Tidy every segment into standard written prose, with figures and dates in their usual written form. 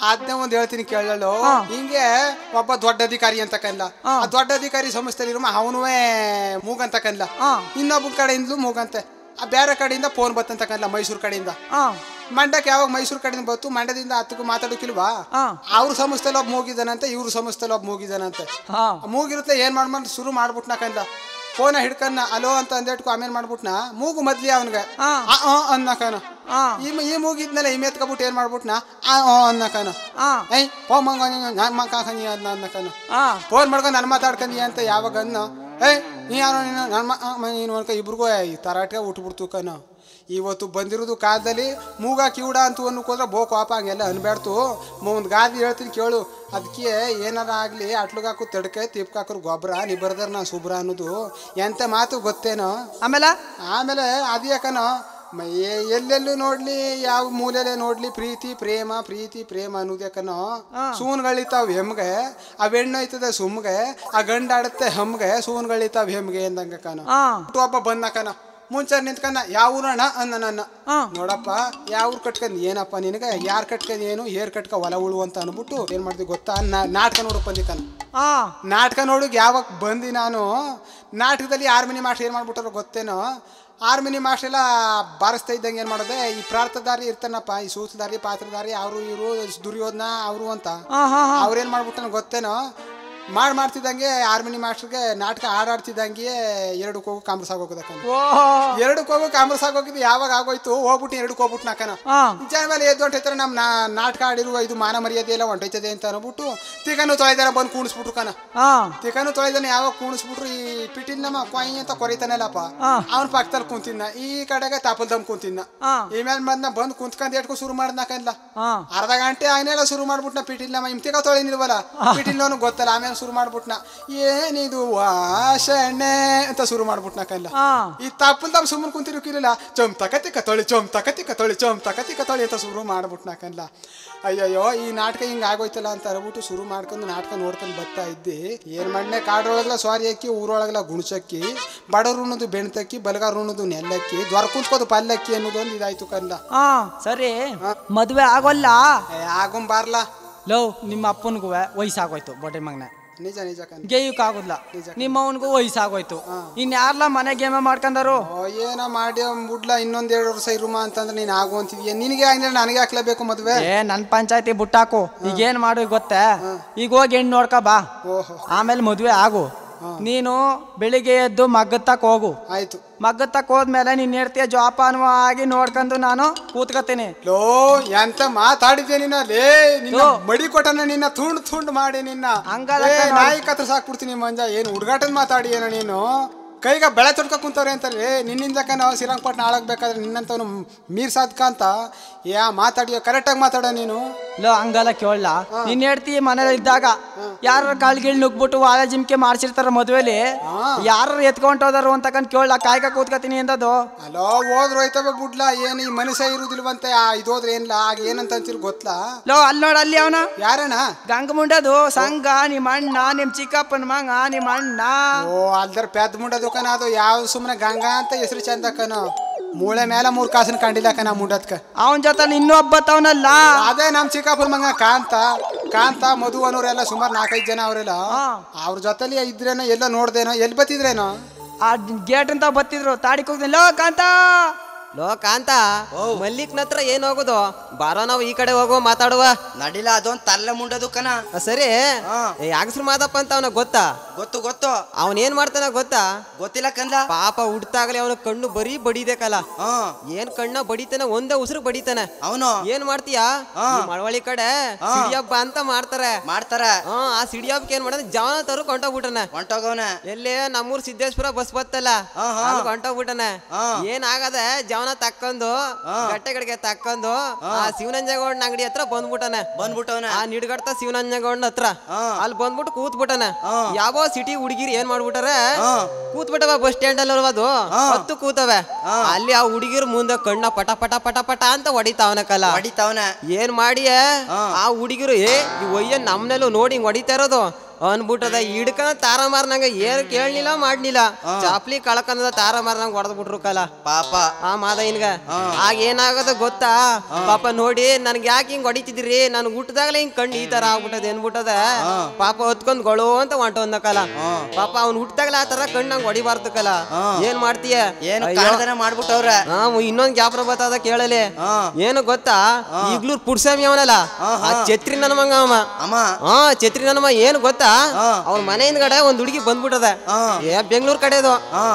ಅದನ್ನೇ ಒಂದ್ ಹೇಳ್ತೀನಿ ಕೇಳಲು. ಹಿಂಗೆ ಒಬ್ಬ ದೊಡ್ಡ ಅಧಿಕಾರಿ ಅಂತ ಕನ್ಲ, ಆ ದೊಡ್ಡ ಅಧಿಕಾರಿ ಸಂಸ್ಥೆಲಿ ಇರೋ ಅವನುವೇ ಮೂಗಂತ ಕನ್ಲ, ಇನ್ನೊಬ್ಬ ಕಡೆಯಿಂದಲೂ ಮೂಗಂತೆ. ಆ ಬೇರೆ ಕಡೆಯಿಂದ ಫೋನ್ ಬತ್ತಂತ ಕನ್ಲ, ಮೈಸೂರು ಕಡೆಯಿಂದ. ಮಂಡ್ಯಕ್ಕೆ ಯಾವಾಗ ಮೈಸೂರು ಕಡೆಯಿಂದ ಬತ್ತು, ಮಂಡ್ಯದಿಂದ ಹತ್ತಕ್ಕೂ ಮಾತಾಡೋಕಿಲ್ವಾ? ಅವ್ರ ಸಂಸ್ಥೆಲಿ ಒಬ್ಬ ಮೂಗಿದಾನಂತೆ, ಇವ್ರ ಸಂಸ್ಥೆಲಿ ಒಬ್ಬ ಮೂಗಿದಾನಂತೆ. ಮೂಗಿರುತ್ತೆ ಏನ್ ಮಾಡ್ಕೊಂಡು ಶುರು ಮಾಡ್ಬಿಟ್ನ ಕನ್ಲ, ಫೋನ ಹಿಡ್ಕನ್ನ ಅಲೋ ಅಂತ ಅಂದೇಟ್ಕು ಆಮೇಲೆ ಮಾಡ್ಬಿಟ್ನ. ಮೂಗು ಮೊದ್ಲಿ ಅವನ್ಗೆ ಅನ್ನಕನ, ಈ ಮೂಗಿದ್ಮೇಲೆ ಈ ಮೆತ್ಕೊಬಿಟ್ಟು ಏನ್ ಮಾಡ್ಬಿಟ್ನ ಅನ್ನಕನ. ಐ ಪೋಮಂಗ ಅನ್ನಕನ, ಫೋನ್ ಮಾಡ್ಕೊಂಡು ನನ್ ಮಾತಾಡ್ಕಂದಿ ಅಂತ ಯಾವಾಗ ಅನ್ನ, ಏಯ್ ನೀ ಯಾರೋ ನೀನು ಅನ್ಕ ಇಬ್ರಿಗೂ ಈ ತರಾಟೆ ಉಟ್ಬಿಡ್ತು ಕನ. ಇವತ್ತು ಬಂದಿರೋದು ಕಾಲದಲ್ಲಿ ಮೂಗ ಕಿವುಡ ಅಂತ ಅನ್ಕೋದ್ರೆ ಬೋಕ್ ವಾಪ ಹಂಗೆಲ್ಲ ಅನ್ಬೇಡ್ತು. ಒಂದು ಗಾದಿ ಹೇಳ್ತೀನಿ ಕೇಳು, ಅದಕ್ಕೆ ಏನಾರ ಆಗಲಿ ಅಟ್ಲುಗಾಕು ತಡ್ಕೆ ತಿಪ್ಕಾಕ್ರು ಗೊಬ್ಬರ, ನೀ ಬರ್ದಾರ ನಾ ಸುಬ್ರ ಅನ್ನೋದು ಎಂತ ಮಾತು ಗೊತ್ತೇನೋ. ಆಮೇಲೆ ಅದ್ಯಾಕನೋ ಎಲ್ಲೆಲ್ಲೂ ನೋಡ್ಲಿ, ಯಾವ ಮೂಲೆಲೆ ನೋಡ್ಲಿ ಪ್ರೀತಿ ಪ್ರೇಮ ಪ್ರೀತಿ ಪ್ರೇಮ ಅನ್ನೋದ್ಯಾಕನೋ. ಸೂನ್ಗಳಿತಾವ್ ಹೆಮ್ಗೆ, ಆ ಬೆಣ್ಣೈತದ ಸುಮ್ಗೆ, ಆ ಗಂಡಾಡುತ್ತೆ ಹಮ್ಗೆ, ಸೂನ್ಗಳಿತಾವ್ ಹೆಮ್ಗೆ ಎಂದಂಗ ಕನ. ಒಬ್ಬ ಬಂದಕನ ಮುಂಚೆ ನಿಂತ್ಕಂದ, ಯಾವ ಊರಣ ಅನ್ನ ನನ್ನ. ನೋಡಪ್ಪ ಯಾವ ಊರು ಕಟ್ಕೊಂಡ್ ಏನಪ್ಪ ನಿನಗೆ, ಯಾರು ಕಟ್ಕೊಂಡ್ ಏನು ಏರ್ ಕಟ್ಕ ಹೊಲ ಉಳು ಅಂತ ಅನ್ಬಿಟ್ಟು ಏನ್ ಮಾಡ್ದಿ ಗೊತ್ತಾ, ನಾಟಕ ನೋಡಕ್ ಬಂದಿಕನ. ನಾಟಕ ನೋಡಕ್ ಯಾವಾಗ ಬಂದಿ ನಾನು, ನಾಟಕದಲ್ಲಿ ಆರ್ಮಿನಿ ಮಾಸ್ಟರ್ ಏನ್ ಮಾಡ್ಬಿಟ್ಟಾರ ಗೊತ್ತೇನೋ. ಆರ್ಮಿನಿ ಮಾಸ್ಟರ್ ಎಲ್ಲ ಬಾರಿಸ್ತಾ ಇದ್ದಂಗೆ ಏನ್ ಮಾಡೋದೆ, ಈ ಪ್ರಾರ್ಥದಾರಿ ಇರ್ತಾನಪ್ಪ, ಈ ಸೂತ್ರಧಾರಿ ಪಾತ್ರಧಾರಿ ಅವರು ಇವರು ದುರ್ಯೋಧನ ಅವರು ಅಂತ, ಅವ್ರೇನ್ ಮಾಡ್ಬಿಟ್ಟಾನ ಗೊತ್ತೇನೋ. ಮಾಡ್ತಿದ್ದಂಗೆ ಆರ್ಮಿನಿ ಮಾಸ್ಟರ್ಗೆ ನಾಟಕ ಆಡ್ತಿದ್ದಂಗೆ ಎರಡು ಕೋಗು ಕಾಂಬ್ರಸ್ ಆಗೋದಕ್ಕ, ಎರಡು ಕೋಗು ಕಾಂಬ್ರಸ್ ಆಗೋಗಿದ್ದು ಯಾವಾಗ ಆಗೋಯ್ತು, ಹೋಗ್ಬಿಟ್ಟು ಎರಡು ಹೋಗ್ಬಿಟ್ಟು ನಾಕನ ಜನ ಮೇಲೆ ಎದ್ದು ಹೊಂಟೈತಾರೆ. ನಮ್ ನಾಟಕ ಆಡಿರುವ ಇದು ಮಾನ ಮರ್ಯಾದೆ ಎಲ್ಲ ಹೊಂಟೈತದೆ ಅಂತ ಅನ್ಬಿಟ್ಟು ತಿಕನು ತೊಳೆದಾರ ಬಂದು ಕೂಣಿಸ್ಬಿಟ್ರು ಕನ. ತಿಕನು ತೊಳೆದಾನೆ ಯಾವಾಗ ಕೂಣಿಸ್ಬಿಟ್ರು, ಈ ಪಿಟಿಲ್ ನಮ್ಮ ಕೊಯ್ ಅಂತ ಕೊರಿತಾನಲ್ಲಪ್ಪ, ಅವ್ನ ಪಕ್ಕದಲ್ಲಿ ಕುಂತಿದ್ನ, ಈ ಕಡೆಗೆ ತಾಪಲ್ದಮ್ ಕುಂತಿದ್ನ. ಈ ಮೇಲೆ ಬಂದು ಕುಂತ್ಕೊಂಡ್ ಎಟ್ಕೊ ಶುರು ಮಾಡ್ದಕಲ್ಲ. ಅರ್ಧ ಗಂಟೆ ಆಗನೆಲ್ಲ ಶುರು ಮಾಡ್ಬಿಟ್ನ ಪಿಟಿಲ್ ನಮ್ಮ ಇಮ್ತಿಗ ತೊಳೆನಿಲ್ವಲ್ಲ, ಪಿಟಿಲ್ ಅವನು ಗೊತ್ತಲ್ಲ. ಆಮೇಲೆ ಶುರು ಮಾಡ್ಬಿಟ್ನ, ಏನಿದು ವಾಸನೆ ಅಂತ ಶುರು ಮಾಡ್ಬಿಟ್ನ ಕಲ್ಲ. ಈ ತಪ್ಪಲ್ದಮ್ ಸುಮ್ಮನೆ ಕುಂತಿರೋಕಿರಲಿಲ್ಲ, ಚೊಮ್ ತಕತಿ ಕತೊಳಿ ಚೊಮ್ ತಕತಿ ಕತೊಳಿ ಚೊಮ್ ತಕತಿ ಕತೊಳಿ ಅಂತ ಶುರು ಮಾಡ್ಬಿಟ್ನ ಕಲ್ಲ. ಅಯ್ಯಯ್ಯೋ ಈ ನಾಟಕ ಹಿಂಗ ಆಗೋಯ್ತಲ್ಲ ಅಂತ ಅನ್ಬಿಟ್ಟು ಶುರು ಮಾಡ್ಕೊಂಡು ನಾಟಕ ನೋಡ್ಕೊಂಡು ಬರ್ತಾ ಇದ್ದಿ. ಏನ್ ಮಾಡನೆ, ಕಾಡೊಳಗಲ ಸ್ವಾರಿ ಅಕ್ಕಿ, ಊರೊಳಗಲ ಗುಣಸಕ್ಕಿ, ಬಡವ್ರು ಉಣ್ಣೋದು ಬೆಣ್ತಕ್ಕಿ, ಬಲಗಾರ ಉಣ್ಣೋದು ನೆಲ್ಲಕ್ಕಿ, ದ್ವಾರ ಕುಂತ್ಕೋದು ಪಲ್ಲಕ್ಕಿ ಅನ್ನೋದೊಂದು ಇದಾಯ್ತು ಕಂದ. ಸರಿ, ಮದ್ವೆ ಆಗೋಲ್ಲ? ಆಗಂಬಾರ್ಲ ಲವ್, ನಿಮ್ಮ ಅಪ್ಪನಿಗೂ ವಯಸ್ಸಾಗೋಯ್ತು, ಬೊಟ್ಟೆ ಮಗನ. ನಿಜ ನಿಜ ಗೇಯಕ್ ಆಗುದಿಲ್ಲ, ನಿಮ್ಮ ಅವನಿಗೂ ವಯಸ್ಸಾಗೋಯ್ತು. ಇನ್ ಯಾರ್ಲ ಮನೆ ಗೇಮ ಮಾಡ್ಕೊಂಡಾರು? ಏನ ಮಾಡಿ ಮುಡ್ಲ ಇನ್ನೊಂದ್ 2 ವರ್ಷ ಇರುಮ ಅಂತಂದ್ರೆ ನೀನ್ ಆಗು ಅಂತಿದ್ಯ. ನಿನಗೆ ಅಂದ್ರೆ ನನಗೆ ಹಾಕ್ಲೇಬೇಕು ಮದ್ವೆ? ನನ್ ಪಂಚಾಯತಿ ಬುಟ್ಟಾಕು. ಈಗ ಏನ್ ಮಾಡು ಗೊತ್ತೇ, ಈಗ ಹೋಗಿ ಹೆಣ್ಣು ನೋಡ್ಕ ಬಾ, ಆಮೇಲೆ ಮದ್ವೆ ಆಗು. ನೀನು ಬೆಳಿಗ್ಗೆ ಎದ್ದು ಮಗ್ಗತ್ತಕ್ ಹೋಗು. ಆಯ್ತು. ಮಗ್ಗತ್ತಕ್ ಹೋದ್ಮೇಲೆ ನೀನ್ ಹೇಳ್ತೀಯ ಜೋಪಾನ ಆಗಿ ನೋಡ್ಕೊಂಡು ನಾನು ಕೂತ್ಕತೀನಿ. ಲೋ ಎಂತ ಮಾತಾಡಿದ್ದೆ ನಿನ್ನ, ಲೇ ನಿನ್ನ ಮಡಿ ಕೊಟ್ಟನ ನಿನ್ನ ತುಂಡ್ ಮಾಡಿ ನಿನ್ನ ಹಂಗಲ್ಲ ನಾಯಿ ಕತ್ರ ಸಾಕ್ಬಿಡ್ತೀನಿ ಮಂಜ. ಏನು ಹುಡುಗಾಟದ್ ಮಾತಾಡಿ ಏನ ನೀನು, ಕೈಗ ಬೆಳೆ ತೊಡ್ಕ ಕುಂತವ್ರೆ ಅಂತಾರೆ. ನಿನ್ನಿಂದಕ ನಾವು ಶ್ರೀರಂಗಪಟ್ಟಣ ಆಳಾಗ್ಬೇಕಾದ್ರೆ ನಿನ್ನಂತವನು ಮೀರ್ ಸಾಧ್ಕ ಅಂತ ಮಾತಾಡಿಯೋ ಕರೆಕ್ಟಾಗಿ ಮಾತಾಡ ನೀನು. ಲೋ ಹಂಗಲ್ಲ ಕೇಳಲ್ಲ, ನೀನ್ ಹೇಳ್ತಿ ಮನೇಲಿ ಇದ್ದಾಗ ಯಾರ ಕಾಲ್ಗಿಳ್ ನುಗ್ಬಿಟ್ಟು ವಾಳ ಜಿಮ್ಕೆ ಮಾಡ್ಸಿರ್ತಾರ ಮದ್ವೆಲಿ, ಯಾರು ಎತ್ಕೊಂಡೋದಾರು ಅಂತಕಂದ್ ಕೇಳಲ್ಲ, ಕಾಯ್ಕ ಕೂತ್ಕತೀನಿ ಎಂದದು. ಅಲೋ ಹೋದ್ರು ಹೋಯ್ತವ ಬುಡ್ಲ, ಏನ್ ಈ ಮನುಷ್ಯ ಇರುದಿಲ್ವಂತೆ, ಇದೋದ್ರೆ ಏನ್ಲ ಆಗ ಏನಂತ ಅಂತೀರ್ ಗೊತ್ತಾ? ಲೋ ಅಲ್ಲಿ ನೋಡ, ಅಲ್ಲಿ ಅವನ ಯಾರಣ್ಣ? ಗಂಗ ಮುಂಡದು ಸಂಘ, ನಿಮ್ಮ ಅಣ್ಣ, ನಿಮ್ ಚಿಕ್ಕಪ್ಪನ ಮಗ, ನಿಮ್ಮ ಅಣ್ಣ. ಓ ಅಲ್ದರ ಪೆದ್ ಮುಂಡದು ಕನ, ಅದು ಯಾವ ಸುಮ್ನೆ ಗಂಗಾ ಅಂತ ಹೆಸರು ಚಂದ ಕನ, ಮೂಳೆ ಮೇಲೆ 3 ಕಾಸಿನ ಕಂಡಿಲ್ಲ ಕನ ಮುಂಡದ್ಕ. ಅವನ್ ಜೊತೆ ಇನ್ನೊಬ್ಬತ್ತವನಲ್ಲ, ಅದೇ ನಮ್ ಚಿಕ್ಕಪ್ಪನ ಮಗ ಕಾಂತ ಮಧು ಅನ್ನೋರೆಲ್ಲ ಸುಮಾರು 4-5 ಜನ ಅವರೆಲ್ಲ. ಅವ್ರ ಜೊತೆಲಿ ಇದ್ರೇನೋ, ಎಲ್ಲ ನೋಡ್ದೇನೋ, ಎಲ್ಲಿ ಬತ್ತಿದ್ರೇನೋ, ಆ ಗೇಟ್ ಅಂತ ಬತ್ತಿದ್ರು. ತಾಡಿಕ್ ಹೋಗ್ತೀನಿ. ಲೋ ಕಾಂತ, ಲೋ ಕಾಂತ, ಮಲ್ಲಿಕ್ನ ಹತ್ರ ಏನ್ ಹೋಗುದು? ಬಾರೋ ನಾವು ಈ ಕಡೆ ಹೋಗುವ, ಮಾತಾಡುವ. ನಡಿಲ್ಲ, ಅದೊಂದ್ ತಲೆ ಮುಂಡದು ಕನ. ಸರಿ, ಯಾಗಸ್ರು ಮಾದಪ್ಪ ಅಂತ ಅವನ ಗೊತ್ತಾ? ಗೊತ್ತು. ಅವನ್ ಏನ್ ಮಾಡ್ತಾನ ಗೊತ್ತಾ? ಗೊತ್ತಿಲ್ಲ ಕನ್ಲ. ಪಾಪ ಹುಡ್ತಾಗಲಿ ಅವನ ಕಣ್ಣು ಬರೀ ಬಡಿದೆ ಕಲ. ಏನ್ ಕಣ್ಣ ಬಡಿತಾನೆ, ಒಂದೇ ಉಸಿರು ಬಡಿತಾನೆ ಅವನು. ಏನ್ ಮಾಡ್ತೀಯಾ, ಮಳವಳ್ಳಿ ಕಡೆ ಸಿಡಿಯಬ್ಬ ಅಂತ ಮಾಡ್ತಾರೆ. ಆ ಸಿಡಿಯಬ್ಬಕ್ಕೆ ಏನ್ ಮಾಡೋದು, ಜವನ ತರು ಹೊಂಟೋಗ್ಬಿಟ್ಟನ. ಎಲ್ಲೇ ನಮ್ಮೂರ್ ಸಿದ್ದೇಶ್ವರ ಬಸ್ ಬತ್ತಲ್ಲ, ಹೊಂಟೋಗ್ಬಿಟ್ಟನ. ಏನ್ ಆಗದೆ, ಜವನ ತಕ್ಕೊಂಡು ಗಟ್ಟೆ ಕಡೆಗೆ ತಕ್ಕೊಂಡು ಆ ಶಿವನಂಜೇಗೌಡನ ಅಂಗಡಿ ಹತ್ರ ಬಂದ್ಬಿಟ್ಟವನ. ಆ ನಿಡ್ಗಡ್ತ ಶಿವನಂಜೇಗೌಡನ ಹತ್ರ ಅಲ್ಲಿ ಬಂದ್ಬಿಟ್ಟು ಕೂತ್ಬಿಟ್ಟನ. ಯಾವ ಸಿಟಿ ಹುಡುಗಿರಿ ಏನ್ ಮಾಡ್ಬಿಟ್ಟಾರೆ, ಕೂತ್ಬಿಟ್ಟವ ಬಸ್ ಸ್ಟ್ಯಾಂಡ್ ಅಲ್ಲಿ ಅದು ಹತ್ತು ಕೂತವೆ. ಅಲ್ಲಿ ಆ ಹುಡುಗಿರ್ ಮುಂದೆ ಕಣ್ಣ ಪಟ ಪಟ ಪಟ ಪಟ ಅಂತ ಹೊಡಿತಾವನ. ಏನ್ ಮಾಡಿ ಆ ಹುಡುಗಿರು ಈ ಒಯ್ಯ ನಮ್ನೆಲ್ಲೂ ನೋಡಿ ಹಿಂಗ್ ಹೊಡಿತಾ ಇರೋದು. ಅನ್ಬಿಟ್ಟದ ಹಿಡ್ಕ ತಾರ ಮಾರ್ನಂಗ ಏನ್ ಕೇಳಲಿಲ್ಲ ಮಾಡ್ಲಿಲ್ಲ ಚಾಪ್ಲಿ ಕಳ್ಕಂದ ತಾರ ಮಾರ್ನಂಗ ಹೊಡೆದ್ ಬಿಟ್ರು ಕಲ ಪಾಪ ಆ ಮಾದಯ್ಯನ್ಗ ಆಗ ಏನಾಗದ ಗೊತ್ತಾ ಪಾಪ ನೋಡಿ ನನ್ಗೆ ಯಾಕೆ ಹಿಂಗ್ ಹೊಡಿತಿದ್ರಿ ನನ್ ಹುಟ್ಟದಾಗ್ಲೇ ಹಿಂಗ್ ಕಣ್ಣು ಈ ತರ ಆಗ್ಬಿಟ್ಟದ ಏನ್ಬಿಟ್ಟದ ಪಾಪ ಹೊತ್ಕೊಂಡ್ ಗೊಳು ಅಂತ ಹೊಂಟೊಂದ ಕಲ ಪಾಪ ಅವ್ನ್ ಹುಟ್ಟದಾಗ್ಲೇ ಆ ತರ ಕಣ್ಣು ನಂಗೆ ಹೊಡಿಬಾರ್ದು ಕಲ ಏನ್ ಮಾಡ್ತೀಯ ಮಾಡ್ಬಿಟ್ಟವ್ರ ಇನ್ನೊಂದ್ ಜ್ಞಾಪನ ಬರ್ತದ ಕೇಳಲೆ ಏನು ಗೊತ್ತಾ ಈಗ್ಲೂರ್ ಪುಡ್ಸ್ವಾಮಿ ಅವನಲ್ಲ ಆ ಛತ್ರಿ ನನ್ನ ಮಂಗ ಛತ್ರಿ ನನ್ನ ಏನು ಗೊತ್ತಾ ಅವ್ನ ಮನೆಯಿಂದಗಡೆ ಒಂದ್ ಹುಡುಗಿ ಬಂದ್ಬಿಟ್ಟದ ಬೆಂಗಳೂರ್ ಕಡೆದು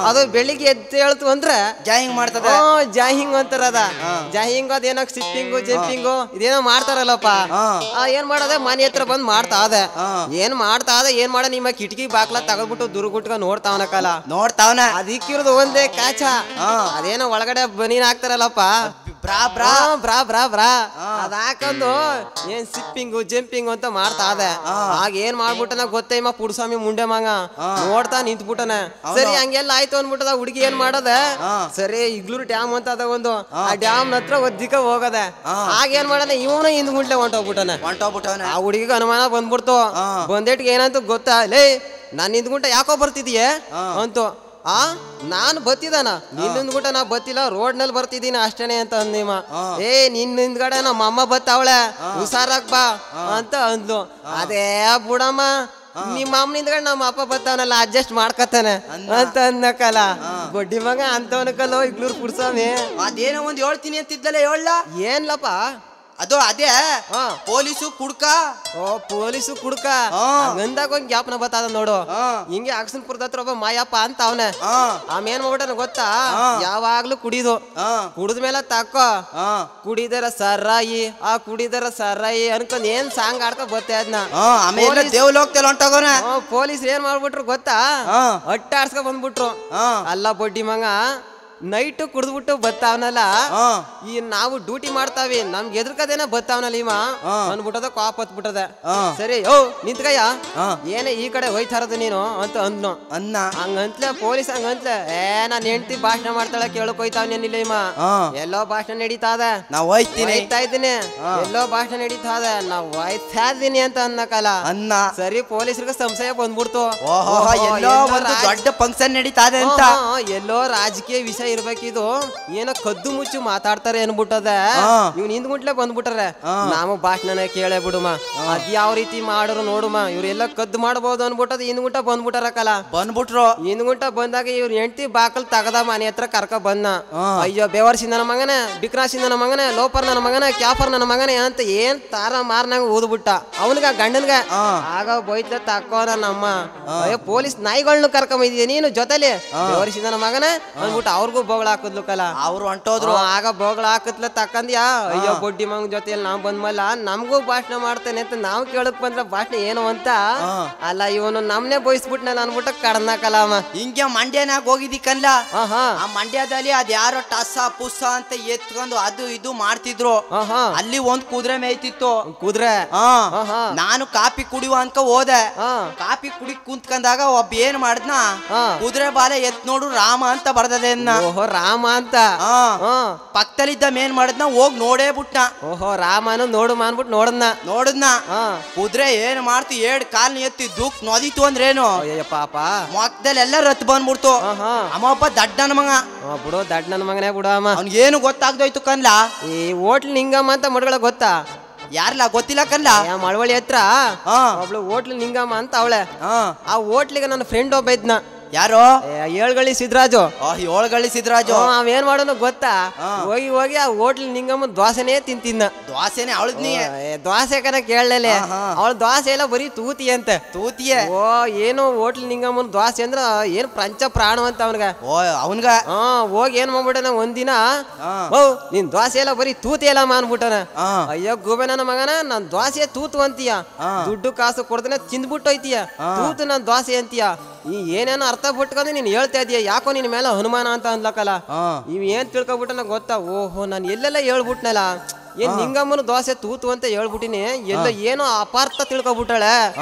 ಅದು ಬೆಳಿಗ್ಗೆ ಎದ್ದು ಹೇಳ್ತು ಅಂದ್ರೆ ಜಾಯಿಂಗ್ ಮಾಡ್ತದ ಜಾಹಿಂಗ್ ಅಂತಾರದ ಜಾಹಿಂಗ್ ಅದೇನೋ ಸಿಪ್ಪಿಂಗು ಜಂಪಿಂಗು ಇದೇನೋ ಮಾಡ್ತಾರಲ್ಲಪ್ಪ ಏನ್ ಮಾಡದ ಮನೆ ಹತ್ರ ಬಂದ್ ಮಾಡ್ತಾ ಅದ ಏನ್ ಮಾಡ ನಿಮ್ಮ ಕಿಟಕಿ ಬಾಕ್ಲ ತಗದ್ಬಿಟ್ಟು ದುರ್ಗುಟ್ಕ ನೋಡ್ತಾವನ ಕಾಲ ನೋಡ್ತಾವನ ಅದಕ್ಕಿರೋದು ಒಂದೇ ಕಾಚ ಅದೇನೋ ಒಳಗಡೆ ಬನೀನ್ ಹಾಕ್ತಾರಲ್ಲಪ್ಪ ಅದ ಹಾಕೊಂಡು ಏನ್ ಸಿಪ್ಪಿಂಗು ಜಂಪಿಂಗು ಅಂತ ಮಾಡ್ತಾ ಅದ ಆಗ ಏನ್ ಮಾಡ್ಬಿಟ್ಟನ ಗೊತ್ತೇಮ ಪುಡ್ಸ್ವಾಮಿ ಮುಂಡೆ ಮಂಗ ನೋಡ್ತಾ ನಿಂತ್ಬಿಟ್ಟನ ಸರಿ ಹಂಗೆಲ್ಲ ಆಯ್ತು ಅನ್ಬಿಟ್ಟದ ಹುಡುಗಿ ಏನ್ ಮಾಡದ ಸರಿ ಇಗ್ಲೂರು ಡ್ಯಾಮ್ ಅಂತ ಅದ ಒಂದು ಆ ಡ್ಯಾಮ್ ಹತ್ರ ಒದ್ದಿಕ ಹೋಗದ ಆಗ ಏನ್ ಮಾಡದ ಇವನು ಹಿಂದ್ ಗುಂಟ್ಲೆ ಹೊಂಟೋಗ್ಬಿಟ್ಟನ ಆ ಹುಡುಗಿಗೆ ಅನುಮಾನ ಬಂದ್ಬಿಡ್ತು ಬಂದೇಟ್ಗೆ ಏನಂತ ಗೊತ್ತಾ ಲೇ ನಾನ್ ನಿಂತ್ಗುಂಟ ಯಾಕೋ ಬರ್ತಿದೀಯ ಅಂತು ನಾನು ಬತ್ತಿದಾನ ನಿನ್ನಿಂದ್ಗುಟ ನಾ ಬತ್ತಿಲ್ಲ ರೋಡ್ ನಲ್ಲಿ ಬರ್ತಿದ್ದೀನಿ ಅಷ್ಟೇನೆ ಅಂತ ಅಂದಿಮ ನಿನ್ನಿಂದ್ಗಡೆ ನಮ್ಮ ಅಮ್ಮ ಬತ್ತಾವಳೆ ಹುಷಾರಾಗ್ ಬಾ ಅಂತ ಅಂದ್ಲು ಅದೇ ಬುಡಮ್ಮ ನಿಮ್ಮ ಅಮ್ಮನಿಂದ್ಗಡೆ ನಮ್ಮ ಅಪ್ಪ ಬತ್ತಾವನಲ್ಲ ಅಡ್ಜಸ್ಟ್ ಮಾಡ್ಕತಾನೆ ಅಂತ ಅಂದಕಲ್ಲ ಬಡ್ಡಿ ಮಗ ಅಂತವನಕಲ್ಲೋ ಇಗ್ಲೂರ್ ಪುಡ್ಸ್ವಾಮಿ ಅದೇನೋ ಒಂದ್ ಹೇಳ್ತೀನಿ ಅಂತಿದ್ದಲ್ಲ ಹೇಳ ಏನ್ಲಪ್ಪ ಅದು ಅದೇ ಪೊಲೀಸು ಕುಡ್ಕ ಗಂದಾಗ ಒಂದ್ ಜ್ಞಾಪನ ಬತ್ತಾದ ನೋಡು ಹಿಂಗೆ ಅಕ್ಷನ್ಪುರದ ಹತ್ರ ಒಬ್ಬ ಮಾಯಪ್ಪ ಅಂತ ಅವನೇ ಆಮೇನ್ ಮಾಡ್ಬಿಟ್ಟನ ಗೊತ್ತಾ ಯಾವಾಗ್ಲೂ ಕುಡಿದ ಮೇಲೆ ತಾಕೋ ಕುಡಿದರ ಸರಾಯಿ ಕುಡಿದರ ಸರಾಯಿ ಅನ್ಕೊಂಡ್ ಏನ್ ಸಾಂಗ್ ಆಡ್ಕೊ ಬತ್ತೆ ಅದ್ನ ಪೊಲೀಸ್ ಏನ್ ಮಾಡ್ಬಿಟ್ರು ಗೊತ್ತಾ ಅಟ್ಟ ಆಡ್ಸ್ಕೊ ಬಂದ್ಬಿಟ್ರು ಅಲ್ಲ ಬಡ್ಡಿ ಮಂಗ ನೈಟ್ ಕುಡ್ದ್ಬಿಟ್ಟು ಬತ್ತಾವನಲ್ಲ ಈ ನಾವು ಡ್ಯೂಟಿ ಮಾಡ್ತಾವಿ ನಮ್ಗೆ ಎದ್ರಕದೇನ ಬತ್ತಾವನಲ್ಲ ಇವ ಅಂದ್ಬಿಟ್ಟದ ಕಾಪ್ ಹತ್ಬಿಟ್ಟದ ಸರಿ ನಿಂತ್ಕಯ್ಯ ಏನೇ ಈ ಕಡೆ ಹೋಯ್ತಾರದು ನೀನು ಅಂತ ಅಂದ್ನು ಹಂಗಂತ್ಲೆ ಪೊಲೀಸ್ ಹಂಗಂತ್ಲೆ ನಾನ್ ಹೆಂಡ್ತಿ ಭಾಷಣ ಮಾಡ್ತಾಳ ಕೇಳಕ್ ಹೋಯ್ತಾವನೇನಿಲ್ಲ ಇವ ಎಲ್ಲೋ ಭಾಷಣ ನಡೀತಾದ ನಾವ್ ಹೋಯ್ತಾ ಇದ್ದೀನಿ ಎಲ್ಲೋ ಭಾಷಣ ನಡೀತಾದ ನಾವ್ ಹೋಯ್ತಾ ಇದ್ದೀನಿ ಅಂತ ಅನ್ನಕಲ್ಲ ಸರಿ ಪೊಲೀಸರಿಗೆ ಸಂಶಯ ಬಂದ್ಬಿಡ್ತು ದೊಡ್ಡ ಫಂಕ್ಷನ್ ನಡೀತಾದೆ ಅಂತ ಎಲ್ಲೋ ರಾಜಕೀಯ ವಿಷಯ ಇರ್ಬೇಕಿದು ಏನೋ ಕದ್ದು ಮುಚ್ಚು ಮಾತಾಡ್ತಾರೆ ಅನ್ಬಿಟ್ಟದ ಇವ್ ನಿಂತ್ಗುಂಟ್ಲೆ ಬಂದ್ಬಿಟ್ರೆ ನಾವು ಭಾಷಣನೇ ಕೇಳೇ ಬಿಡುಮ ಅದ್ ಯಾವ ರೀತಿ ಮಾಡೋರು ನೋಡುಮ ಇವ್ರೆಲ್ಲ ಕದ್ದು ಮಾಡ್ಬೋದು ಅನ್ಬಿಟ್ಟದ ಹಿಂದ್ಗುಂಟ ಬಂದ್ಬಿಟ್ಟಾರಕಲ್ಲ ಹಿಂದ್ಗುಂಟ ಬಂದಾಗ ಇವ್ರ ಹೆಂಡತಿ ಬಾಕಲ್ ತಗದ ಮನೆ ಹತ್ರ ಕರ್ಕ ಬಂದ ಅಯ್ಯೋ ಬೇವರ್ಸಿ ನನ್ನ ಮಗನೇ ಬಿಕ್ರಾಸಿ ನನ್ನ ಮಗನೇ ಲೋಪರ್ ನನ್ನ ಮಗನೇ ಕ್ಯಾಫರ್ ನನ್ನ ಮಗನೇ ಅಂತ ಏನ್ ತಾರ ಮಾರ್ನಂಗ ಓದ್ಬಿಟ್ಟ ಅವನ್ಗ ಗಂಡನ್ಗ ಆಗ ಬೈತ್ಲ ತಕ್ಕೋರ ನಮ್ಮ ಅಯ್ಯೋ ಪೊಲೀಸ್ ನಾಯಿಗಳನ್ನ ಕರ್ಕೊಂಬಂದಿದ್ಯ ನೀನು ಜೊತೆಲಿ ಬೇವರ್ಸಿ ನನ್ನ ಮಗನೇ ಅಂದ್ಬಿಟ್ಟು ಅವ್ರಿಗೂ ಬೋಗಳ ಹಾಕದ್ಲು ಕಲ ಅವ್ರು ಹೊಂಟೋದ್ರು ಆಗ ಬೋಗಳ ಹಾಕತ್ಲ ತಕ್ಕಂದ್ಯಾ ಅಯ್ಯೋ ಬೊಡ್ಡಿ ಮಂಗ್ ಜೊತೆಯಲ್ಲಿ ನಾವ್ ಬಂದ್ಮಲ್ಲ ನಮ್ಗೂ ಭಾಷಣ ಮಾಡ್ತೇನೆ ಅಂತ ನಾವ್ ಕೇಳಕ್ ಬಂದ್ರ ಭಾಷಣ ಏನು ಅಂತ ಅಲ್ಲ ಇವನು ನಮ್ನೆ ಬಯಸ್ಬಿಟ್ನಲ್ಲ ಅನ್ಬಿಟ್ಟ ಕಡನಾಕಲ್ಲ ಅವ ಹಿಂಗೆ ಮಂಡ್ಯನಾಗ ಹೋಗಿದ್ದಿ ಕನ್ಲ ಆ ಮಂಡ್ಯದಲ್ಲಿ ಅದ್ ಯಾರೋ ಟಸ ಪುಸ್ಸ ಅಂತ ಎತ್ಕೊಂಡು ಅದು ಇದು ಮಾಡ್ತಿದ್ರು ಅಲ್ಲಿ ಒಂದ್ ಕುದುರೆ ಮೇಯ್ತಿತ್ತು ಕುದುರೆ ನಾನು ಕಾಫಿ ಕುಡಿಯುವ ಅನ್ಕ ಹೋದೆ ಕಾಫಿ ಕುಡಿ ಕುಂತ್ಕೊಂಡಾಗ ಒಬ್ಬ ಏನ್ ಮಾಡಿದ್ನ ಕುದುರೆ ಬಾಲೆ ಎತ್ ನೋಡು ರಾಮ ಅಂತ ಬರ್ದದೆ ರಾಮ ಅಂತ ಪಕ್ಕದಲ್ಲಿದ್ದ ಏನ್ ಮಾಡಿದ್ನ ಹೋಗ್ ನೋಡೇ ಬಿಟ್ನ ರಾಮನು ನೋಡು ಮಾಡ್ಬಿಟ್ಟು ನೋಡದ್ನ ಕುದುರೆ ಏನ್ ಮಾಡ್ತಿ 2 ಕಾಲ್ನ ಎತ್ತಿ ದುಕ್ ನೋದಿತ್ತು ಅಂದ್ರೇನು ಪಾಪ ಮೊಕ್ಕದಲ್ಲಿ ಎಲ್ಲ ರತ್ ಬಂದ್ಬಿಡ್ತು ಅಮ್ಮಪ್ಪ ದಡ್ಡನ ಮಗ ಬಿಡು ದಡ್ಡನ ಮಗನೇ ಬಿಡು ಅಮ್ಮ ಅವ್ನಿಗೇನು ಗೊತ್ತಾಗ್ದೋಯ್ತು ಕನ್ಲ ಈ ಹೋಟ್ಲ್ ನಿಂಗಮ್ಮ ಅಂತ ಮಡ್ಗಳ ಗೊತ್ತಾ ಯಾರ್ಲ ಗೊತ್ತಿಲ್ಲ ಕನ್ಲ ಮಳವಳ್ಳಿ ಹತ್ರ ಒಬ್ಳು ಹೋಟ್ಲ್ ನಿಂಗಮ್ಮ ಅಂತ ಅವಳೆ ಆ ಹೋಟ್ಲಿಗೆ ನನ್ನ ಫ್ರೆಂಡ್ ಒಬ್ಬ ಇದ್ನ ಯಾರು ಏಳ್ಗಳಿ ಸಿದ್ರಾಜು ಏಳ್ಗಳಿ ಸಿದ್ರಾಜು ಅವೇನ್ ಮಾಡೋನು ಗೊತ್ತಾ ಹೋಗಿ ಆ ಹೋಟ್ಲ್ ನಿಂಗಮ್ಮ ದೋಸೆನೇ ತಿಂತಿದ್ನ ದೋಸೆನೆ ಅವಳದ್ ನೀ ದೋಸೆ ಕನ ಕೇಳಲೆ ಅವಳ ದೋಸೆ ಎಲ್ಲ ಬರೀ ತೂತಿ ಅಂತೆ ತೂತಿಯೇ ಏನು ಹೋಟ್ಲ್ ನಿಂಗಮ್ಮನ ದೋಸೆ ಅಂದ್ರ ಏನ್ ಪಂಚ ಪ್ರಾಣ ಅಂತ ಅವನ್ಗ ಹೋಗಿ ಏನ್ ಮಾಡ್ಬಿಟ್ಟನ ಒಂದಿನ ನಿನ್ ದೋಸೆ ಎಲ್ಲ ಬರೀ ತೂತಿ ಎಲ್ಲ ಮಾಡ್ಬಿಟ್ಟನ ಅಯ್ಯೋ ಗೋಬೆ ನನ್ನ ಮಗನ ನನ್ ದೋಸೆ ತೂತು ಅಂತೀಯ ದುಡ್ಡು ಕಾಸು ಕೊಡ್ತಾನೆ ತಿಂದ್ಬಿಟ್ಟು ಹೋಯ್ತೀಯ ತೂತು ನನ್ ದೋಸೆ ಅಂತೀಯ ಈ ಏನೇನೋ ಅರ್ಥ ಬಿಟ್ಕೊಂಡೆ ನೀನ್ ಹೇಳ್ತಾ ಇದೀಯ ಯಾಕೋ ನಿನ್ ಮೇಲೆ ಹನುಮಾನ ಅಂತ ಅನ್ಲಕ್ಕಲ್ಲ ಇವ್ ಏನ್ ತಿಳ್ಕೊಬಿಟ್ಟನ ಗೊತ್ತಾ ಓಹೋ ನಾನು ಎಲ್ಲೆಲ್ಲ ಹೇಳ್ಬಿಟ್ನಲ್ಲ ಏನ್ ನಿಂಗಮ್ಮನ ದೋಸೆ ತೂತು ಅಂತ ಹೇಳ್ಬಿಟ್ಟಿನಿ ಎಲ್ಲ ಏನೋ ಅಪಾರ್ಥ ತಿಳ್ಕೊಬಿಟ್ಟಾಳೆ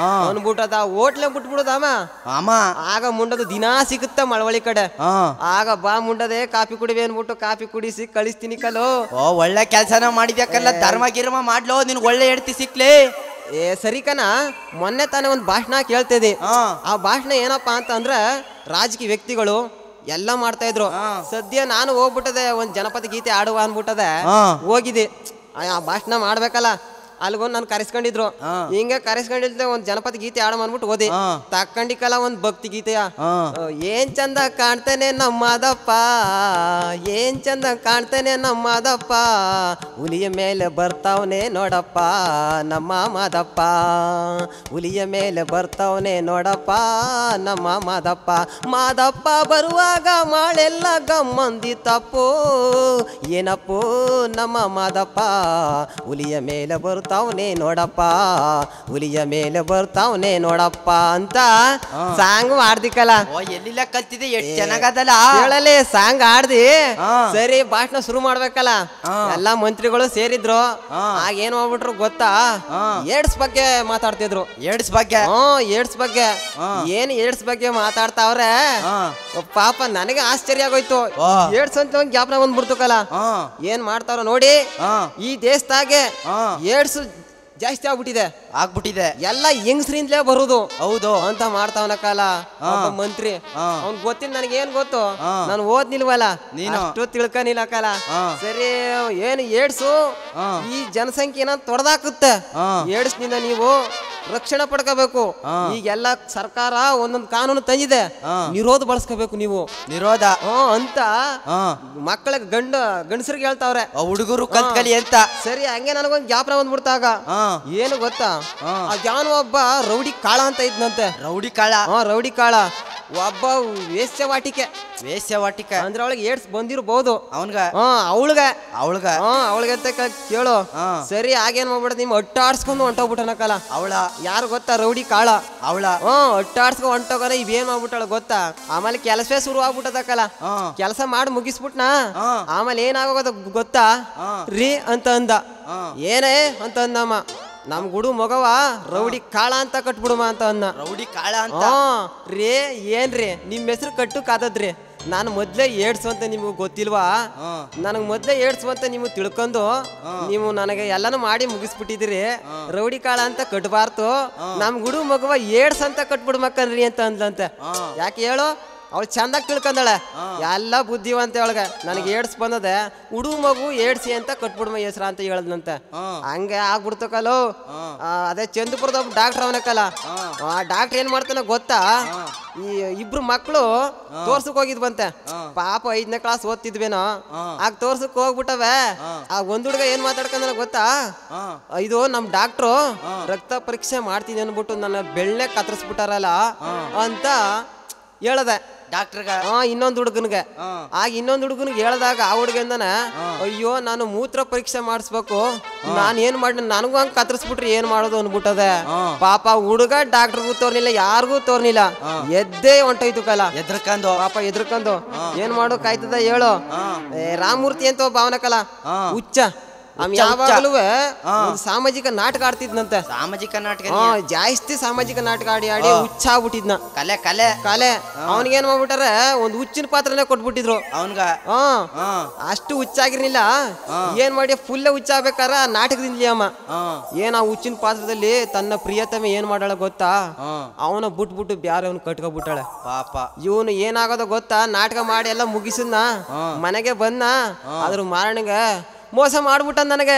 ಅನ್ಬಿಟ್ಟದ ಹೋಟ್ಲೆ ಬಿಟ್ಬಿಡುದಮ್ಮ ಆಗ ಮುಂಡದು ದಿನಾ ಸಿಗುತ್ತ ಮಳವಳ್ಳಿ ಕಡೆ ಆಗ ಬಾ ಮುಂಡದೆ ಕಾಫಿ ಕುಡಿವೆ ಅನ್ಬಿಟ್ಟು ಕಾಫಿ ಕುಡಿಸಿ ಕಳಿಸ್ತೀನಿ ಕಲೋ ಒಳ್ಳೆ ಕೆಲ್ಸನ ಮಾಡಿದ್ಯಾಕಲ್ಲ ಧರ್ಮ ಗಿರ್ಮ ಮಾಡ್ಲೋ ನಿನ್ ಒಳ್ಳೆ ಹೆಡ್ತಿ ಸಿಕ್ಲಿ ಸರಿ ಕಣ, ಮೊನ್ನೆ ತಾನೇ ಒಂದು ಭಾಷಣ ಕೇಳ್ತಿದ್ದೆ. ಆ ಭಾಷಣ ಏನಪ್ಪಾ ಅಂತ ಅಂದ್ರೆ ರಾಜಕೀಯ ವ್ಯಕ್ತಿಗಳು ಎಲ್ಲ ಮಾಡ್ತಾ ಇದ್ರು. ಸದ್ಯ ನಾನು ಹೋಗ್ಬಿಟ್ಟದೆ, ಒಂದ್ ಜನಪದ ಗೀತೆ ಆಡುವ ಅನ್ಬಿಟ್ಟದೆ, ಹೋಗಿದ್ದೆ. ಆ ಭಾಷಣ ಮಾಡ್ಬೇಕಲ್ಲ, ಅಲ್ಗೊಂದು ನಾನು ಕರೆಸ್ಕೊಂಡಿದ್ರು. ಹಿಂಗೆ ಕರೆಸ್ಕೊಂಡಿದ್ದೆ, ಒಂದ್ ಜನಪದ ಗೀತೆ ಆಡ ಅಂದ್ಬಿಟ್ಟು ಓದಿ ತಕ್ಕಂಡಿಕಲ್ಲ ಒಂದ್ ಭಕ್ತಿ ಗೀತೆಯ. ಏನ್ ಚಂದ ಕಾಣ್ತೇನೆ ನಮ್ಮದಪ್ಪ, ಏನ್ ಚಂದ ಕಾಣ್ತೇನೆ ನಮ್ಮದಪ್ಪ, ಹುಲಿಯ ಮೇಲೆ ಬರ್ತಾವನೆ ನೋಡಪ್ಪ ನಮ್ಮ ಮಾದಪ್ಪ, ಹುಲಿಯ ಮೇಲೆ ಬರ್ತಾವನೆ ನೋಡಪ್ಪ ನಮ್ಮ ಮಾದಪ್ಪ, ಮಾದಪ್ಪ ಬರುವಾಗ ಮಾಳೆಲ್ಲ ಗಮ್ಮಂದಿ ತಪ್ಪು, ಏನಪ್ಪು ನಮ್ಮ ಮಾದಪ್ಪ ಹುಲಿಯ ಮೇಲೆ ಬರ್ತಾವನೆ ನೋಡಪ್ಪ, ಹುಲಿಯ ಮೇಲೆ ಬರ್ತಾವನೆ ನೋಡಪ್ಪ ಅಂತ ಸಾಂಗ್ ಮಾಡ್ದಿಕ್ಕಲ್ಲ. ಎಲ್ಲಿಲ್ಲ ಕಲ್ತಿದೆ, ಎಷ್ಟು ಚೆನ್ನಾಗದಲ್ಲ ಹೇಳಲಿ ಸಾಂಗ್ ಆಡ್ದಿ. ಸರಿ ಭಾಷಣ ಶುರು ಮಾಡ್ಬೇಕಲ್ಲ, ಎಲ್ಲಾ ಮಂತ್ರಿಗಳು ಸೇರಿದ್ರು. ಆಗ ಏನ್ ಮಾಡ್ಬಿಟ್ರು ಗೊತ್ತಾ, ಏಡ್ಸ್ ಬಗ್ಗೆ ಮಾತಾಡ್ತಿದ್ರು. ಏಡ್ಸ್ ಬಗ್ಗೆ? ಏಡ್ಸ್ ಬಗ್ಗೆ. ಏನ್ ಏಡ್ಸ್ ಬಗ್ಗೆ ಮಾತಾಡ್ತಾವ್ರೆ ಪಾಪ, ನನಗೆ ಆಶ್ಚರ್ಯ ಆಗೋಯ್ತು. ಏಡ್ಸ್ ಅಂತ ಒಂದ್ ಜ್ಞಾಪನ ಬಂದ್ಬಿಡ್ತಕ್ಕಲ್ಲ. ಏನ್ ಮಾಡ್ತಾರ ನೋಡಿ, ಈ ದೇಶದಾಗೆ ಏಡ್ಸ್ ಜಾಸ್ತಿ ಆಗ್ಬಿಟ್ಟಿದೆ, ಎಲ್ಲ ಹೆಂಗಸ್ರಿಂದಲೇ ಬರುದು ಹೌದು ಅಂತ ಮಾಡ್ತಾವನ ಕಾಲ ಮಂತ್ರಿ. ಅವ್ನ್ ಗೊತ್ತಿಲ್ಲ, ನನಗೆ ಏನ್ ಗೊತ್ತು, ನಾನು ಓದ್ನಿಲ್ವಲ್ಲ, ನೀನು ಅಷ್ಟು ತಿಳ್ಕನಿಲ್ಲ ಕಾಲ. ಸರಿ, ಏನು ಏಡ್ಸು ಈ ಜನಸಂಖ್ಯೆನ ತೊಡೆದಾಕುತ್ತೆ, ಏಡ್ಸ್ ನಿಂದ ನೀವು ರಕ್ಷಣೆ ಪಡ್ಕೋಬೇಕು. ಈಗೆಲ್ಲ ಸರ್ಕಾರ ಒಂದೊಂದು ಕಾನೂನು ತಂದಿದೆ, ನಿರೋಧ ಬಳಸ್ಕೋಬೇಕು ನೀವು, ನಿರೋಧ ಅಂತ ಮಕ್ಕಳಿಗೆ ಗಂಡಸರಿಗೆ ಹೇಳ್ತಾವ್ರೆ, ಹುಡುಗರು ಕಲ್ತ್ಕಲಿ ಅಂತ. ಸರಿ, ಹಂಗೆ ನನಗೊಂದು ಜ್ಞಾಪನ ಬಂದ್ಬಿಡ್ತಾಗ. ಏನು ಗೊತ್ತಾ, ಜಾನು ಒಬ್ಬ ರೌಡಿ ಕಾಳ ಅಂತ ಇದ್ನಂತೆ. ರೌಡಿ ಕಾಳ? ರೌಡಿ ಕಾಳ ಒಬ್ಬ ವೇಶ್ಯವಾಟಿಕೆ ಅಂದ್ರೆ ಅವಳಿಗೆ ಏಡ್ಸ್ ಬಂದಿರಬಹುದು ಅವಳಿಗೆ ಅಂತ ಕೇಳು. ಸರಿ, ಆಗೇನ್ ಮಾಡ್ಬಿಡ, ನಿಮ್ ಅಟ್ಟಾಡ್ಸ್ಕೊಂಡು ಹೊಂಟೋಗ್ಬಿಟ್ಟನಕಲ್ಲ ಅವಳ. ಯಾರು ಗೊತ್ತಾ, ರೌಡಿ ಕಾಳ ಅವಳ. ಅಟ್ಟಾಡ್ಸ್ಕೊಂಡ್ ಹೊಂಟೋಗನ ಇವೇನ್ ಮಾಡ್ಬಿಟ್ಟಾಳ ಗೊತ್ತಾ, ಆಮೇಲೆ ಕೆಲಸವೇ ಶುರು ಆಗ್ಬಿಟ್ಟದಕ್ಕಲ್ಲ. ಕೆಲಸ ಮಾಡಿ ಮುಗಿಸ್ಬಿಟ್ನಾ, ಆಮೇಲೆ ಏನಾಗೋದ ಗೊತ್ತಾ ರೀ ಅಂತ ಅಂದ. ಏನೇ ಅಂತ ಅಂದಮ್ಮ, ನಮ್ ಗುಡು ಮಗವ ರೌಡಿ ಕಾಳ ಅಂತ ಕಟ್ಬಿಡುಮ ಅಂತ ಅನ್ನ. ರೌಡಿ ಕಾಳ ಅಂತ? ರೇ ಏನ್ರಿ ನಿಮ್ ಹೆಸರು ಕಟ್ಟು ಕಾದದ್ರಿ. ನಾನು ಮೊದ್ಲೇ ಏಡ್ಸು ಅಂತ ನಿಮ್ಗೆ ಗೊತ್ತಿಲ್ವಾ, ನನಗ್ ಮೊದ್ಲೇ ಏಡ್ಸು ಅಂತ ನೀವು ತಿಳ್ಕೊಂಡು ನೀವು ನನಗೆ ಎಲ್ಲಾನು ಮಾಡಿ ಮುಗಿಸ್ಬಿಟ್ಟಿದಿರಿ. ರೌಡಿ ಕಾಳ ಅಂತ ಕಟ್ಬಾರ್ದು, ನಮ್ ಗುಡು ಮಗುವ ಏಡ್ಸ್ ಅಂತ ಕಟ್ಬಿಡ್ಮಕ್ಕನ್ರಿ ಅಂತ ಅಂದ್ಲಂತೆ. ಯಾಕೆ ಹೇಳು, ಅವಳು ಚಂದಾಗಿ ತಿಳ್ಕೊಂಡಾಳೆ, ಎಲ್ಲ ಬುದ್ಧಿವಂತ ಒಳಗೆ. ನನಗೆ ಏಡ್ಸ್ ಬಂದದೆ, ಹುಡು ಮಗು ಏಡ್ಸಿ ಅಂತ ಕಟ್ಬಿಡ್ಮ ಹೆಸ್ರ ಅಂತ ಹೇಳದ್ನಂತೆ. ಹಂಗೆ ಆಗ್ಬಿಡ್ತಕಲ್ಲೋ. ಅದೇ ಚಂದ್ರಪುರದ ಡಾಕ್ಟರ್ ಅವನಕ್ಕಲ್ಲ, ಆ ಡಾಕ್ಟರ್ ಏನ್ ಮಾಡ್ತಾನೆ ಗೊತ್ತಾ, ಈ ಇಬ್ರು ಮಕ್ಳು ತೋರ್ಸಕ್ ಹೋಗಿದ್ವಂತೆ. ಪಾಪ 5ನೇ ಕ್ಲಾಸ್ ಓದ್ತಿದ್ವೇನೋ, ಆಗ ತೋರ್ಸಕ್ ಹೋಗ್ಬಿಟ್ಟವೆ. ಆ ಒಂದ್ ಹುಡುಗ ಏನ್ ಮಾತಾಡ್ಕೊಂಡ ಗೊತ್ತಾ, ಇದು ನಮ್ ಡಾಕ್ಟ್ರು ರಕ್ತ ಪರೀಕ್ಷೆ ಮಾಡ್ತೀನಿ ಅನ್ಬಿಟ್ಟು ನನ್ನ ಬೆಳ್ಳೆ ಕತ್ತರಿಸ್ಬಿಟ್ಟಾರಲ್ಲ ಅಂತ ಹೇಳದೆ ಡಾಕ್ಟರ್ಗ. ಇನ್ನೊಂದು ಹುಡುಗನ್ಗೆ. ಆಗ ಇನ್ನೊಂದು ಹುಡುಗನ್ಗೆ ಹೇಳ್ದಾಗ ಆ ಹುಡುಗಂದನ, ಅಯ್ಯೋ ನಾನು ಮೂತ್ರ ಪರೀಕ್ಷೆ ಮಾಡಿಸ್ಬೇಕು, ನಾನ್ ಏನ್ ಮಾಡಿ ನನಗೂ ಹಂಗ ಕತ್ತರಿಸ್ಬಿಟ್ರಿ ಏನ್ ಮಾಡೋದು ಅನ್ಬಿಟ್ಟದೆ. ಪಾಪ ಹುಡುಗ ಡಾಕ್ಟರ್ಗೂ ತೋರ್ನಿಲ್ಲ, ಯಾರಿಗೂ ತೋರ್ನಿಲ್ಲ, ಎದ್ದೇ ಹೊಂಟೋಯ್ತು ಕಲ. ಎದ್ರಕಂದು ಪಾಪ ಎದ್ರಕಂದು ಏನ್ ಮಾಡೋಕಾಯ್ತದ ಹೇಳು. ರಾಮಮೂರ್ತಿ ಅಂತ ಒಬ್ಬ ಅವನ ಕಲ ಹುಚ್ಚ, ಯಾವಾಗಲೂ ಸಾಮಾಜಿಕ ನಾಟಕ ಆಡ್ತಿದ್ನಂತೆ. ಸಾಮಾಜಿಕ ನಾಟಕ? ಜಾಸ್ತಿ ಸಾಮಾಜಿಕ ನಾಟಕ ಆಡಿ ಆಡಿ ಹುಚ್ಚ ಆಗ್ಬಿಟ್ಟಿದ್ನ. ಕಲೆ ಕಲೆ ಕಲೆ ಅವನಿಗೇನ್ ಮಾಡ್ಬಿಟ್ಟಾರ, ಒಂದು ಹುಚ್ಚಿನ ಪಾತ್ರನೇ ಕೊಟ್ಬಿಟ್ಟಿದ್ರು ಅವನ್ಗ. ಅಷ್ಟು ಹುಚ್ಚಾಗಿರ್ಲಿಲ್ಲ, ಏನ್ ಮಾಡಿ ಫುಲ್ ಹುಚ್ಚಾಗ್ಬೇಕಾರ ನಾಟಕದಿಂದ ಅಮ್ಮ ಏನ್ ಆ ಹುಚ್ಚಿನ ಪಾತ್ರದಲ್ಲಿ ತನ್ನ ಪ್ರಿಯತಮೆ ಏನ್ ಮಾಡಾಳ ಗೊತ್ತಾ, ಅವನ ಬಿಟ್ಬಿಟ್ಟು ಬ್ಯಾರೆ ಅವ್ನ ಕಟ್ಕೊಬಿಟ್ಟಾಳೆ ಪಾಪ. ಇವನು ಏನಾಗೋದ ಗೊತ್ತಾ, ನಾಟಕ ಮಾಡಿ ಎಲ್ಲ ಮುಗಿಸಿದ್ನ, ಮನೆಗೆ ಬಂದ, ಅದ್ರ ಮಾರಣಿಗೆ ಮೋಸ ಮಾಡ್ಬಿಟ್ಟ, ನನಗೆ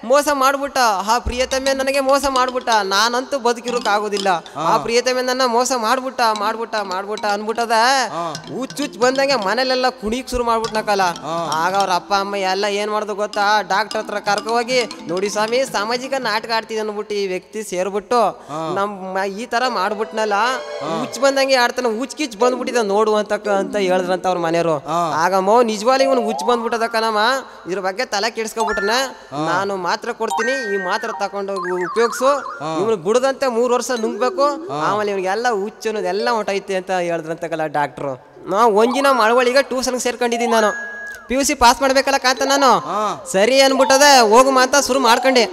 ಮೋಸ ಮಾಡ್ಬಿಟ್ಟ. ಆ ಪ್ರಿಯತಮೆ ನನಗೆ ಮೋಸ ಮಾಡ್ಬಿಟ್ಟ, ನಾನಂತೂ ಬದುಕಿರೋಕ್ ಆಗೋದಿಲ್ಲ. ಆ ಪ್ರಿಯತಮೆ ನನ್ನ ಮೋಸ ಮಾಡ್ಬಿಟ್ಟ ಮಾಡ್ಬಿಟ್ಟ ಮಾಡ್ಬಿಟ್ಟ ಅನ್ಬಿಟ್ಟದ. ಹುಚ್ಚುಚ್ಚು ಬಂದಂಗೆ ಮನೇಲೆಲ್ಲ ಕುಣಿಕ್ ಶುರು ಮಾಡ್ಬಿಟ್ನಕಲ್ಲ. ಆಗ ಅವ್ರ ಅಪ್ಪ ಅಮ್ಮ ಎಲ್ಲ ಏನ್ ಮಾಡ್ದು ಗೊತ್ತಾ, ಡಾಕ್ಟರ್ ಹತ್ರ ಕರ್ಕೊ ಹೋಗಿ, ನೋಡಿ ಸ್ವಾಮಿ ಸಾಮಾಜಿಕ ನಾಟಕ ಆಡ್ತಿದ್ ಅನ್ಬಿಟ್ಟು ಈ ವ್ಯಕ್ತಿ ಸೇರ್ಬಿಟ್ಟು ನಮ್ಮ ಈ ತರ ಮಾಡ್ಬಿಟ್ನಲ್ಲ, ಹುಚ್ಚು ಬಂದಂಗೆ ಆಡ್ತಾನೆ, ಹುಚ್ಚ್ ಕಿಚ್ ಬಂದ್ಬಿಟ್ಟಿದ ನೋಡು ಅಂತ ಹೇಳಿದ್ರಂತ ಅವ್ರ ಮನೆಯವರು. ಆಗ ಮೋ ನಿಜವಾಗ್ಲೂ ಇವನು ಹುಚ್ಚು ಬಂದ್ಬಿಟ್ಟದ ಕಣಮ್ಮ, ಇದ್ರ ಬಗ್ಗೆ ತಲೆ ಕೆಡಿಸ್ಕೊಬಿಟ್ರೆ ನಾನು ಮಾತ್ರ ಕೊಡ್ತೀನಿ, ಈ ಮಾತ್ರ ತಕೊಂಡೋಗಿ ಉಪಯೋಗಿಸು, ಇವ್ನು ಬಿಡದಂತೆ 3 ವರ್ಷ ನುಂಗ್ಬೇಕು, ಆಮೇಲೆ ಇವ್ನಿಗೆಲ್ಲ ಹುಚ್ಚು ಅನ್ನೋದೆಲ್ಲ ಹೊಂಟೈತೆ ಅಂತ ಹೇಳಿದ್ರಂತಕಲ್ಲ ಡಾಕ್ಟ್ರು. ಒಂದಿನ ಮಳವಳ್ಳಿಗೆ ಟ್ಯೂಷನ್ಗೆ ಸೇರ್ಕೊಂಡಿದ್ದೀನಿ ನಾನು. PUC ಪಾಸ್ ಮಾಡ್ಬೇಕಲ್ಲ ಕಾಂತ ನಾನು ಸರಿ ಅನ್ಬಿಟ್ಟದೆ ಹೋಗು ಮಾತ ಶುರು ಮಾಡ್ಕೊಂಡೆ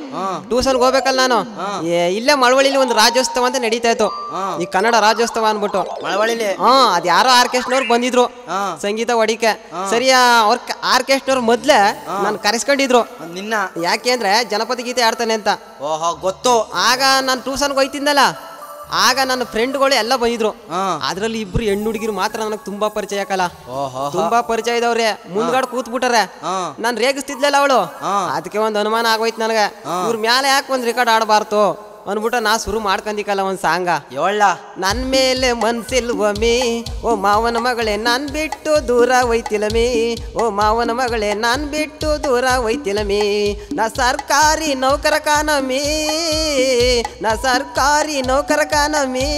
ಟ್ಯೂಷನ್ಗೆ ಹೋಗ್ಬೇಕಲ್ಲ ನಾನು ಇಲ್ಲೇ ಮಳವಳ್ಳಿಲಿ ಒಂದು ರಾಜ್ಯೋತ್ಸವ ಅಂತ ನಡೀತಾ ಇತ್ತು ಈ ಕನ್ನಡ ರಾಜ್ಯೋತ್ಸವ ಅನ್ಬಿಟ್ಟು ಮಳವಳ್ಳಿಲಿ ಅದ್ ಯಾರೋ ಆರ್ಕೆಸ್ಟ್ರವ್ರು ಬಂದಿದ್ರು ಸಂಗೀತ ಹೊಡಿಕೆ ಸರಿ ಅವ್ರ ಆರ್ಕೆಸ್ಟ್ರವ್ರು ಮೊದ್ಲೇ ನಾನು ಕರೆಸ್ಕೊಂಡಿದ್ರು ನಿನ್ನ ಯಾಕೆ ಅಂದ್ರೆ ಜನಪದ ಗೀತೆ ಆಡ್ತಾನೆ ಅಂತ ಓಹೋ ಗೊತ್ತು ಆಗ ನಾನು ಟ್ಯೂಷನ್ಗೆ ಹೋಯ್ತಿದ್ದಲ್ಲ ಆಗ ನನ್ನ ಫ್ರೆಂಡ್ಗಳು ಎಲ್ಲ ಬಂದಿದ್ರು ಅದ್ರಲ್ಲಿ ಇಬ್ರು ಹೆಣ್ಣು ಹುಡುಗಿರು ಮಾತ್ರ ನನಗೆ ತುಂಬಾ ಪರಿಚಯ ಆಗಲ್ಲ ತುಂಬಾ ಪರಿಚಯ ಇದವ್ರೆ ಮುಂದ್ಗಡೆ ಕೂತ್ಬಿಟ್ಟಾರೆ ನಾನ್ ರೇಗಿಸ್ತಿದ್ಲಲ್ಲ ಅವಳು ಅದಕ್ಕೆ ಒಂದ್ ಅನುಮಾನ ಆಗೋಯ್ತು ನನಗೆ ಇವ್ರ ಮ್ಯಾಲೆ ಯಾಕೆ ಒಂದ್ ರೆಕಾರ್ಡ್ ಆಡಬಾರ್ದು ಅನ್ಬಿಟ್ಟು ನಾ ಶುರು ಮಾಡ್ಕಂದಿಕಲ್ಲ ಒಂದ್ ಸಾಂಗ ಹೇಳ ನನ್ ಮೇಲೆ ಮನ್ಸಿಲ್ವಮಿ ಓ ಮಾವನ ಮಗಳೇ ನಾನ್ ಬಿಟ್ಟು ದೂರ ಒಯ್ತಿಲಮಿ ಓ ಮಾವನ ಮಗಳೇ ನಾನ್ ಬಿಟ್ಟು ದೂರ ಒಯ್ತಿಲಮಿ ನಾ ಸರ್ಕಾರಿ ನೌಕರ ಕಾನಮಿ ನಾ ಸರ್ಕಾರಿ ನೌಕರ ಕಾನಮಿ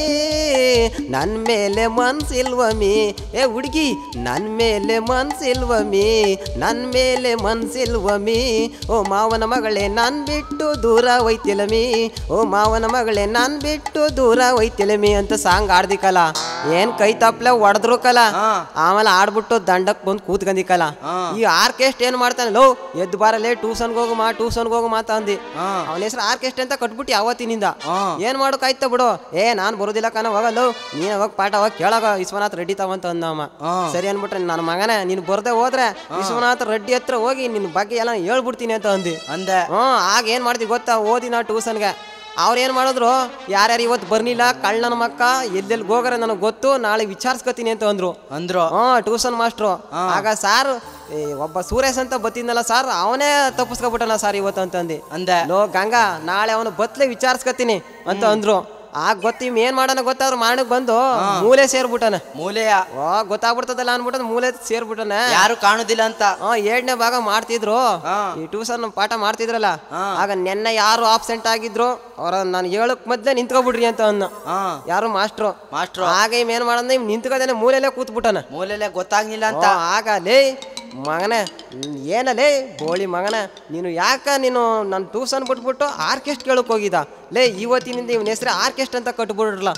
ನನ್ ಮೇಲೆ ಮನ್ಸಿಲ್ವಮಿ ಏ ಹುಡುಗಿ ನನ್ ಮೇಲೆ ಮನ್ಸಿಲ್ವಮಿ ನನ್ ಮೇಲೆ ಮನ್ಸಿಲ್ವಮಿ ಓ ಮಾವನ ಮಗಳೇ ನಾನ್ ಬಿಟ್ಟು ದೂರ ಒಯ್ತಿಲಮಿ ಓ ಮಾವನ ಮಗಳೇ ನಾನ್ ಬಿಟ್ಟು ದೂರ ಒಯ್ತಿಲಮಿ ಅಂತ ಸಾಂಗ್ ಆಡ್ದಿಕಲ್ಲ ಏನ್ ಕೈ ತಪ್ಪಲೆ ಹೊಡೆದ್ರು ಕಲ ಆಮೇಲೆ ಆಡ್ಬಿಟ್ಟು ದಂಡಕ್ ಬಂದು ಕೂತ್ಕಂದಿಕಲ್ಲ ಈ ಆರ್ಕೆಸ್ಟ್ ಏನ್ ಮಾಡ್ತಾನೆ ಲೋ ಎದ್ದು ಬಾರಲ್ಲೇ ಟ್ಯೂಷನ್ಗೆ ಹೋಗು ಮಾತ ಅಂದಿ ಅವನ ಹೆಸರು ಆರ್ಕೆಸ್ಟ್ ಅಂತ ಕಟ್ಬಿಟ್ಟು ಯಾವತ್ತಿನಿಂದ ಏನ್ ಮಾಡೋಕಾಯ್ತ ಬಿಡು ನಾನ್ ಬರೋದಿಲ್ಲ ಕಣ ಹೋಗಲ್ಲ ನೀನ್ ಹೋಗ್ ಪಾಠ ಹೋಗಿ ಕೇಳಾಗ ವಿಶ್ವನಾಥ್ ರೆಡ್ಡಿ ತಾವಂತ ಅಂದಮ್ಮ ಸರಿ ಅನ್ಬಿಟ್ರೆ ನನ್ನ ಮಗನೇ ನೀನ್ ಬರ್ದೆ ಹೋದ್ರೆ ವಿಶ್ವನಾಥ್ ರೆಡ್ಡಿ ಹತ್ರ ಹೋಗಿ ನಿನ್ ಬಗ್ಗೆ ಎಲ್ಲ ಹೇಳ್ಬಿಡ್ತೀನಿ ಅಂತ ಅಂದೆ ಆಗ ಏನ್ ಮಾಡ್ದಿ ಗೊತ್ತಾ ಓದಿ ನಾ ಟ್ಯೂಷನ್ಗೆ ಅವ್ರೇನ್ ಮಾಡಿದ್ರು ಯಾರ್ಯಾರು ಇವತ್ತು ಬರ್ನಿಲ್ಲ ಕಳ್ಳನ ಮಕ್ಕ ಎಲ್ಲೆಲ್ಲಿ ಹೋಗಾರ ನನಗೆ ಗೊತ್ತು ನಾಳೆ ವಿಚಾರಿಸ್ಕೊತೀನಿ ಅಂತ ಅಂದ್ರು ಟ್ಯೂಷನ್ ಮಾಸ್ಟ್ರು ಆಗ ಸಾರ್ ಒಬ್ಬ ಸುರೇಶ್ ಅಂತ ಬತ್ತಿದ್ನಲ್ಲ ಸರ್ ಅವನೇ ತಪ್ಪಿಸ್ಕೊಬಿಟ್ಟಲ್ಲ ಸರ್ ಇವತ್ತು ಅಂತಂದು ಅಂದೆ ಲೋ ಗಂಗಾ ನಾಳೆ ಅವನು ಬತ್ಲೆ ವಿಚಾರಿಸ್ಕೊತೀನಿ ಅಂತ ಅಂದ್ರು ಆಗ ಗೊತ್ತಿಮ್ ಏನ್ ಮಾಡೋಣ ಗೊತ್ತಾದ್ರು ಮಾಡಕ್ ಬಂದು ಮೂಲೆ ಸೇರ್ಬಿಟ್ಟನ ಮೂಲೆಯ ಗೊತ್ತಾಗ್ಬಿಡ್ತದಲ್ಲ ಅನ್ಬಿಟ್ಟದ ಮೂಲೆ ಸೇರ್ಬಿಟ್ಟನ ಯಾರು ಕಾಣುದಿಲ್ಲ ಅಂತ 7ನೇ ಭಾಗ ಮಾಡ್ತಿದ್ರು ಈ ಟ್ಯೂಷನ್ ಪಾಠ ಮಾಡ್ತಿದ್ರಲ್ಲ ಆಗ ನೆನ್ನೆ ಯಾರು ಆಬ್ಸೆಂಟ್ ಆಗಿದ್ರು ಅವ್ರ ನಾನು ಹೇಳಕ್ ಮೊದ್ಲೇ ನಿಂತ್ಕೊಬಿಡ್ರಿ ಅಂತ ಅನ್ನ ಯಾರು ಮಾಸ್ಟ್ರು ಆಗ ಇವ್ ಏನ್ ಮಾಡೋಣ ಇವ್ ನಿಂತ್ಕೋದೇನೆ ಮೂಲೆಲೆ ಕೂತ್ಬಿಟ್ಟನ ಮೂಲೆಲೆ ಗೊತ್ತಾಗ್ಲಿಲ್ಲ ಅಂತ ಆಗ ಲೇ ಮಗನೇ ಏನಲೇ ಬೋಳಿ ಮಗನ ನೀನು ಯಾಕ ನೀನು ನನ್ನ ಟ್ಯೂಷನ್ ಬಿಟ್ಬಿಟ್ಟು ಆರ್ಕೆಸ್ಟ್ ಕೇಳಕ್ ಹೋಗಿದ್ದ ಲೇ ಇವತ್ತಿನಿಂದ ಇವನ ಹೆಸರೇ ಆರ್ಕೆಸ್ಟ್ ಅಂತ ಕಟ್ಬಿಡ್ರಲ್ಲ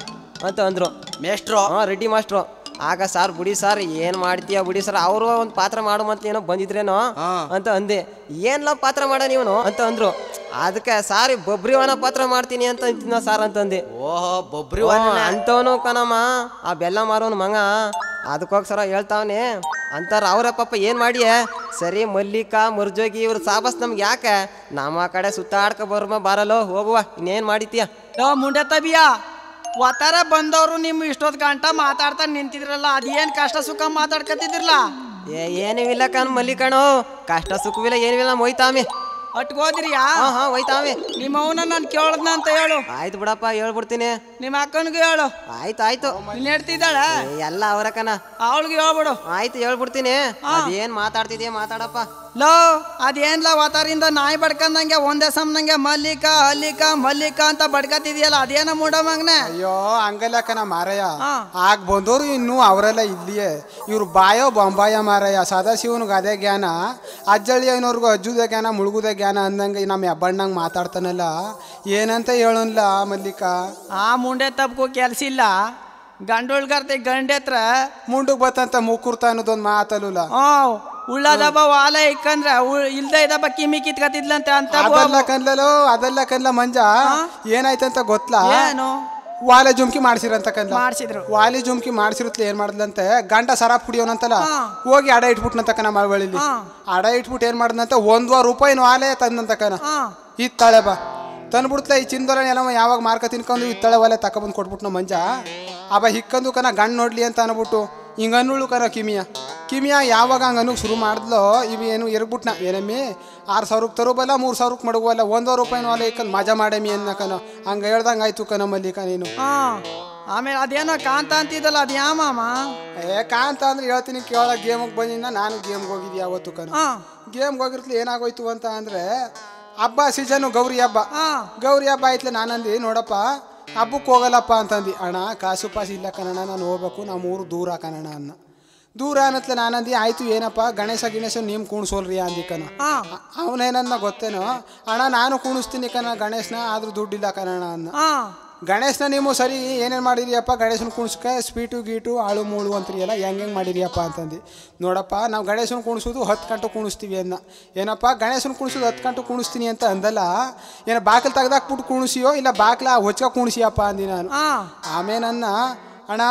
ಅಂತ ಅಂದ್ರು ಮೇಸ್ಟ್ರು ರೆಡ್ಡಿ ಮಾಸ್ಟ್ರು ಆಗ ಸಾರ್ ಬಿಡಿ ಸರ್ ಏನ್ ಮಾಡ್ತೀಯ ಬಿಡಿ ಸರ್ ಅವರು ಒಂದು ಪಾತ್ರ ಮಾಡುವಂತ ಏನೋ ಬಂದಿದ್ರೇನೋ ಅಂತ ಅಂದೆ ಏನ್ಲ ಪಾತ್ರ ಮಾಡ ನೀವನು ಅಂತ ಅಂದ್ರು ಅದಕ್ಕೆ ಸಾರಿ ಬೊಬ್ರಿವನ ಪಾತ್ರ ಮಾಡ್ತೀನಿ ಅಂತ ಅಂತಿದ್ನ ಸಾರ್ ಅಂತಂದೆ ಓಹೋ ಬೊಬ್ರಿವನ ಅಂತವನು ಕಣಮ್ಮ ಆ ಬೆಲ್ಲ ಮಾರೋನು ಮಗ ಅದಕ್ಕೋಗಿ ಸರ ಹೇಳ್ತಾವನೆ ಅಂತಾರ ಅವ್ರ ಪಾಪ ಏನ್ ಮಾಡಿಯೇ ಸರಿ ಮಲ್ಲಿಕಾ ಮುರ್ಜೋಗಿ ಇವ್ರ ಸಾಬಸ್ ನಮ್ಗೆ ಯಾಕೆ ನಮ್ಮ ಕಡೆ ಸುತ್ತಾಡ್ಕ ಬಾರಲ್ಲೋ ಹೋಗುವ ಇನ್ನೇನ್ ಮಾಡಿತೀಯ ಮುಂಡೆ ತಬಿಯಾ ಒತ್ತರ ಬಂದವರು ನಿಮ್ ಇಷ್ಟೊತ್ ಗಂಟ ಮಾತಾಡ್ತಾ ನಿಂತಿದ್ರಲ್ಲ ಅದೇನ್ ಕಷ್ಟ ಸುಖ ಮಾತಾಡ್ಕತಿದ್ರಲ್ಲ ಏನೂ ಇಲ್ಲ ಕಣ್ ಮಲ್ಲಿಕಣೋ ಕಷ್ಟ ಸುಖವಿಲ್ಲ ಏನಿಲ್ಲ ಮೊಯ್ತಾಮಿ ಅಟ್ಕೋದ್ರಿಯಾ ಹೋಯ್ತಾವೆ ನಿಮ್ಮ ಅವನ ನಾನು ಕೇಳದ್ನ ಅಂತ ಹೇಳು ಆಯ್ತು ಬಿಡಪ್ಪ ಹೇಳ್ಬಿಡ್ತೀನಿ ನಿಮ್ಮ ಅಕ್ಕನಿಗೆ ಹೇಳು ಆಯ್ತು ನೀನ್ ಹೇಳ್ತಿದ್ದಾಳ ಎಲ್ಲ ಅವರಕನ ಅವಳಿಗೆ ಹೇಳ್ಬಿಡು ಆಯ್ತು ಹೇಳ್ಬಿಡ್ತೀನಿ ಅದೇನ್ ಮಾತಾಡ್ತಿದ್ಯಾ ಮಾತಾಡಪ್ಪ ಲೋ ಅದೇನ್ಲ ವಾತಾರಿಂದ ನಾಯಿ ಬಡ್ಕಂದಂಗೆ ಒಂದೇ ಸಮನಂಗೆ ಮಲ್ಲಿಕಾ ಮಲ್ಲಿಕಾ ಅಂತ ಬಡ್ಕತಿದ್ಯಲ್ಲ ಅದೇನ ಮೂಡ ಮಗನೆ ಅಯ್ಯೋ ಹಂಗಲ್ಲ ಕಣ ಮಾರಯ್ಯ ಆಗ ಬಂದವರು ಇನ್ನು ಅವರೆಲ್ಲ ಇಲ್ಲಿಯೇ ಇವ್ರು ಬಾಯೋ ಬೊಂಬಾಯ ಮಾರಯ್ಯ ಸದಾಶಿವನಿಗೆ ಅದೇ ಜ್ಞಾನ ಅಜ್ಜಳಿಯನವ್ರಿಗೂ ಅಜ್ಜುದ ಜ್ಞಾನ ಮುಳುಗುದ ಜ್ಞಾನ ಅಂದಂಗೆ ನಮ್ಮ ಹೆಬ್ಬಣ್ಣಂಗೆ ಮಾತಾಡ್ತಾನಲ್ಲ ಏನಂತ ಹೇಳೋನ್ಲ ಮಲ್ಲಿಕಾ ಆ ಮುಂಡೆ ತಪ್ಪು ಕೆಲ್ಸ ಇಲ್ಲ ಗಂಡೊಳ್ಗರ್ತೆ ಗಂಡೆತ್ರ ಮುಂಡಕ್ ಬತ್ತಂತ ಮುಕ್ಕುರ್ತ ಅನ್ನೋದೊಂದು ಮಾತಲ್ಲ ಉಳ್ಳದಬ್ಬ ವಾಲ ಇಕ್ಕಂದ್ರ ಇಲ್ದ ಇದಬ್ಬ ಕಿಮಿ ಕಿತ್ಕತಿದ್ಲಂತೆ ಅಂತ ಅದೆಲ್ಲ ಕನ್ಲ ಮಂಜ ಏನಾಯ್ತಂತ ಗೊತ್ತಾ ಏನು ವಾಲೆ ಜುಮ್ಕಿ ಮಾಡ್ಸಿರಂತ ಮಾಡ್ಸಿದ್ರು ವಾಲಿ ಜುಮ್ಕಿ ಮಾಡ್ಸಿರುತ್ತಲೆ ಏನ್ ಮಾಡ್ದಂತೆ ಗಂಡ ಸರಾಪ್ ಕುಡಿಯೋನಂತಲ್ಲ ಹೋಗಿ ಅಡ ಇಟ್ಬಿಟ್ನಂತ ಕಣ ಮಳವಳ್ಳಿಲಿ ಅಡ ಇಟ್ಬಿಟ್ಟು ಏನ್ ಮಾಡ್ದಂತ 1,000 ರೂಪಾಯಿ ವಾಲೆ ತಂದಂತ ಕಣ ಇತ್ತಾಳೆ ಬಾ ತಂದ್ಬಿಡ್ತಲೆ ಈ ಚಿಂದೋಲ ಎಲ್ಲ ಯಾವಾಗ ಮಾರ್ಕ ತಿನ್ಕೊಂಡು ಇತ್ತಾಳೆ ವಾಲೆ ತಕೊಬಂದು ಕೊಟ್ಬಿಟ್ನ ಮಂಜ ಅಬ್ಬ ಹಿಕ್ಕಂದು ಕಣ ಗಂಡ ನೋಡ್ಲಿ ಅಂತ ಅನ್ಬಿಟ್ಟು ಹಿಂಗ ಅನ್ನುಳು ಕಣ ಕಿಮಿಯಾ ಯಾವಾಗ ಹಂಗ ಅನ್ನೋಕೆ ಶುರು ಮಾಡಿದ್ಲೋ ಇವು ಏನು ಎರಗ್ಬಿಟ್ನ ಏನಮ್ಮಿ 6,000 ತರೋಬಲ್ಲ 3,000 ಮಡಗುವಲ್ಲ 1,000 ರೂಪಾಯಿ ವಾಲೆ ಇಕ್ಕಂದು ಮಜಾ ಮಾಡಮಿ ಅನ್ನಕನ ಹಂಗ ಹೇಳ್ದಂಗ ಆಯ್ತು ಕಣ ಮಲ್ಲಿಕ ನೀನು ಆಮೇಲೆ ಅದೇನೋ ಕಾಂತ ಅಂತಿದ್ದಲ್ಲ ಅದು ಯಾವ ಮಾಮ ಕಾಂತ ಅಂದ್ರೆ ಹೇಳ್ತೀನಿ ಕೇಳ ಗೇಮ್ಗೆ ಬಂದಿದ್ದ ನಾನು ಗೇಮ್ಗೆ ಹೋಗಿದ್ದೆ ಯಾವತ್ತು ಕಣ ಗೇಮ್ಗೆ ಹೋಗಿರ್ಲಿ ಏನಾಗೋಯ್ತು ಅಂತ ಅಂದ್ರೆ ಹಬ್ಬ ಸೀಸನು ಗೌರಿ ಹಬ್ಬ ಆಯ್ತಲೆ ನಾನಂದು ನೋಡಪ್ಪ ಹಬ್ಬಕ್ಕೆ ಹೋಗಲ್ಲಪ್ಪ ಅಂತಂದು ಅಣ್ಣ ಕಾಸು ಪಾಸು ಇಲ್ಲ ಕನ್ನಡ ನಾನು ಹೋಗ್ಬೇಕು ನಮ್ಮೂರು ದೂರ ಕನ್ನಡ ಅನ್ನ ದೂರ ಅನ್ನತ್ಲೆ ನಾನಂದು ಆಯ್ತು ಏನಪ್ಪ ಗಣೇಶ ನೀವು ಕುಣಿಸೋಲ್ರಿ ಅಂದಿ ಕಣ ಅವನೇನನ್ನ ಗೊತ್ತೇನೋ ಅಣ್ಣ ನಾನು ಕುಣಿಸ್ತೀನಿ ಕಣ ಗಣೇಶನ ಆದ್ರೂ ದುಡ್ಡಿಲ್ಲ ಕನ್ನಡ ಅನ್ನ ಗಣೇಶನ ನೀವು ಸರಿ ಏನೇನು ಮಾಡಿರಿಯಪ್ಪ ಗಣೇಶನ ಕುಣಿಸ್ಕೆ ಸ್ವೀಟು ಗೀಟು ಆಳು ಮೂಳು ಅಂತೀರಿಯಲ್ಲ ಹೆಂಗೆ ಮಾಡಿರಿಯಪ್ಪ ಅಂತಂದು. ನೋಡಪ್ಪ ನಾವು ಗಣೇಶನ ಕುಣಿಸೋದು 10 ಗಂಟೆ ಕುಣಿಸ್ತೀವಿ ಅನ್ನ. ಏನಪ್ಪ ಗಣೇಶನ ಕುಣಿಸೋದು 10 ಗಂಟೆ ಕುಣಿಸ್ತೀನಿ ಅಂತ ಅಂದಲ್ಲ, ಏನು ಬಾಗಿಲು ತೆಗ್ದಾಕ್ಬಿಟ್ಟು ಕುಣಿಸಿಯೋ ಇಲ್ಲ ಬಾಗ್ಲ ಹೊಚ್ಕ ಕುಣಿಸಿಯಪ್ಪ ಅಂದಿ ನಾನು. ಆಮೇನನ್ನ ಅಣ್ಣ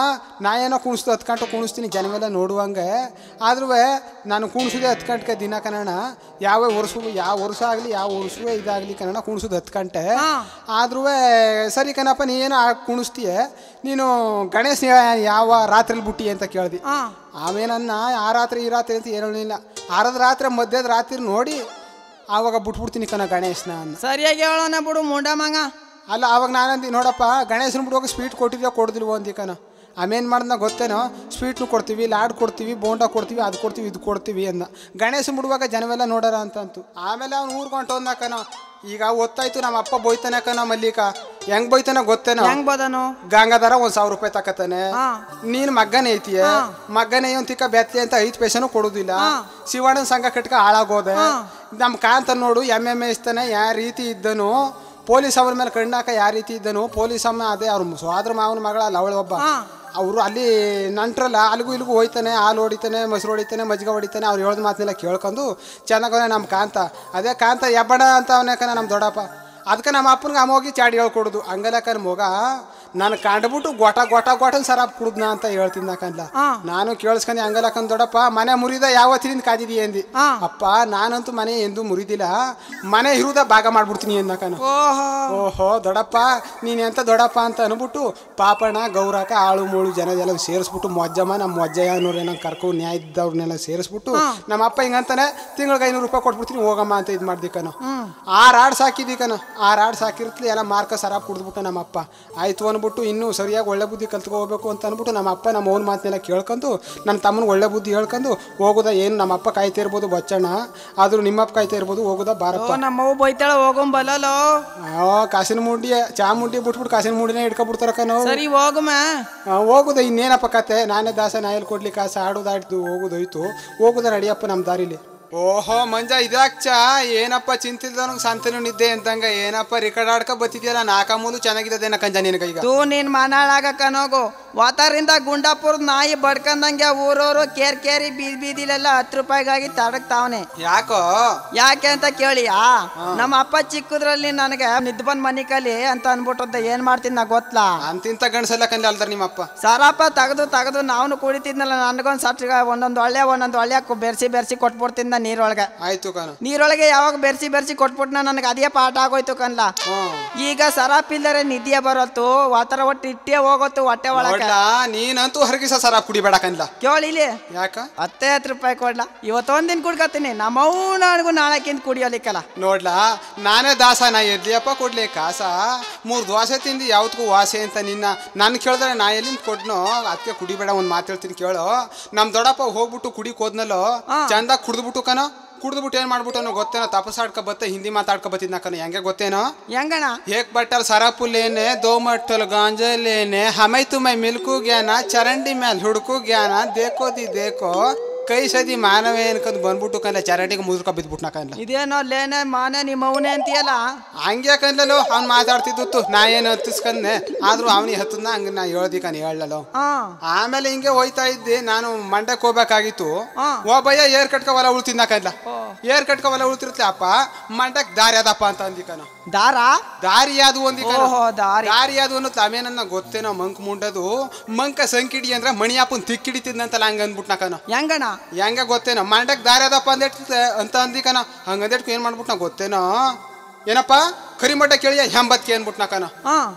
ನಾ ಏನೋ ಕುಣಿಸ್ದು 10 ಗಂಟೆ ಕುಣಿಸ್ತೀನಿ ಜನವೆಲ್ಲ ನೋಡುವಂಗೆ, ಆದ್ರೂ ನಾನು ಕುಣಿಸೋದೇ 10 ಗಂಟೆಗೆ ದಿನ ಕನ್ನಡ. ಯಾವ ವರ್ಷ ಆಗಲಿ ಯಾವ ವರ್ಷವೇ ಇದಾಗಲಿ ಕನ್ನಡ ಕುಣಿಸೋದು 10 ಗಂಟೆ. ಆದ್ರೂ ಸರಿ ಕಣಪ್ಪ ನೀ ಏನೋ ಕುಣಿಸ್ತೀಯ, ನೀನು ಗಣೇಶ ಯಾವ ರಾತ್ರಿಲಿ ಬಿಟ್ಟಿ ಅಂತ ಕೇಳ್ದಿ. ಆಮೇನನ್ನ ಆ ರಾತ್ರಿ ಈ ರಾತ್ರಿ ಅಂತ ಹೇಳಲಿಲ್ಲ, ಆರದ ರಾತ್ರಿ ಮಧ್ಯದ ರಾತ್ರಿ ನೋಡಿ ಆವಾಗ ಬಿಟ್ಬಿಡ್ತೀನಿ ಕಣ ಗಣೇಶನ ಅನ್ನ. ಸರಿಯಾಗಿ ಹೇಳೋಣ ಬಿಡು ಮುಂಡ ಮಂಗ. ಅಲ್ಲ ಆವಾಗ ನಾನಂದು ನೋಡಪ್ಪ ಗಣೇಶನ ಬಿಡುವಾಗ ಸ್ವೀಟ್ ಕೊಟ್ಟಿದ್ಯೋ ಕೊಡ್ದಿಲ್ವೋ ಅಂದಿಕನ. ಆಮೇನು ಮಾಡ್ದ ಗೊತ್ತೇನೋ, ಸ್ವೀಟ್ನು ಕೊಡ್ತೀವಿ, ಲಾಡ್ ಕೊಡ್ತೀವಿ, ಬೋಂಡ ಕೊಡ್ತೀವಿ, ಅದು ಕೊಡ್ತೀವಿ ಇದು ಕೊಡ್ತೀವಿ ಅಂದ. ಗಣೇಶನ ಬಿಡುವಾಗ ಜನವೆಲ್ಲ ನೋಡಾರ ಅಂತಂತು. ಆಮೇಲೆ ಅವ್ನು ಊರ್ಕೊಂಡು ಹೋದ್ನಕನೋ. ಈಗ ಗೊತ್ತಾಯ್ತು ನಮ್ಮ ಅಪ್ಪ ಬೈತಾನೆ ಕಣ ಮಲ್ಲಿಕ. ಹೆಂಗ್ ಬೈತಾನ ಗೊತ್ತೇನೋ, ಹೆಂಗ್ ಬೋದನು ಗಂಗಾಧರ 1,000 ರೂಪಾಯಿ ತಕತಾನೆ. ನೀನ್ ಮಗ್ಗನೇ ಐತಿಯ, ಮಗ್ಗನೇ ಅಂತಿಕ ಬೆತ್ತಲೆ ಅಂತ 5 ಪೈಸೆನೂ ಕೊಡುದಿಲ್ಲ. ಶಿವಣ್ಣನ ಸಂಘ ಕಟ್ಕ ಹಾಳಾಗೋದೆ. ನಮ್ಮ ಕಾಂತ ನೋಡು ಎಮ್ಮೆ ಇಸ್ತಾನೆ ಯಾವ ರೀತಿ ಇದ್ದನು, ಪೊಲೀಸ್ ಅವ್ರ ಮೇಲೆ ಕಣ್ಣಾಕ ಯಾವ ರೀತಿ ಇದ್ದನು. ಪೊಲೀಸ್ ಅಮ್ಮ ಅದೇ ಅವ್ರ ಸೋದರ ಮಾವನ ಮಗಳಲ್ಲ ಅವಳು ಒಬ್ಬ. ಅವರು ಅಲ್ಲಿ ನಂಟ್ರಲ್ಲ ಅಲ್ಲಿಗೂ ಇಲ್ಲಿಗೂ ಹೋಯ್ತಾನೆ, ಹಾಲು ಹೊಡಿತಾನೆ, ಮೊಸರು ಹೊಡಿತಾನೆ, ಮಜ್ಜಿಗೆ ಹೊಡಿತಾನೆ. ಅವ್ರು ಹೇಳ್ದ ಮಾತನ್ನೆಲ್ಲ ಕೇಳ್ಕೊಂಡು ಚೆನ್ನಾಗವನೆ ನಮ್ಮ ಕಾಂತ. ಅದೇ ಕಾಂತ ಎಬ್ಬಣ ಅಂತ ಅವನೇಕನ ನಮ್ಮ ದೊಡ್ಡಪ್ಪ. ಅದಕ್ಕೆ ನಮ್ಮ ಅಪ್ಪನಿಗೆ ಅಮ್ಮ ಹೋಗಿ ಚಾಡಿ ಹೇಳ್ಕೊಡುದು. ಹಂಗಲ್ಲಕನ ಮಗ ನಾನು ಕಂಡ್ಬಿಟ್ಟು ಗೊಟನ್ ಸರಾಪ್ ಕುಡ್ದ್ನ ಅಂತ ಹೇಳ್ತಿದ್ನಕಂದ್ಲ. ನಾನು ಕೇಳಿಸ್ಕೊಂಡೆ ಹಂಗಲ್ಲಕನ್ ದೊಡ್ಡಪ್ಪ ಮನೆ ಮುರಿದ ಯಾವತ್ತಿನಿಂದ ಕಾದಿದೀಯ ಅಂದಿ. ಅಪ್ಪ ನಾನಂತೂ ಮನೆ ಎಂದು ಮುರಿದಿಲ್ಲ, ಮನೆ ಇರುವುದ ಭಾಗ ಮಾಡ್ಬಿಡ್ತೀನಿ ಅಂದಕನ. ಓಹೋ ದೊಡ್ಡಪ್ಪ ನೀನ್ ಎಂತ ದೊಡ್ಡಪ್ಪ ಅಂತ ಅನ್ಬಿಟ್ಟು ಪಾಪಣ್ಣ ಗೌರಕ ಆಳು ಮೂಳು ಜನ ಎಲ್ಲ ಸೇರಿಸ್ಬಿಟ್ಟು ಮೊಜ್ಜಮ್ಮ ನಮ್ಮ ಮೊಜ್ಜಯ್ಯ ಅನ್ನೋರೇನ ಕರ್ಕೊ ನ್ಯಾಯ ಇದ್ದವ್ರನ್ನೆಲ್ಲ ಸೇರಿಸ್ಬಿಟ್ಟು ನಮ್ಮ ಅಪ್ಪ ಹಿಂಗಂತಾನೆ ತಿಂಗಳಿಗೆ 500 ರೂಪಾಯಿ ಕೊಟ್ಬಿಡ್ತೀನಿ ಹೋಗಮ್ಮ ಅಂತ ಇದು ಮಾಡ್ದಿಕನ. 6 ಆಡು ಸಾಕಿದಿಕನ. 6 ಆಡು ಸಾಕಿರ್ತಲಿ ಎಲ್ಲ ಮಾರ್ಕ ಸರಾಪ್ ಕುಡ್ದ್ಬಿಟ್ಟು ನಮ್ಮಪ್ಪ ಆಯ್ತು ಅನ್ಬಿಟ್ಟು ಇನ್ನೂ ಸರಿಯಾಗಿ ಒಳ್ಳೆ ಬುದ್ಧಿ ಕಲ್ತ್ಕೋಬೇಕು ಅಂತ ಅಂದ್ಬಿಟ್ಟು ನಮ್ಮ ಅಪ್ಪ ನಮ್ಮ ಅವ್ನ ಮಾತನ್ನೆಲ್ಲ ಕೇಳ್ಕೊಂಡು ನನ್ನ ತಮ್ಮನ ಒಳ್ಳೆ ಬುದ್ಧಿ ಹೇಳ್ಕೊಂಡು ಹೋಗುದ. ಏನು ನಮ್ಮ ಅಪ್ಪ ಕಾಯ್ತಾ ಇರ್ಬೋದು ಬಚ್ಚಣ್ಣ, ಆದ್ರೂ ನಿಮ್ಮಪ್ಪ ಕಾಯ್ತಾ ಇರ್ಬೋದು ಹೋಗುದ ಬಾರಪ್ಪ. ನಮ್ಮವ್ ಬೈತಾಳ ಹೋಗಂಬಲ್ಲೋ. ಕಾಸಿನ ಮುಂಡಿ ಚಾ ಮುಂಡಿ ಬಿಟ್ಬಿಟ್ಟು ಕಾಸಿನ ಮುಂಡಿನೇ ಹಿಡ್ಕೊಬಿಡ್ತಾರಕ್ಕ ನಾವು. ಸರಿ ಹೋಗಮ್ಮ ಹೋಗುದ ಇನ್ನೇನಪ್ಪ ಕತೆ. ನಾನೇ ದಾಸ ನಾಯಲ್ಲಿ ಕೊಡ್ಲಿ ಕಾಸು ಆಡುದಾಡ್ದು ಹೋಗುದೋಯ್ತು. ಹೋಗುದ ನಡಿಯಪ್ಪ ನಮ್ಮ ದಾರಿಲಿ. ಓಹೋ ಮಂಜ ಇದಾಕ್ಚ ಏನಪ್ಪ ಚಿಂತಿಲ್ದವನಿಗೆ ಸಂತನು ನಿದ್ದೆ ಅಂತಂಗ ಏನಪ್ಪ ರಿಕಾರ್ಡ್ ಆಡ್ಕ ಬತ್ತಿದ್ಯಲ್ಲ 4 ಮೂಲು ಚೆನ್ನಾಗಿದ್ದೇನ ಕಂಜ ನಿನಗ. ಈಗ ತೂ ನೀನ್ ಮನಾಳಾಗಕ್ಕನೋಗು ವಾತಾರಿಂದ ಗುಂಡಾಪುರದ ನಾಯಿ ಬಡ್ಕಂದಂಗೆ ಊರವರು ಕೇರಿ ಬೀದಿಲೆಲ್ಲ 10 ರೂಪಾಯಿಗಾಗಿ ತಡಕ್ತಾವನೆ. ಯಾಕೋ ಯಾಕೆ ಅಂತ ಕೇಳಿಯಾ, ನಮ್ಮ ಅಪ್ಪ ಚಿಕ್ಕದ್ರಲ್ಲಿ ನನಗೆ ನಿದ್ ಬಂದ್ ಮನಿ ಕಲಿ ಅಂತ ಅನ್ಬಿಟ್ಟದ. ಏನ್ ಮಾಡ್ತೀನಿ ನಾ ಗೊತ್ತಲಾ, ಅಂತಿಂತ ಗಂಡಸೆಲ್ಲ ಕಂದ ಅಲ್ದಾರ ನಿಮ್ಮಪ್ಪ. ಸರಪ್ಪ ತೆಗೆದು ನಾನು ಕುಡಿತಿದ್ನಲ್ಲ, ನನಗೊಂದ್ ಸಟ್ಗ ಒಂದೊಂದು ಒಳ್ಳೆ ಬೆರ್ಸಿ ಕೊಟ್ಬಿಡ್ತಿದ್ದ ನೀರೊಳಗೆ. ಆಯ್ತು ಕಣ. ನೀರೊಳಗೆ ಯಾವಾಗ ಬೆರ್ಸಿ ಕೊಟ್ಬಿಟ್ನ ನನಗೆ ಅದೇ ಪಾಠ ಆಗೋಯ್ತು ಕನ್ಲ. ಈಗ ಸರಾಪ್ ಇಲ್ದರೆ ನಿದ್ದೆ ಬರತ್ತು, ವಾತರ ಒಟ್ಟು ಇಟ್ಟೇ ಹೋಗತ್ತು ಹೊಟ್ಟೆ ಒಳಗೆ. ನೀನಂತೂ ಹರಗಿಸ ಸರಾಪ್ ಕುಡಿಬೇಡ ಕನ್ಲ. ಕೇಳಿಲಿ ಯಾಕ 10 ರೂಪಾಯಿ ಕೊಡ್ಲಾ, ಇವತ್ತೊಂದಿನ ಕುಡ್ಕತ್ತೀನಿ. ನಮ್ಮವು ನನಗೂ ನಾಳಕ್ಕಿಂತ ಕುಡಿಯೋಲಿಕ್ಕಲ್ಲ. ನೋಡ್ಲಾ ನಾನೇ ದಾಸ ನಾ ಎಲ್ಲಿಯಪ್ಪ ಕೊಡ್ಲಿ ಕಾಸ. 3 ದೋಸೆ ತಿಂದು ಯಾವತ್ಗೂ ವಾಸೆ ಅಂತ ನಿನ್ನ ನಾನು ಕೇಳಿದ್ರೆ ನಾ ಎಲ್ಲಿಂದ ಕೊಡ್ನೋ. ಅದಕ್ಕೆ ಕುಡಿಬೇಡ ಒಂದ್ ಮಾತು ಹೇಳ್ತೀನಿ ಕೇಳೋ. ನಮ್ ದೊಡ್ಡಪ್ಪ ಹೋಗ್ಬಿಟ್ಟು ಕುಡಿಕ್ ಹೋದ್ನಲ್ಲೋ ಚಂದ ಕುಡ್ದ್ಬಿಟ್ಟು ಕನೋ. ಕುಡ್ದ್ಬಿಟ್ಟು ಏನ್ ಮಾಡ್ಬಿಟ್ಟು ಗೊತ್ತೇನೋ, ತಪಸಾಡ್ಕ ಬತ್ತ ಹಿಂದಿ ಮಾತಾಡ್ಕ ಬತ್ತಿದ್ನ ಕಣ. ಹೆಂಗೆ ಗೊತ್ತೇನೋ, ಹೆಂಗಣ ಏಕ್ ಬಟ್ಟಲ್ ಸರಾಪು ಲೇನೆ, 2 ಮಟ್ಟಲ್ ಗಾಂಜಾ ಲೇನೆ, ಹಮೈ ತುಮೈ ಮಿಲ್ಕು ಜ್ಞಾನ, ಚರಂಡಿ ಮೇಲೆ ಹುಡುಕು ಜ್ಞಾನ, ದೇಕೋ ಕೈ ಸದಿ ಮಾನವೇ ಅನ್ಕೊಂಡ್ ಬಂದ್ಬಿಟ್ಟು ಕಂದ ಚರಂಡಿಗೆ ಮುದ್ರಕ ಬಿದ್ಬಿಟ್ನ ಕಂದ. ಇದೇನೋ ಲೇನೆ ಮಾನೆ ನಿಮ್ಮ ಅವನೇ ಅಂತೀಯಲ್ಲ. ಹಂಗೆ ಕಂದಲ್ಲೋ ಅವ್ನು ಮಾತಾಡ್ತಿದ್ದು ನಾ ಏನು ಹತ್ತಿಸ್ಕಂದೆ. ಆದ್ರೂ ಅವನಿಗೆ ಹತ್ತದ್ನ ಹಂಗ ನಾ ಹೇಳ್ದಿ ಕನ್ ಹೇಳಲ್ಲೋ. ಆಮೇಲೆ ಹಿಂಗೆ ಹೋಯ್ತಾ ಇದ್ದೆ ನಾನು ಮಂಡ್ಯಕ್ಕೆ ಹೋಗ್ಬೇಕಾಗಿತ್ತು. ಒಬ್ಬಯ್ಯ ಏರ್ ಕಟ್ಕ ಹೊಲ ಉಳ್ತಿದ್ನ ಕಂದ. ಏರ್ ಕಟ್ಕ ಹೊಲ ಉಳ್ತಿರ್ತಿ ಅಪ್ಪ ಮಂಡ್ಯಕ್ ದಾರಿ ಅದಪ್ಪ ಅಂತ ಅಂದಿಕನ. ದಾರಿ ಯಾದು ಒಂದಿಕನ. ದಾರಿ ಯಾದು ಅನ್ನೋ ತಾವೇನನ್ನ ಗೊತ್ತೇನೋ, ಮಂಕ್ ಮುಂಡದು ಮಂಕ ಸಂಕಿಡಿ ಅಂದ್ರೆ ಮಣಿಯಪ್ಪನ್ ತಿಕ್ಕಿಡಿತಿದ್ನಂತಲ್ಲ ಹಂಗ ಅಂದ್ಬಿಟ್ನ ಕನ. ಹೆಂಗಣ ಹೆಂಗ ಗೊತ್ತೇನೋ, ಮಂಡ್ಯಕ್ ದಾರಿ ಅದಪ್ಪ ಅಂತ ಅಂದಿಕನ. ಹಂಗಂದೇಟ್ಕು ಏನ್ ಮಾಡ್ಬಿಟ್ನ ಗೊತ್ತೇನೋ, ಏನಪ್ಪ ಕರಿಮಠ ಕೇಳಿಯ 80 ಅನ್ಬಿಟ್ನ ಕನ.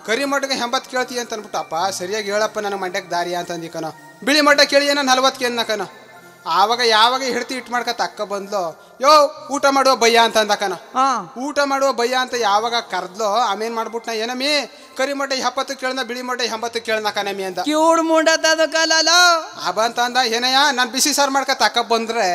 ಕರಿಮಠಗೆ 80 ಕೇಳ್ತೀಯ ಅಂತ ಅನ್ಬಿಟ್ಟು ಅಪ್ಪ ಸರಿಯಾಗಿ ಹೇಳಪ್ಪ ನನ್ನ ಮಂಡ್ಯಕ್ ದಾರಿ ಅಂತ ಅಂದಿಕನ. ಬಿಳಿ ಮಠ ಕೇಳಿಯ 40 ಅನ್ನಕನ. ಆವಾಗ ಯಾವಾಗ ಹಿಡ್ತಿ ಇಟ್ಟು ಮಾಡ್ಕತ್ತ ಅಕ್ಕ ಬಂದ್ಲು, ಯೋ ಊಟ ಮಾಡುವ ಬಯ್ಯ ಅಂತ ಅಂದಕನ. ಊಟ ಮಾಡುವ ಬಯ್ಯ ಅಂತ ಯಾವಾಗ ಕರ್ದ್ಲು ಆಮೇನ್ ಮಾಡ್ಬಿಟ್ನ, ಏನಮ್ಮಿ ಕರಿಮಠ 70 ಕೇಳ್ದ, ಬಿಳಿ ಮಠ 80 ಕೇಳ್ದ ಕನಮಿ ಅಂತ. ಅಂತ ಅಂದ. ಏನಯ್ಯ ನಾನು ಬಿಸಿ ಸಾರು ಮಾಡ್ಕತ್ತ ಅಕ್ಕ ಬಂದ್ರೆ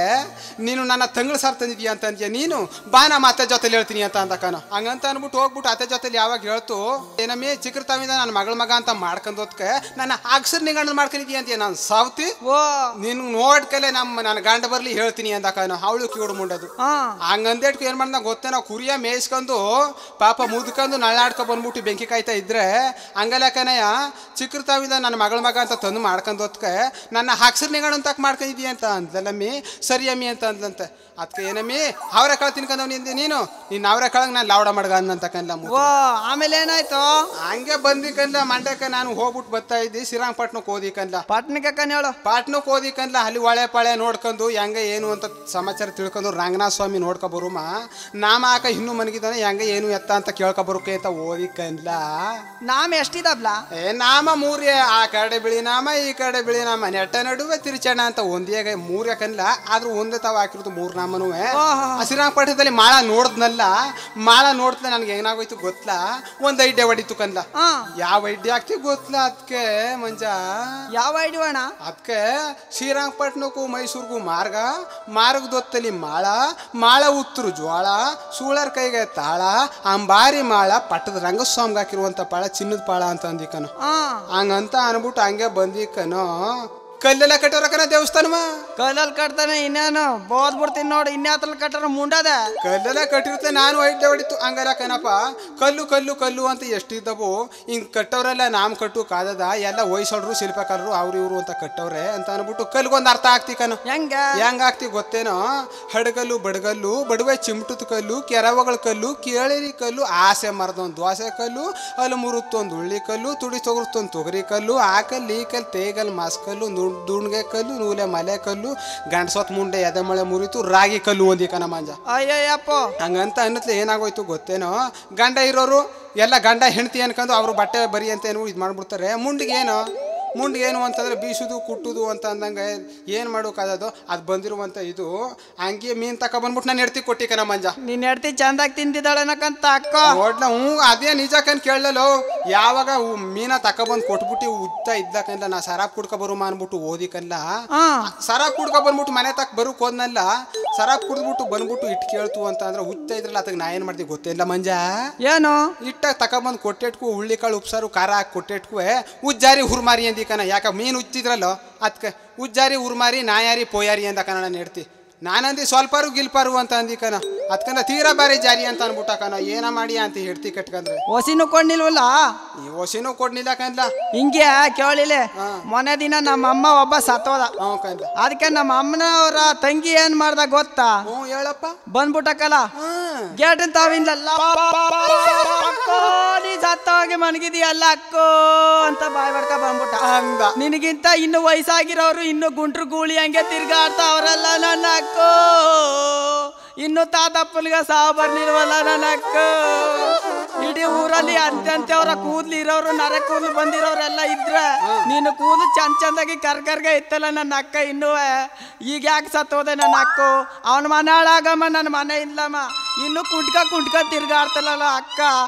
ನೀನು ನನ್ನ ತಂಗಳ ಸಾರು ತಂದಿದ್ಯಾ ಅಂತ ಅಂದ್ಯ, ನೀನು ಬಾ ನಮ್ಮ ಅತ್ತೆ ಜೊತೆಲಿ ಹೇಳ್ತೀನಿ ಅಂತ ಅಂದಕನ. ಹಂಗಂತ ಅನ್ಬಿಟ್ಟು ಹೋಗ್ಬಿಟ್ಟು ಅತ್ತೆ ಜೊತೆಲಿ ಯಾವಾಗ ಹೇಳ್ತು, ಏನಮ್ಮಿ ಚಿಕ್ಕರ್ತಾವಿಂದ ನನ್ನ ಮಗಳ ಮಗ ಅಂತ ಮಾಡ್ಕೊಂಡೋದ್ಕೆ ನನ್ನ ಅಕ್ಷರ್ ನಿಗಂಡ್ ಮಾಡ್ಕೊಂಡಿದ್ಯಾ ಅಂತ ನಾನು ಸಾವ್ತಿ ನಿನ್ ನೋಡ್ಕಲೆ ನನ್ನ ಗಂಡ ಬರ್ಲಿ ಹೇಳ್ತೀನಿ ಅಂದಕನ. ಅವಳು ಕಿವಿಡು ಮುಂಡ ಅಂದದು ಹಂಗಂದೇಟ್ಕು ಏನ್ ಮಾಡ್ದ ಗೊತ್ತೇ ನಾವು ಕುರಿಯ ಮೇಯಿಸ್ಕೊಂಡು ಪಾಪ ಮುದ್ಕೊಂಡು ನಳ್ಳಾಡ್ಕೊ ಬಂದ್ಬಿಟ್ಟು ಬೆಂಕಿ ಕಾಯ್ತಾ ಇದ್ರೆ ಹಂಗಲ್ಲಕನಯ್ಯ ಚಿಕ್ಕರ್ತಾವಿಂದ ನನ್ನ ಮಗ ಅಂತ ತಂದು ಮಾಡ್ಕೊಂಡು ಹೊತ್ಕೆ ನನ್ನ ಹಕ್ಸರ್ ನಿಗಣ ತಕ್ ಮಾಡ್ಕೊಂಡಿದ್ದೀಯ ಅಂತ ಅಂದ್ಲಮ್ಮಿ ಸರಿ ಅಮ್ಮಿ ಅಂತ ಅಂದ್ಲಂತೆ ಅದಕ್ಕೆ ಏನಮ್ಮಿ ಅವರೆಕಾಳು ತಿನ್ಕೊಂಡವ್ ನೀನು ಅವರೆಕಾಳಗ್ ನಾನು ಲಾವಡ ಮಡ್ಗ ಅಂದಂತಕನ್ಲ ಆಮೇಲೆ ಏನಾಯ್ತು ಹಂಗೆ ಬಂದಿಕನ್ಲ ಮಂಡ್ಯಕ್ಕೆ ನಾನು ಹೋಗ್ಬಿಟ್ಟು ಬರ್ತಾ ಇದ್ದಿ ಶ್ರೀರಂಗಪಟ್ಟಣಕ್ಕೆ ಓದಿಕನ್ಲ ಪಟ್ನಕ್ಕೆ ಹೇಳು ಪಾಟ್ನಕ್ಕೆ ಓದಿಕನ್ಲ ಅಲ್ಲಿ ಒಳೆ ಪಳೆ ನೋಡ್ಕೊಂಡು ಹೆಂಗೆ ಏನು ಅಂತ ಸಮಾಚಾರ ತಿಳ್ಕೊಂಡು ರಂಗನಾಥ ಸ್ವಾಮಿ ನೋಡ್ಕೊ ಬರುಮ ನಾಮ ಆಕ ಇನ್ನೂ ಮನಗಿದ್ದಾನೆ ಹೆಂಗೆ ಏನು ಎತ್ತ ಅಂತ ಕೇಳ್ಕೊ ಬರೋಕೆ ಅಂತ ಓದಿಕನ್ಲ ನಾಮ ಎಷ್ಟಿದಬ್ಲ ನಾಮ ಮೂರೇ ಆ ಕಡೆ ಬಿಳಿ ನಾಮ ಈ ಕಡೆ ಬಿಳಿ ನಾಮ ನೆಟ್ಟ ನಡುವೆ ತಿರುಚಣ ಅಂತ ಒಂದೇ ಮೂರೇ ಕನ್ಲ ಆದ್ರೂ ಒಂದೇ ತಾವ ಹಾಕಿರೋದು ಮೂರ್ ನಾಮನೂ ಶ್ರೀರಂಗಪಟ್ಟಣದಲ್ಲಿ ಮಾಳ ನೋಡ್ದ್ನಲ್ಲ ಮಾಳ ನೋಡ್ತಲ ನನ್ಗೆ ಏನಾಗೋಯ್ತು ಗೊತ್ತಲ ಒಂದ್ ಐಡ್ಯ ಹೊಡಿತು ಕನ್ಲ ಯಾವ ಐಡ್ಯ ಆಗ್ತಿ ಗೊತ್ತಲ ಅದಕ್ಕೆ ಮಂಜ ಯಾವ ಐಡಿಯ ಅಣ್ಣ ಅದಕ್ಕೆ ಶ್ರೀರಂಗಪಟ್ಟಣಕ್ಕೂ ಮೈಸೂರಿಗೂ ಮಾರ್ಗದೊತ್ತಲಿ ಮಾಳ ಉತ್ತರು ಜ್ವಾಳ ಸೂಳರ್ ಕೈಗೆ ತಾಳ ಅಂಬಾರಿ ಮಾಳ ಪಟ್ಟದ ರಂಗಸ್ವಾಮಿಗೆ ಹಾಕಿರುವಂತ ಪಾಳ ಚಿನ್ನದ ಪಾಳ ಅಂತ ಅಂದಿಕನು ಹಂಗಂತ ಅನ್ಬಿಟ್ಟು ಹಂಗೆ ಬಂದಿಕನು ಕಲ್ಲೆಲ್ಲ ಕಟ್ಟೋರಕನ ದೇವಸ್ಥಾನವ ಕಲ್ಲಲ್ಲಿ ಕಟ್ತಾನೆ ಇನ್ನೇನು ಬೋದ್ ಬಿಡ್ತೀನಿ ನೋಡಿ ಇನ್ಯಾತ್ರಲ್ಲಿ ಕಟ್ಟಾರ ಮುಂಡದ ಕಲ್ಲೆಲ್ಲ ಕಟ್ಟಿರುತ್ತೆ ನಾನು ಐಡ್ಯ ಹೊಡಿತು ಹಂಗಾರ ಕನಪ್ಪ ಕಲ್ಲು ಅಂತ ಎಷ್ಟಿದ್ದವು ಹಿಂಗ್ ಕಟ್ಟವ್ರೆಲ್ಲ ನಾಮ್ ಕಟ್ಟು ಕಾದದ ಎಲ್ಲ ವಯಸ್ಸೋಡ್ರು ಶಿಲ್ಪಕಾರರು ಅವ್ರು ಇವ್ರು ಅಂತ ಕಟ್ಟವ್ರೆ ಅಂತ ಅನ್ಬಿಟ್ಟು ಕಲ್ಗೊಂದು ಅರ್ಥ ಆಗ್ತಿ ಕನು ಹೆಂಗ ಆಗ್ತಿ ಗೊತ್ತೇನೋ ಹಡಗಲ್ಲು ಬಡಗಲ್ಲು ಬಡವೆ ಚಿಮ್ಟದ ಕಲ್ಲು ಕೆರವಗಳ ಕಲ್ಲು ಕೇಳಿರಿ ಕಲ್ಲು ಆಸೆ ಮರದೊಂದು ದೋಸೆ ಕಲ್ಲು ಅಲ್ಲಿ ಮುರುತ್ತೊಂದು ಉಳ್ಳಿ ಕಲ್ಲು ತುಡಿ ತೊಗರುತ್ತೊಂದು ತೊಗರಿ ಕಲ್ಲು ಆ ಕಲ್ಲು ಈ ಕಲ್ಲು ತೇಗಲ್ ಮಾಸ್ ಕಲ್ಲು ದುಣ್ಗೆ ಕಲ್ಲು ನೂಲೆ ಮಲೆ ಕಲ್ಲು ಗಂಡಸೊತ್ ಮುಂಡೆ ಎದೆ ಮಳೆ ಮುರಿತು ರಾಗಿ ಕಲ್ಲು ಒಂದಿ ಕನ ಮಂಜ ಅಯ್ಯಪ್ಪ ಹಂಗಂತ ಅನ್ನತ್ಲೆ ಏನಾಗೋಯ್ತು ಗೊತ್ತೇನೋ ಗಂಡ ಇರೋರು ಎಲ್ಲ ಗಂಡ ಹೆಂಡತಿ ಅನ್ಕೊಂಡು ಅವ್ರು ಬಟ್ಟೆ ಬರಿ ಅಂತ ಏನು ಇದು ಮಾಡ್ಬಿಡ್ತಾರೆ ಮುಂಡಿಗೇನು ಅಂತಂದ್ರೆ ಬೀಸುದು ಕುಟ್ಟುದು ಅಂತ ಅಂದಂಗೆ ಏನು ಮಾಡೋಕ್ಕಾದದು ಅದು ಬಂದಿರುವಂಥ ಇದು ಹಂಗೆ ಮೀನು ತಗೊಬಂದ್ಬಿಟ್ಟು ನಾನು ಎಡ್ತಿ ಕೊಟ್ಟಿಕನ ಮಂಜ ನೀನ್ ಎಡ್ತಿ ಚಂದಾಗಿ ತಿಂದಿದ್ದಾಳನಕಂತ ಅಕ್ಕ ನೋಡ್ಲ ಅದೇ ನಿಜಕ್ಕನ್ ಕೇಳಲು ಯಾವಾಗ ಮೀನ ತಗೊಬಂದು ಕೊಟ್ಬಿಟ್ಟು ಉದ್ದ ಇದ್ದಕಂದ ನಾ ಸರಾಬ್ ಕುಡ್ಕೊ ಬರುಮ ಅನ್ಬಿಟ್ಟು ಓದಿಕಲ್ಲ ಸರಾಬ್ ಕುಡ್ಕೊ ಬಂದ್ಬಿಟ್ಟು ಮನೆ ತಕ್ಕ ಬರೋಕ್ ಹೋದ್ನಲ್ಲ ಸರಾಬ್ ಕುಡ್ದ್ಬಿಟ್ಟು ಬಂದ್ಬಿಟ್ಟು ಇಟ್ಟು ಕೇಳ್ತು ಅಂತ ಅಂದ್ರೆ ಉದ್ದ ಇದ್ರಲ್ಲ ಅದಕ್ಕೆ ನಾ ಏನು ಮಾಡ್ತೀವಿ ಗೊತ್ತಿಲ್ಲ ಮಂಜ ಏನು ಇಟ್ಟಾಗ ತಗೊಬಂದು ಕೊಟ್ಟೆಟ್ಕು ಹುಳ್ಳಿಕಾಳು ಉಪ್ಸಾರು ಖಾರ ಹಾಕಿ ಕೊಟ್ಟೆಟ್ಕು ಉಜ್ಜಾರಿ ಹುರ್ಮಾರಿ ಅಂದಿಕನ ಯಾಕ ಮೀನು ಉಚ್ಚಿದ್ರಲ್ಲೋ ಅದಕ್ಕೆ ಉಜ್ಜಾರಿ ಉರ್ಮಾರಿ ನಾಯಾರಿ ಪೋಯಾರಿ ಅಂತ ಕಣ ನಾನು ಹೇಳ್ತಿ ನಾನಂದಿ ಸ್ವಲ್ಪಾರು ಗಿಲ್ಪಾರು ಅಂತ ಅಂದಿಕನ ಅದಕ್ಕಂದ ತೀರಾ ಬಾರಿ ಜಾರಿ ಅಂತ ಅನ್ಬಿಟ್ಟಕನ ಏನ ಮಾಡಿ ಅಂತ ಹೇಳ್ತಿ ಕಟ್ಕಂದ್ರೆ ಹೊಸಿನೂ ಕೊಡ್ನಿಲ್ವಲ್ಲ ಈ ಹೊಸಿನೂ ಕೊಡ್ನಿಲ್ಲ ಕಂದ್ಲ ಹಿಂಗೆ ಕೇಳಿಲೆ ಮೊನ್ನೆ ದಿನ ನಮ್ಮ ಅಮ್ಮ ಒಬ್ಬ ಸತ್ತೋದ ಅದಕ್ಕೆ ನಮ್ಮ ಅಮ್ಮನವರ ತಂಗಿ ಏನ್ ಮಾಡ್ದ ಗೊತ್ತಾ ಹೇಳಪ್ಪ ಬಂದ್ಬಿಟ್ಟಕಲ್ಲ ಗೇಟನ್ ತಾವಿಂದಲ್ಲ ನೀ ಸತ್ತೋಗಿ ಮನಗಿದೀಯಲ್ಲ ಅಕ್ಕೋ ಅಂತ ಬಾಯ್ ಬಡ್ಕ ಬಂದ್ಬಿಟ್ಟ ನಿನಗಿಂತ ಇನ್ನು ವಯಸ್ಸಾಗಿರೋರು ಇನ್ನು ಗುಂಟ್ರು ಗೂಳಿ ಹಂಗೆ ತಿರ್ಗಾಡ್ತಾವ್ರಲ್ಲ ನನ್ನ ಅಕ್ಕೋ ಇನ್ನು ತಾತಪ್ಪನಿಗೆ ಸಾವು ಬರ್ನಿಲ್ವಲ್ಲ ನನ್ನ ಅಕ್ಕ ಇಡೀ ಊರಲ್ಲಿ ಅಂತ್ಯಂತ್ಯವರ ಕೂದ್ಲು ಇರೋರು ನರೆ ಕೂದ್ಲು ಬಂದಿರೋರೆಲ್ಲ ಇದ್ರೆ ನೀನು ಕೂದಲು ಚಂದಾಗಿ ಕರ್ಕರ್ಗೆ ಇತ್ತಲ್ಲ ನನ್ನ ಅಕ್ಕ ಇನ್ನೂ ಈಗ ಯಾಕೆ ಸತ್ತೋದೆ ನನ್ನ ಅಕ್ಕು ಅವನ ಮನೆ ಹಾಳಾಗಮ್ಮ ನನ್ನ ಮನೆ ಇಲ್ಲಮ್ಮ ಇನ್ನು ಕುಂಟ್ಕ ತಿರ್ಗಾಡ್ತಲ್ಲ ಅಕ್ಕ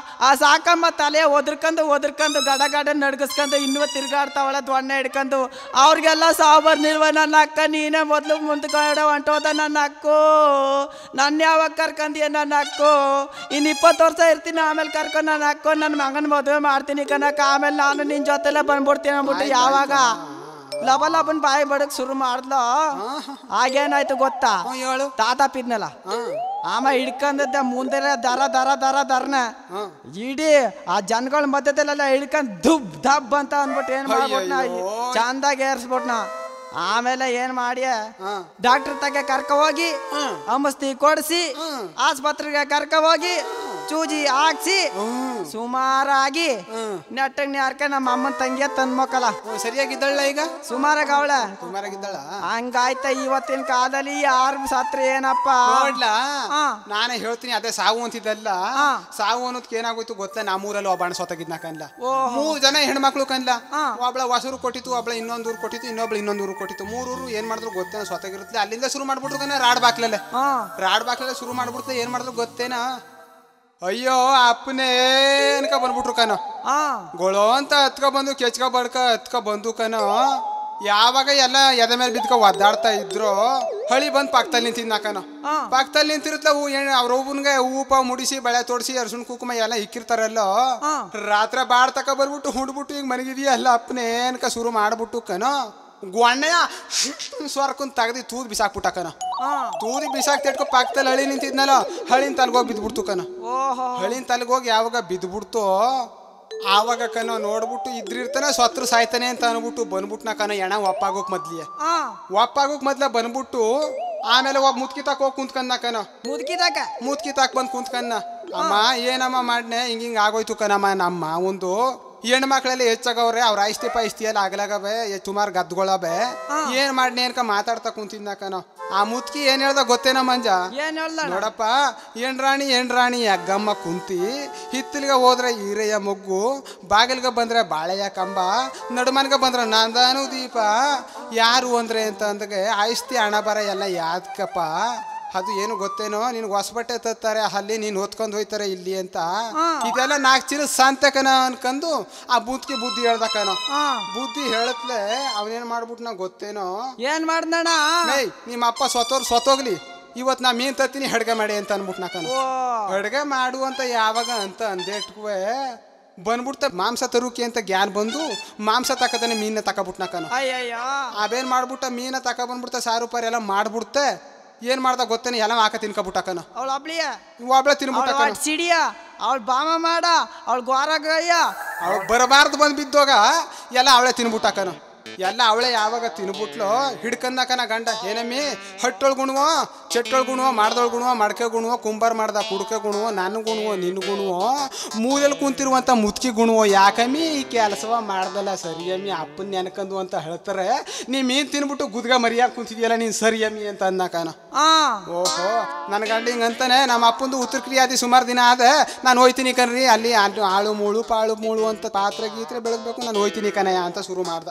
ಆ ಸಾಕಮ್ಮ ತಲೆ ಒದರ್ಕೊಂಡು ಗಡ ನಡ್ಗಿಸ್ಕೊಂಡು ಇನ್ನೂ ತಿರ್ಗಾಡ್ತಾವಳ ದೊಣ್ಣೆ ಹಿಡ್ಕೊಂಡು ಅವ್ರಿಗೆಲ್ಲ ಸಾವು ಬರ್ನಿಲ್ವ ನನ್ನ ಅಕ್ಕ ನೀನೇ ಮೊದಲು ಮುಂದ್ಗಡೆ ಹೊಂಟೋದ ನನ್ನ ಅಕ್ಕು ನನ್ನ ಯಾವಾಗ ಕರ್ಕಂದಿಯ ನನ್ನ ಅಕ್ಕು ಇನ್ನು 20 ವರ್ಷ ಇರ್ತೀನಿ ಆಮೇಲೆ ಕರ್ಕೊಂಡು ನನ್ನ ಅಕ್ಕು ನನ್ನ ಮಗನ ಮದುವೆ ಮಾಡ್ತೀನಿ ಕನಕ ಆಮೇಲೆ ನಾನು ನಿನ್ನ ಜೊತೆಲ್ಲ ಬಂದ್ಬಿಡ್ತೀನಿ ಅಂದ್ಬಿಟ್ಟು ಯಾವಾಗ ಲಬನ್ ಬಾಯಿ ಬಡಕ್ ಶುರು ಮಾಡ್ದ್ಲು ಆಗೇನಾಯ್ತು ಗೊತ್ತಾ ತಾತಪ್ಪಿದ್ನಲ್ಲ ಆಮ ಹಿಡ್ಕಂದದ್ದ ಮುಂದೆ ದರನ ಇಡೀ ಆ ಜನಗಳ ಮಧ್ಯದಲ್ಲೆಲ್ಲ ಹಿಡ್ಕೊಂಡ್ ದುಬ್ ದಬ್ ಅಂತ ಅಂದ್ಬಿಟ್ಟು ಏನ್ ಮಾಡ್ಬಿಟ್ನ ಚಂದಾಗಿ ಏರ್ಸ್ಬಿಟ್ನ ಆಮೇಲೆ ಏನ್ ಮಾಡಿ ಡಾಕ್ಟರ್ ತಗೆ ಕರ್ಕ ಹೋಗಿ ಔಷಧಿ ಕೊಡಿಸಿ ಆಸ್ಪತ್ರೆಗೆ ಕರ್ಕ ಹೋಗಿ ಚೂಜಿ ಹಾಕ್ಸಿ ಸುಮಾರಾಗಿ ನೆಟ್ಟಗ್ ನ್ಯಾರ್ಕ ನಮ್ಮ ಅಮ್ಮನ ತಂಗಿಯ ತಂದ್ಮಕ್ಕಲ್ಲ ಸರಿಯಾಗಿದ್ದಳ ಈಗ ಸುಮಾರಾಗ ಅವಳ ಸುಮಾರಾಗಿದ್ದಳ ಹಂಗಾಯ್ತ ಇವತ್ತಿನ ಕಾಲದಲ್ಲಿ ಯಾರು ಸತ್ರ ಏನಪ್ಪ ನೋಡ್ಲಾ ನಾನೇ ಹೇಳ್ತೀನಿ ಅದೇ ಸಾವು ಅಂತಿದ್ದಲ್ಲ ಸಾವು ಅನ್ನೋದಕ್ಕೆ ಏನಾಗೋಯ್ತು ಗೊತ್ತಾ ನಮ್ಮೂರಲ್ಲಿ ಒಬ್ಬ ಅಣ್ಣ ಸೊತ್ತಾಗಿದ್ನ ಕನ್ಲ 3 ಜನ ಹೆಣ್ಮಕ್ಳು ಕನ್ಲ ಒಬ್ಳ ಹೊಸೂರು ಕೊಟ್ಟಿತ್ತು ಒಬ್ಳ ಇನ್ನೊಂದೂರು ಕೊಟ್ಟಿತ್ತು ಇನ್ನೊಬ್ಳು ಇನ್ನೊಂದೂರು ಕೊಟ್ಟಿತ್ತು 3 ಊರು ಏನ್ ಮಾಡಿದ್ರು ಗೊತ್ತೇನ ಸೊತ್ತಾಗಿರುತ್ತೆ ಅಲ್ಲಿಂದ ಶುರು ಮಾಡ್ಬಿಟ್ರು ಕನ್ನ ರಾಡ್ ಬಾಕ್ಲಲ್ಲೇ ಶುರು ಮಾಡ್ಬಿಡ್ತು ಏನ್ ಮಾಡಿದ್ರು ಗೊತ್ತೇನಾ ಅಯ್ಯೋ ಅಪ್ಪನೇ ಅನ್ಕ ಬಂದ್ಬಿಟ್ರು ಕನೋ ಗೊಳೋ ಅಂತ ಹತ್ಕ ಬಂದು ಕೆಚ್ಕ ಬಡ್ಕ ಹತ್ಕ ಬಂದು ಕನೋ ಯಾವಾಗ ಎಲ್ಲ ಎದೆ ಮೇಲೆ ಬಿದ್ಕ ಒದ್ದಾಡ್ತಾ ಇದ್ರು ಹಳಿ ಬಂದ್ ಪಕ್ಕದಲ್ಲಿ ನಿಂತಿದ್ನ ಕನೋ ಪಕ್ಕದಲ್ಲಿ ನಿಂತಿರುತ್ತಲ್ಲ ಅವ್ರ ಒಬ್ಬನ್ಗೆ ಹೂಪ ಮುಡಿಸಿ ಬಳೆ ತೋಡಿಸಿ ಅರ್ಶಿಣ ಕುಂಕುಮ ಎಲ್ಲ ಇಕ್ಕಿರ್ತಾರಲ್ಲೋ ರಾತ್ರಿ ಬಾಳ್ ತಕ ಬರ್ಬಿಟ್ಟು ಹುಡ್ಬಿಟ್ಟು ಈಗ ಮನಗಿದೀಯ ಅಲ್ಲ ಅಪ್ಪನೇ ಅನ್ಕ ಶುರು ಮಾಡ್ಬಿಟ್ಟು ಕನೋ ಗೊಣ್ಣೆಯ ಸ್ವರ್ಕನ್ ತೆಗ್ದಿ ತೂದ್ ಬಿಸಾಕ್ಬಿಟ್ಟ ಕಣ. ತೂದಿ ಬಿಸಾಕ್ತಿಟ್ಕೊ ಪಕ್ಕದಲ್ಲಿ ಹಳಿ ನಿಂತಿದ್ನಲ್ಲ, ಹಳಿನ ತಲೆಗೋಗಿ ಬಿದ್ಬಿಡ್ತು ಕಣ. ಹಳಿನ ತಲೆಗೋಗಿ ಯಾವಾಗ ಬಿದ್ಬಿಡ್ತು ಆವಾಗ ಕಣ ನೋಡ್ಬಿಟ್ಟು ಇದ್ರಿರ್ತಾನೆ ಸ್ವತ್ರ ಸಾಯ್ತಾನೆ ಅಂತ ಅನ್ಬಿಟ್ಟು ಬಂದ್ಬಿಟ್ನ ಕಣ. ಎಣ ಒಪ್ಪಾಗೋಕ್ ಮೊದ್ಲ ಬಂದ್ಬಿಟ್ಟು ಆಮೇಲೆ ಒಬ್ಬ ಮುತ್ಕಿ ತಾಕ ಹೋಗಿ ಕುಂತ್ಕನ್ನ ಕಣ. ಮುತ್ಕಿ ತಾಕ ಬಂದ್ ಕುಂತ್ಕನ್ನ. ಅಮ್ಮ ಏನಮ್ಮ ಮಾಡ್ನೆ ಹಿಂಗಿಂಗ್ ಆಗೋಯ್ತು ಕಣಮ್ಮ. ನಮ್ಮ ಒಂದು ಹೆಣ್ಣು ಮಕ್ಳೆಲ್ಲ ಹೆಚ್ಚಾಗವ್ರೆ, ಅವ್ರ ಐಸ್ತಿ ಪೈಸ್ತಿ ಎಲ್ಲ ಆಗ್ಲಾಗವೆ, ಸುಮಾರು ಗದ್ಗಳವೆ. ಏನ್ ಮಾಡ್ನಿ ಅನ್ಕ ಮಾತಾಡ್ತಾ ಕುಂತಿದ್ನ ಕಣ. ಆ ಮುತ್ಕಿ ಏನ್ ಹೇಳ್ದ ಗೊತ್ತೇನ ಮಂಜ? ನೋಡಪ್ಪ, ಹೆಣ್ರಾಣಿ ಅಗ್ಗಮ್ಮ ಕುಂತಿ, ಹಿತ್ತಲ್ಗ ಹೋದ್ರೆ ಈರೆಯ ಮೊಗ್ಗು, ಬಾಗಿಲ್ಗ ಬಂದ್ರೆ ಬಾಳೆಯ ಕಂಬ, ನಡುಮನ್ಗ ಬಂದ್ರೆ ನಂದಾನು ದೀಪ, ಯಾರು ಅಂದ್ರೆ ಅಂತ ಅಂದಾಗ ಐಸ್ತಿ ಹಣ ಬರ ಎಲ್ಲ ಯಾದ್ಕಪ್ಪ. ಅದು ಏನು ಗೊತ್ತೇನೋ, ನಿನ್ಗೆ ಹೊಸ ಬಟ್ಟೆ ತತ್ತಾರೆ, ಅಲ್ಲಿ ನೀನು ಹೊತ್ಕೊಂಡು ಹೋಯ್ತಾರೆ ಇಲ್ಲಿ ಅಂತ. ಇದೆಲ್ಲ 4 ಚೀಲ ಸಂತಕನ ಅನ್ಕಂದು ಆ ಬುದ್ಧಿ ಹೇಳ್ದ ಕಣ. ಬುದ್ಧಿ ಹೇಳತ್ಲೆ ಅವನೇನ್ ಮಾಡ್ಬಿಟ್ನ ಗೊತ್ತೇನೋ? ಏನ್ ಮಾಡ್ದಣ? ನಿಮ್ಮ ಅಪ್ಪ ಸ್ವತೋಗ್ಲಿ, ಇವತ್ತು ನಾ ಮೀನ್ ತತ್ತೀನಿ ಅಡ್ಗೆ ಮಾಡಿ ಅಂತ ಅನ್ಬಿಟ್ನ ಕಣ. ಅಡ್ಗೆ ಮಾಡು ಅಂತ ಯಾವಾಗ ಅಂತ ಅಂದೇಟ್ಕುವೆ ಬಂದ್ಬಿಡ್ತ ಮಾಂಸ ತರುಕಿ ಅಂತ ಗ್ಯಾನ್ ಬಂದು ಮಾಂಸ ತಕತಾನೆ ಮೀನ ತಕಬಿಟ್ನ ಕಣ. ಅವೇನ್ ಮಾಡ್ಬಿಟ್ಟ ಮೀನ ತಕ ಬಂದ್ಬಿಡ್ತ, ಸಾರು ಪಾರು ಎಲ್ಲ ಮಾಡ್ಬಿಡ್ತೆ. ಏನ್ ಮಾಡ್ದ ಗೊತ್ತೇನೆ? ಎಲ್ಲ ಹಾಕ ತಿನ್ಕಬಿಟ್ಟ ಕಣ. ಒಬ್ಳೆ ತಿನ್ಬಿಟ್ಟ ಕಣ. ಸಿಡಿಯ ಅವಳು ಬಾಮ ಮಾಡ, ಅವಳು ಗೋರಗಯ್ಯ, ಅವಳು ಬರಬಾರ್ದು ಬಂದ್ ಬಿದ್ದೋಗ ಎಲ್ಲ ಅವಳೆ ತಿನ್ಬಿಟ್ಟ ಕಣ. ಎಲ್ಲ ಅವಳೆ ಯಾವಾಗ ತಿನ್ಬಿಟ್ಲು ಹಿಡ್ಕನ್ನಕನ ಗಂಡ. ಏನಮ್ಮಿ ಹಟ್ಟೊಳ್ ಗುಣವೋ, ಚೆಟ್ಟೊಳ್ ಗುಣವೋ, ಮಾಡ್ದೊಳ್ ಗುಣವೋ, ಮಡ್ಕೆ ಗುಣವೋ, ಕುಂಬಾರ್ ಮಾಡ್ದ ಕುಡ್ಕೆ ಗುಣವೋ, ನನ್ನ ಗುಣವೋ, ನಿನ್ನ ಗುಣವೋ, ಮೂಲೆಯಲ್ಲಿ ಕುಂತಿರುವಂತ ಮುತ್ಕಿ ಗುಣವೋ, ಯಾಕಮ್ಮಿ ಈ ಕೆಲಸವ ಮಾಡ್ದಲ್ಲ ಸರಿಯಮ್ಮಿ ಅಪ್ಪನ್ ನೆನ್ಕಂದು ಅಂತ ಹೇಳ್ತಾರೆ. ನೀ ಮೀನ್ ತಿನ್ಬಿಟ್ಟು ಗುದ್ಗ ಮರಿಯಾಗಿ ಕುಂತಿದ್ಯಲ್ಲ ನೀನ್ ಸರಿಯಮ್ಮಿ ಅಂತ ಅನ್ನಕನ. ಓಹೋ, ನನ್ನ ಗಂಡ ಹಿಂಗಂತಾನೆ. ನಮ್ಮ ಅಪ್ಪಂದು ಉತ್ತರ ಕ್ರಿಯಾದಿ ಸುಮಾರು ದಿನ ಆದ, ನಾನು ಹೋಯ್ತೀನಿ ಕಣ್ರಿ ಅಲ್ಲಿ ಆಳು ಮೂಳು ಪಾಳು ಮೂಳು ಅಂತ ಪಾತ್ರೆ ಗೀತ್ರೆ ಬೆಳಗ್ಬೇಕು, ನಾನು ಹೋಯ್ತೀನಿ ಕಣಯ್ಯ ಅಂತ ಶುರು ಮಾಡ್ದ.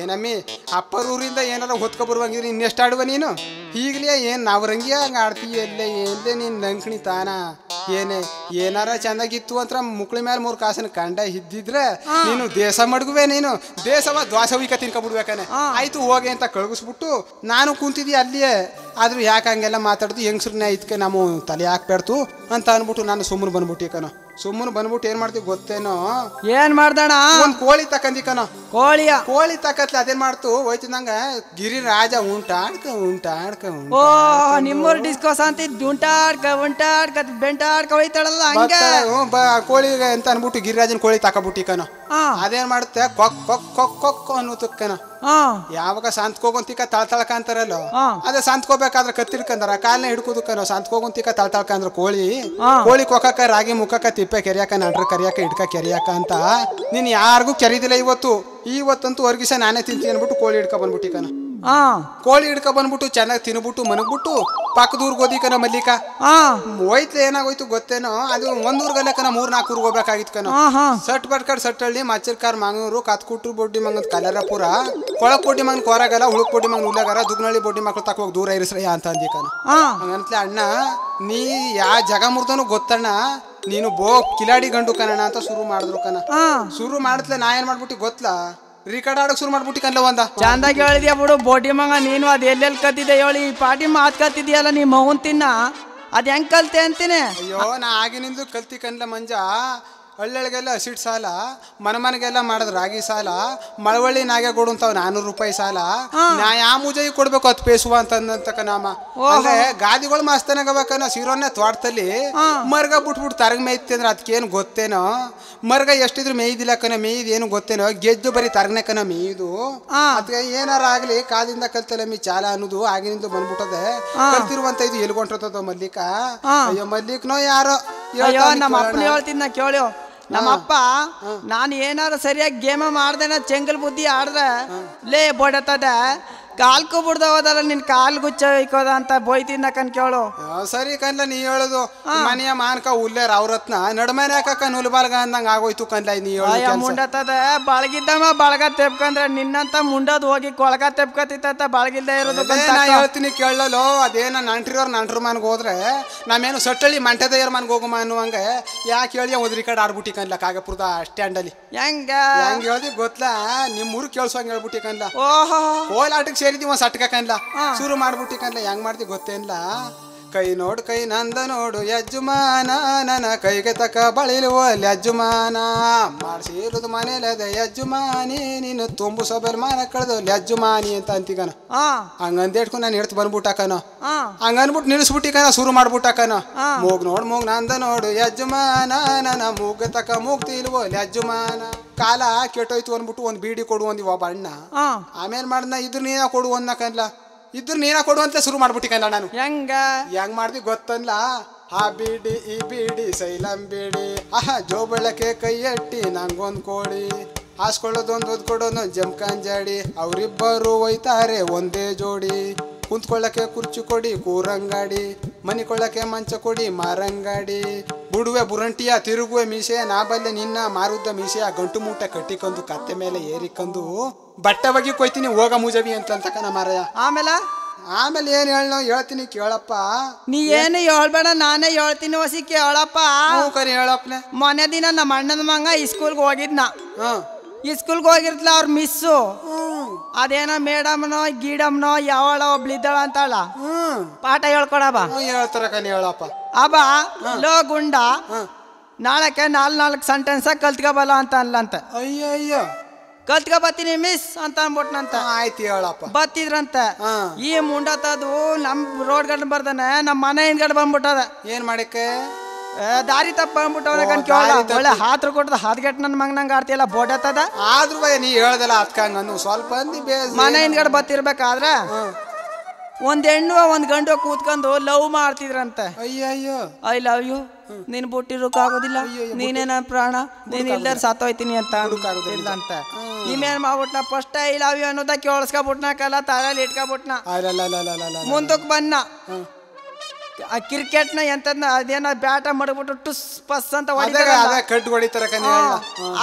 ಏನಮ್ಮಿ ಅಪ್ಪರೂರಿಂದ ಏನಾರ ಹೊತ್ಕೊ ಬರುವಂಗಿದ್ರೆ ಇನ್ನೆಷ್ಟು ಆಡುವ ನೀನು? ಈಗಲೇ ಏನ್ ನಾವ್ರಂಗಿಯ ಹಂಗ ಆಡ್ತೀಯ? ಎಲ್ಲೇ ನೀನ್ ನಂಕಣಿ ತಾನ ಏನಾರ ಚಂದಾಗಿತ್ತು ಅಂತ ಮುಕ್ಳಿ ಮೇಲೆ 3 ಕಾಸನ ಕಂಡ ಇದ್ದಿದ್ರೆ ನೀನು ದೇಶ ಮಡ್ಗುವೆ. ನೀನು ದೇಶವ ದ್ವಾಸವಿಕ ತಿನ್ಕೊಬಿಡ್ಬೇಕಾನೆ. ಆಯ್ತು ಹೋಗಿ ಅಂತ ಕಳ್ಗಿಸ್ಬಿಟ್ಟು ನಾನು ಕುಂತಿದ್ದಿ ಅಲ್ಲಿಯೇ. ಆದ್ರೂ ಯಾಕೆ ಹಂಗೆಲ್ಲ ಮಾತಾಡ್ದು ಹೆಂಗಸ್ರನ್ನ ಇದಕ್ಕೆ ನಾವು ತಲೆ ಹಾಕ್ಬೇಡ್ತು ಅಂತ ಅನ್ಬಿಟ್ಟು ನಾನು ಸುಮ್ಮನೆ ಬಂದ್ಬಿಟ್ಟಿ ಕಣ. ಸುಮ್ಮನೆ ಬಂದ್ಬಿಟ್ಟು ಏನ್ ಮಾಡ್ತೀವಿ ಗೊತ್ತೇನೋ? ಏನ್ ಮಾಡ್ದಣ? ಒಂದ್ ಕೋಳಿ ತಕಂದಿ ಕಣ. ಕೋಳಿ ತಕತ್ಲ ಅದೇನ್ ಮಾಡ್ತು ಹೋಯ್ತಿದಂಗ ಗಿರಿ ರಾಜ ಉಂಟಾಡ್ಕ ಓ ನಿಮ್ಮೂರ್ ಡಿಸ್ಕೋಸ್ ಅಂತ ಉಂಟಾಡ್ಕ ಬೆಂಟಾಡ್ಕ ಹೋಯ್ತಾಳಲ್ಲ ಹಂಗ ಕೋಳಿಗೆ ಅಂತ ಅನ್ಬಿಟ್ಟು ಗಿರಿರಾಜನ್ ಕೋಳಿ ತಕಬಿಟ್ಟಿ ಕಣ. ಅದೇನ್ ಮಾಡುತ್ತೆ ಕೊಕ್ ಕೊಕ್ ಕೊಕ್ ಕೊಕ್ ಅನ್ನೋತಕ್ಕನ. ಯಾವಾಗ ಸಂತ್ಕೋಗಂತಿಕ ತಳ್ತಳ್ಕ ಅಂತಾರಲ್ಲ, ಅದೇ ಸಂತ್ಕೋಬೇಕಾದ್ರೆ ಕತ್ತಿಡ್ಕಂದಾರ ಕಾಲ್ನ ಹಿಡ್ಕೋದಕ್ಕನೋ. ಸಂತ್ಕೋಗಂತಿಕ ತಳ್ತಳ್ಕ ಅಂದ್ರ ಕೋಳಿ ಕೊಕ್ಕಕ್ಕ ರಾಗಿ ಮುಖಕ್ಕ ತಿಪ್ಪೆ ಕೆರಿಯಾಕ ನಡ್ರ ಕರಿಯಾಕ ಹಿಡ್ಕ ಕೆರಿಯಾಕ ಅಂತ ನೀನ್ ಯಾರಿಗೂ ಕೆರಿದಿಲ್ಲ ಇವತ್ತಂತೂ ಹೊರ್ಗಿಸ ನಾನೇ ತಿಂತೀನಿ ಅನ್ಬಿಟ್ಟು ಕೋಳಿ ಹಿಡ್ಕ ಬಂದ್ಬಿಟ್ಟಿ ಕಣ. ಕೋಳಿ ಹಿಡ್ಕ ಬಂದ್ಬಿಟ್ಟು ಚೆನ್ನಾಗಿ ತಿನ್ಬಿಟ್ಟು ಮನಗ್ಬಿಟ್ಟು ಪಕ್ಕದೂರ್ಗೆ ಹೋದಿ ಕಣ ಮಲ್ಲಿಕ. ಹೋಯ್ತು ಏನಾಗೋಯ್ತು ಗೊತ್ತೇನೋ? ಅದು ಒಂದೂರ್ಗಲ್ಲ ಕಣ 3-4 ಊರ್ಗೆ ಹೋಗ್ಬೇಕಾಗಿತ್ತು ಕಣ. ಸಟ್ ಬಟ್ಕಡ್ ಸಟ್ಟಳ್ಳಿ ಮಚ್ಚರ್ಕಾರ್ ಮಂಗಳೂರು ಕತ್ಕುಟ್ರು ಬೊಡ್ಡಿ ಮಂಗದ ಕಲರಪುರ ಕೊಳಕ್ ಬೊಡ್ಡಿ ಮಂಗನ ಕೊರಗಲ್ಲ ಹುಳುಕ್ ಬೊಡ್ಡಿ ಮಂಗನ ಉಳ್ಳಾಗರ ದುಗ್ನಳ್ಳಿ ಬೊಡ್ಡಿ ಮಕ್ಳು ತಕ ಹೋಗಿ ದೂರ ಇರಿಸ್ರಯ್ಯ ಅಂತ ಅಂದಿ ಕಣ. ಹಂಗಂತ್ಲೆ ಅಣ್ಣ ನೀ ಯಾ ಜಗ ಮುರ್ದನು ಗೊತ್ತಣ್ಣ, ನೀನು ಕಿಲಾಡಿ ಗಂಡು ಕಣ ಅಂತ ಶುರು ಮಾಡಿದ್ರು ಕಣ. ಶುರು ಮಾಡಿದ್ಲೆ ನಾ ಏನ್ ಮಾಡ್ಬಿಟ್ಟು ಗೊತ್ತಲಾ? ರಿಕಾರ್ಡ್ ಆಡಕ್ ಶುರು ಮಾಡ್ಬಿಟ್ಟಿ ಕನ್ಲ ಒಂದ ಚಂದಾಗಿ ಹೇಳಿದ್ಯಾ ಬಿಡು ಬೋಟಿ ಮಂಗ. ನೀನು ಅದ್ ಎಲ್ಲೆಲ್ಲಿ ಕತ್ತಿದೆ ಹೇಳಿ, ಈ ಪಾಟಿ ಮಾತ್ ಕತ್ತಿದ್ಯಲ್ಲ ನೀ ಮೌನ್ ತಿನ್ನ, ಅದ್ ಹೆಂಗ್ ಕಲ್ತೆ ಅಂತೀನಿ. ಅಯ್ಯೋ ನಾ ಆಗಿನಿಂದ ಕಲ್ತಿ ಕನ್ಲ ಮಂಜ. ಹಳ್ಳಿಗೆಲ್ಲ ಹಸಿಟ್ ಸಾಲ, ಮನೆಗೆಲ್ಲ ಮಾಡಿದ್ ರಾಗಿ ಸಾಲ, ಮಳವಳ್ಳಿ ನಾಗೇಗೌಡ ಅಂತಾವ್ 400 ರೂಪಾಯಿ ಸಾಲ. ನಾ ಯಾವ ಮುಜೈ ಕೊಡ್ಬೇಕು 10 ಪೇಸುವ ಅಂತಂದಕ ನಾಮ. ಅಂದ್ರೆ ಗಾದಿಗಳು ಮಸ್ತನಾಗಬೇಕನ ಸಿರೋನ್ನೇ ತೋಟದಲ್ಲಿ ಮರ್ಗ ಬಿಟ್ಬಿಟ್ಟು ತರಗ ಮೇಯ್ತಿ ಅಂದ್ರೆ ಅದಕ್ಕೇನು ಗೊತ್ತೇನೋ? ಮರ್ಗ ಎಷ್ಟಿದ್ರು ಮೇಯ್ದಿಲ್ಲ ಕನ, ಮೇಯ್ದು ಏನು ಗೊತ್ತೇನೋ? ಗೆದ್ದು ಬರೀ ತರಗನೆ ಕನ ಮೇಯ್ದು. ಅದಕ್ಕೆ ಏನಾರ ಆಗ್ಲಿ ಕಾದಿಂದ ಕಲ್ತಲ್ಲ ಮೀ ಚಾಲ ಅನ್ನೋದು ಆಗಿನಿಂದ ಬಂದ್ಬಿಟ್ಟದೆ. ಕಲ್ತಿರುವಂತ ಇದು ಎಲ್ಗೊಂಟದ ಮಲ್ಲಿಕ. ಅಯ್ಯೋ ಮಲ್ಲಿಕ್ನೋ ಯಾರೋ ನಮ್ಮ ಅಪ್ಪನ ಹೇಳ್ತಿದ್ನ ಕೇಳು. ನಮ್ಮಪ್ಪ ನಾನು ಏನಾರು ಸರಿಯಾಗಿ ಗೇಮ ಮಾಡ್ದೇನ ಚೆಂಗಲ್ ಬುದ್ಧಿ ಆಡ್ರೆ ಲೇ ಬೋಡತ್ತದ ಕಾಲ್ಕು ಬಿಡ್ದ ಹೋದಲ್ಲ ನಿನ್ ಕಾಲ್ ಗುಚ್ಚ ಇಕ್ಕೋದ ಅಂತ ಬೋಯ್ತಿದ್ನ ಕಣ್ ಕೇಳು. ಸರಿ ಕನ್ಲ ನೀ ಹೇಳುದು ಮನೆಯ ಮಾನ್ಕ ಉಲ್ಲೇರ ಅವ್ರತ್ನ ನಡ್ಮನೆ ಹಾಕಕ್ಕ ನುಲ್ಬಾಲ್ಗ ಅಂದಂಗ ಆಗೋಯ್ತು ಕನ್ಲ ನೀ ಹೇಳ. ಮುಂಡತ್ತದ ಬಳಗಿದ್ದಮ್ಮ ಬಳಗ ತೆಪ್ಕಂದ್ರೆ ನಿನ್ನಂತ ಮುಂಡದ್ ಹೋಗಿ ಕೊಳಗ ತೆಪ್ಕತಿತ್ತ ಬಳಗಿಲ್ದ ಇರೋದು. ನಾ ಹೇಳ್ತೀನಿ ಕೇಳಲು. ಅದೇನ ನಂಟ್ರ ಮನ್ಗೆ ಹೋದ್ರೆ ನಾವೇನು ಸಟ್ಟಳ್ಳಿ ಮಂಟೆದಯ್ಯರ ಮನ್ಗೆ ಹೋಗಮ್ಮ ಅನ್ನುವಂಗ ಯಾಕೆ ಹೇಳಿ ಉದ್ರಿ ಕಡೆ ಆಡ್ಬಿಟ್ಟಿ ಕನ್ಲ ಕಾಗಪುರದ ಸ್ಟ್ಯಾಂಡಲ್ಲಿ. ಹೆಂಗ್ ಹೇಳ್ದಿ ಗೊತ್ತಲಾ? ನಿಮ್ ಊರು ಕೇಳ್ಸೋಂಗ್ ಹೇಳ್ಬಿಟ್ಟಿ ಕನ್ಲ. ಕೋಲಾಟಕ್ಕೆ ಸೇರಿದ್ವಿ ಒಂದ್ ಸಟ್ಕ ಕನ್ಲ ಶುರು ಮಾಡ್ಬಿಟ್ಟಿ ಕನ್ಲ. ಹೆಂಗ್ ಮಾಡ್ತಿ ಗೊತ್ತೇನ್ಲ? ಕೈ ನೋಡು ಕೈ ನಂದ ನೋಡು ಯಜಮಾನ ನನ್ನ ಕೈಗೆ ತಕ್ಕ ಬಳಿಲುವ ಯಜಮಾನ ಮಾಡಿಸಿರುದು ಮನೇಲದ ಯಜಮಾನಿ ನೀನು ತುಂಬು ಸೊಬೆಲ್ ಮಾನ ಕಳೆದು ಯಜಮಾನಿ ಅಂತ ಅಂತಿಕನ ಹಂಗಂದೇಟ್ಕೊಂಡು ನಾನು ಹೇಳ್ತು ಬಂದ್ಬಿಟ್ಟಾಕನ ಹಂಗನ್ಬಿಟ್ಟು ನಿಲ್ಲಿಸ್ಬಿಟ್ಟಿಕನ ಶುರು ಮಾಡ್ಬಿಟ್ಟಾಕನ ಮೂಗ್ ನಂದ ನೋಡು ಯಜಮಾನ ನನ್ನ ಮೂಗ ತಕ್ಕ ಮೂಗ್ತಿಲ್ವೋ ಯಜಮಾನ ಕಾಲ ಕೆಟ್ಟೋಯ್ತು ಅಂದ್ಬಿಟ್ಟು ಒಂದ್ ಬೀಡಿ ಕೊಡು ಒಂದ್ ಒಬ್ಬ ಅಣ್ಣ ಆಮೇಲೆ ಮಾಡ್ದ ಇದ್ರ ನೀನ ಕೊಡು ಅನ್ನಕನ್ಲ ಇದ್ರ ನೀನ ಕೊಡು ಅಂತ ಶುರು ಮಾಡ್ಬಿಟ್ಟಿಕಲ್ಲ ನಾನು ಹೆಂಗ್ ಮಾಡ್ದಿ ಗೊತ್ತನ್ಲ ಆ ಬೀಡಿ ಈ ಬೀಡಿ ಸೈಲಂ ಬೀಡಿ ಜೋಬಳಕ್ಕೆ ಕೈ ಎಟ್ಟಿ ನಂಗೊಂದ್ ಕೋಡಿ ಹಾಸ್ಕೊಳ್ಳೋದೊಂದು ಒದ್ ಕೊಡೋದು ಜಮ್ಕಂಜಾಡಿ ಅವ್ರಿಬ್ಬರು ಒಯ್ತಾರೆ ಒಂದೇ ಜೋಡಿ ಕುಂತ್ಕೊಳ್ಳಕ್ಕೆ ಕುರ್ಚಿ ಕೊಡಿ ಕೂರಂಗಾಡಿ ಮನಿಕೊಳ್ಳಕ್ಕೆ ಮಂಚ ಕೊಡಿ ಮಾರಂಗಾಡಿ ಬುಡುವೆ ಬುರಂಟಿಯ ತಿರುಗುವೆ ಮೀಸೆ ನಾ ಬಲ್ಲೆ ನಿನ್ನ ಮಾರುದ್ದ ಮೀಸೆಯ ಗಂಟು ಮೂಟ ಕಟ್ಟಿಕೊಂಡು ಕತ್ತೆ ಮೇಲೆ ಏರಿಕೊಂಡು ಬಟ್ಟೆ ಬಗ್ಗೆ ಕೊಯ್ತೀನಿ ಹೋಗ ಮುಜವಿ ಅಂತಕನ ಮಾರಯ್ಯ ಆಮೇಲೆ ಏನ್ ಹೇಳ್ತೀನಿ ಕೇಳಪ್ಪ ನೀ ಏನು ಹೇಳ್ಬೇಡ ನಾನೇ ಹೇಳ್ತೀನಿ ಹೊಸಿ ಕೇಳಪ್ಪ ಕರಿ ಹೇಳಪ್ಪನೆ ಮೊನ್ನೆ ದಿನ ನಮ್ಮ ಅಣ್ಣನ ಮಂಗ ಸ್ಕೂಲ್ಗೆ ಹೋಗಿದ್ನ ಸ್ಕೂಲ್ಗೆ ಹೋಗಿರ್ತಿಲ್ಲ ಅವ್ರ ಮಿಸ್ಸು ಅದೇನೋ ಮೇಡಮ್ನೋ ಗೀಡಮ್ನೋ ಯಾವಳ ಒಬ್ಳಿದ್ದಾಳ ಅಂತಾಳ ಪಾಠ ಹೇಳ್ಕೊಡಬ ಹೇಳ್ತಾರ ಕನಿ ಹೇಳಪ್ಪ ಅಬ ಲೋ ಗುಂಡ ನಾಳಕ್ಕೆ 4 ಸೆಂಟೆನ್ಸ್ ಕಲ್ತ್ಕೊಬಲ್ಲ ಅಂತ ಅನ್ಲಂತ ಅಯ್ಯಯ್ಯ ಕಲ್ತ್ಕೊ ಬತ್ತೀನಿ ಮಿಸ್ ಅಂತ ಅನ್ಬಿಟ್ನಂತ ಆಯ್ತು ಹೇಳಪ್ಪ ಬತ್ತಿದ್ರಂತ ಈ ಮುಂಡತ್ತದು ನಮ್ ರೋಡ್ ಗಡ್ ಬರ್ದಾನೆ ನಮ್ಮ ಮನೆ ಹಿಂದ್ಗಡೆ ಬಂದ್ಬಿಟ್ಟದ ಏನ್ ಮಾಡಕ್ಕೆ ದಾರಿ ತಪ್ಪ ಬಂದ್ಬಿಟ್ಟವನ ಒಳ್ಳೆ ಹಾತ್ರ ಕೊಟ್ಟದ ಹಾದ್ಗೆಟ್ ನನ್ ಮಗ ನಂಗೆ ಆಡ್ತಿಯಲ್ಲ ಬೋಟತ್ತದ ಆದ್ರೂ ನೀ ಹೇಳ್ದಲ್ಲ ಅದ್ಕಂಗ ಸ್ವಲ್ಪ ಮನೆ ಹಿಂದ್ಗಡೆ ಬತ್ತಿರ್ಬೇಕಾದ್ರ ಒಂದ್ ಹೆಣ್ಣು ಒಂದ್ ಗಂಡು ಕೂತ್ಕೊಂಡು ಲವ್ ಮಾಡ್ತಿದ್ರಂತ ಅಯ್ಯಯ್ಯೋ ಐ ಲವ್ ಯು ನೀನ್ ಬಿಟ್ಟಿರೋಕ್ಕಾಗೋದಿಲ್ಲ ನೀನೇ ನನ್ನ ಪ್ರಾಣ ನೀನ್ ಇಲ್ದಾರ ಸಾತೋಯ್ತೀನಿ ಅಂತ ಅಂತ ಇಮೇನ್ ಮಾಡ್ಬಿಟ್ನ ಫಸ್ಟ್ ಐ ಲವ್ ಯು ಅನ್ನೋದ ಕೇಳಿಸ್ಕೊಬಿಟ್ನಕಲ್ಲ ತಲೆಯಲ್ಲಿ ಇಟ್ಕೊಬಿಟ್ನ ಮುಂದಕ್ಕೆ ಬನ್ನ ಕ್ರಿಕೆಟ್ನ ಎಂತದ್ನ ಅದೇನೋ ಬ್ಯಾಟ ಮಾಡ್ಬಿಟ್ಟು ಟುಸ್ ಪಸ್ ಅಂತ ಕಟ್ಟು ಹೊಡಿತಾರ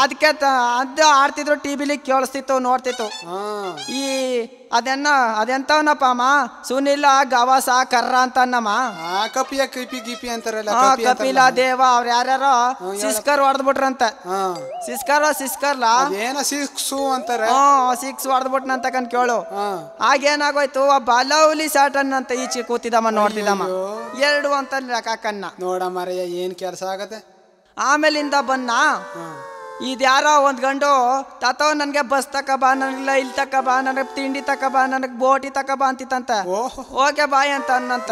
ಅದಕ್ಕೆ ಅದು ಆಡ್ತಿದ್ರು ಟಿವಿಲಿ ಕೇಳಿಸ್ತಿತ್ತು ನೋಡ್ತಿತ್ತು ಈ ಅದೆಂತವನಪ್ಪ ಅಮ್ಮ ಸುನಿಲ್ ಗವಾಸ ಕರ್ರ ಅಂತ ಅನ್ನಮ್ಮ ಕಪಿಯ ಕಿಪಿ ಗಿಪಿ ಅಂತಾರಲ್ಲ ಕಪಿಲ ದೇವ ಅವ್ರ ಯಾರ್ಯಾರೋ ಸಿಸ್ಕರ್ ಹೊಡೆದ್ಬಿಟ್ರಂತ ಸಿಸ್ಕರ್ಲಾ ಏನೋ ಸಿಕ್ಸು ಅಂತಾರ ಸಿಕ್ಸ್ ಹೊಡೆದ್ಬಿಟ್ನಂತ ಕಣ್ ಕೇಳು ಆಗೇನಾಗೋಯ್ತು ಒಬ್ಬ ಲವ್ಲಿ ಸಾಟನ್ ಅಂತ ಈಚೆ ಕೂತಿದಮ್ಮ ನೋಡ್ತಿದ್ದಮ್ಮ 2 ಅಂತ ಕಾಕನ್ನ ನೋಡ ಮಾರಯ್ಯ ಏನ್ ಕೆಲಸ ಆಗತ್ತೆ ಆಮೇಲಿಂದ ಬನ್ನ ಇದ್ಯಾರೋ ಒಂದ್ ಗಂಡು ತಾತೋ ನನ್ಗೆ ಬಸ್ ತಕ ಬಾ ನನಗೆ ಲೈಲ್ ತಕ ಬಾ ನನಗೆ ತಿಂಡಿ ತಕ ಬಾ ನನಗೆ ಬೋಟಿ ತಕ ಬಾ ಅಂತಿತ್ತಂತ ಓಕೆ ಬಾಯ್ ಅಂತ ಅನ್ನಂತ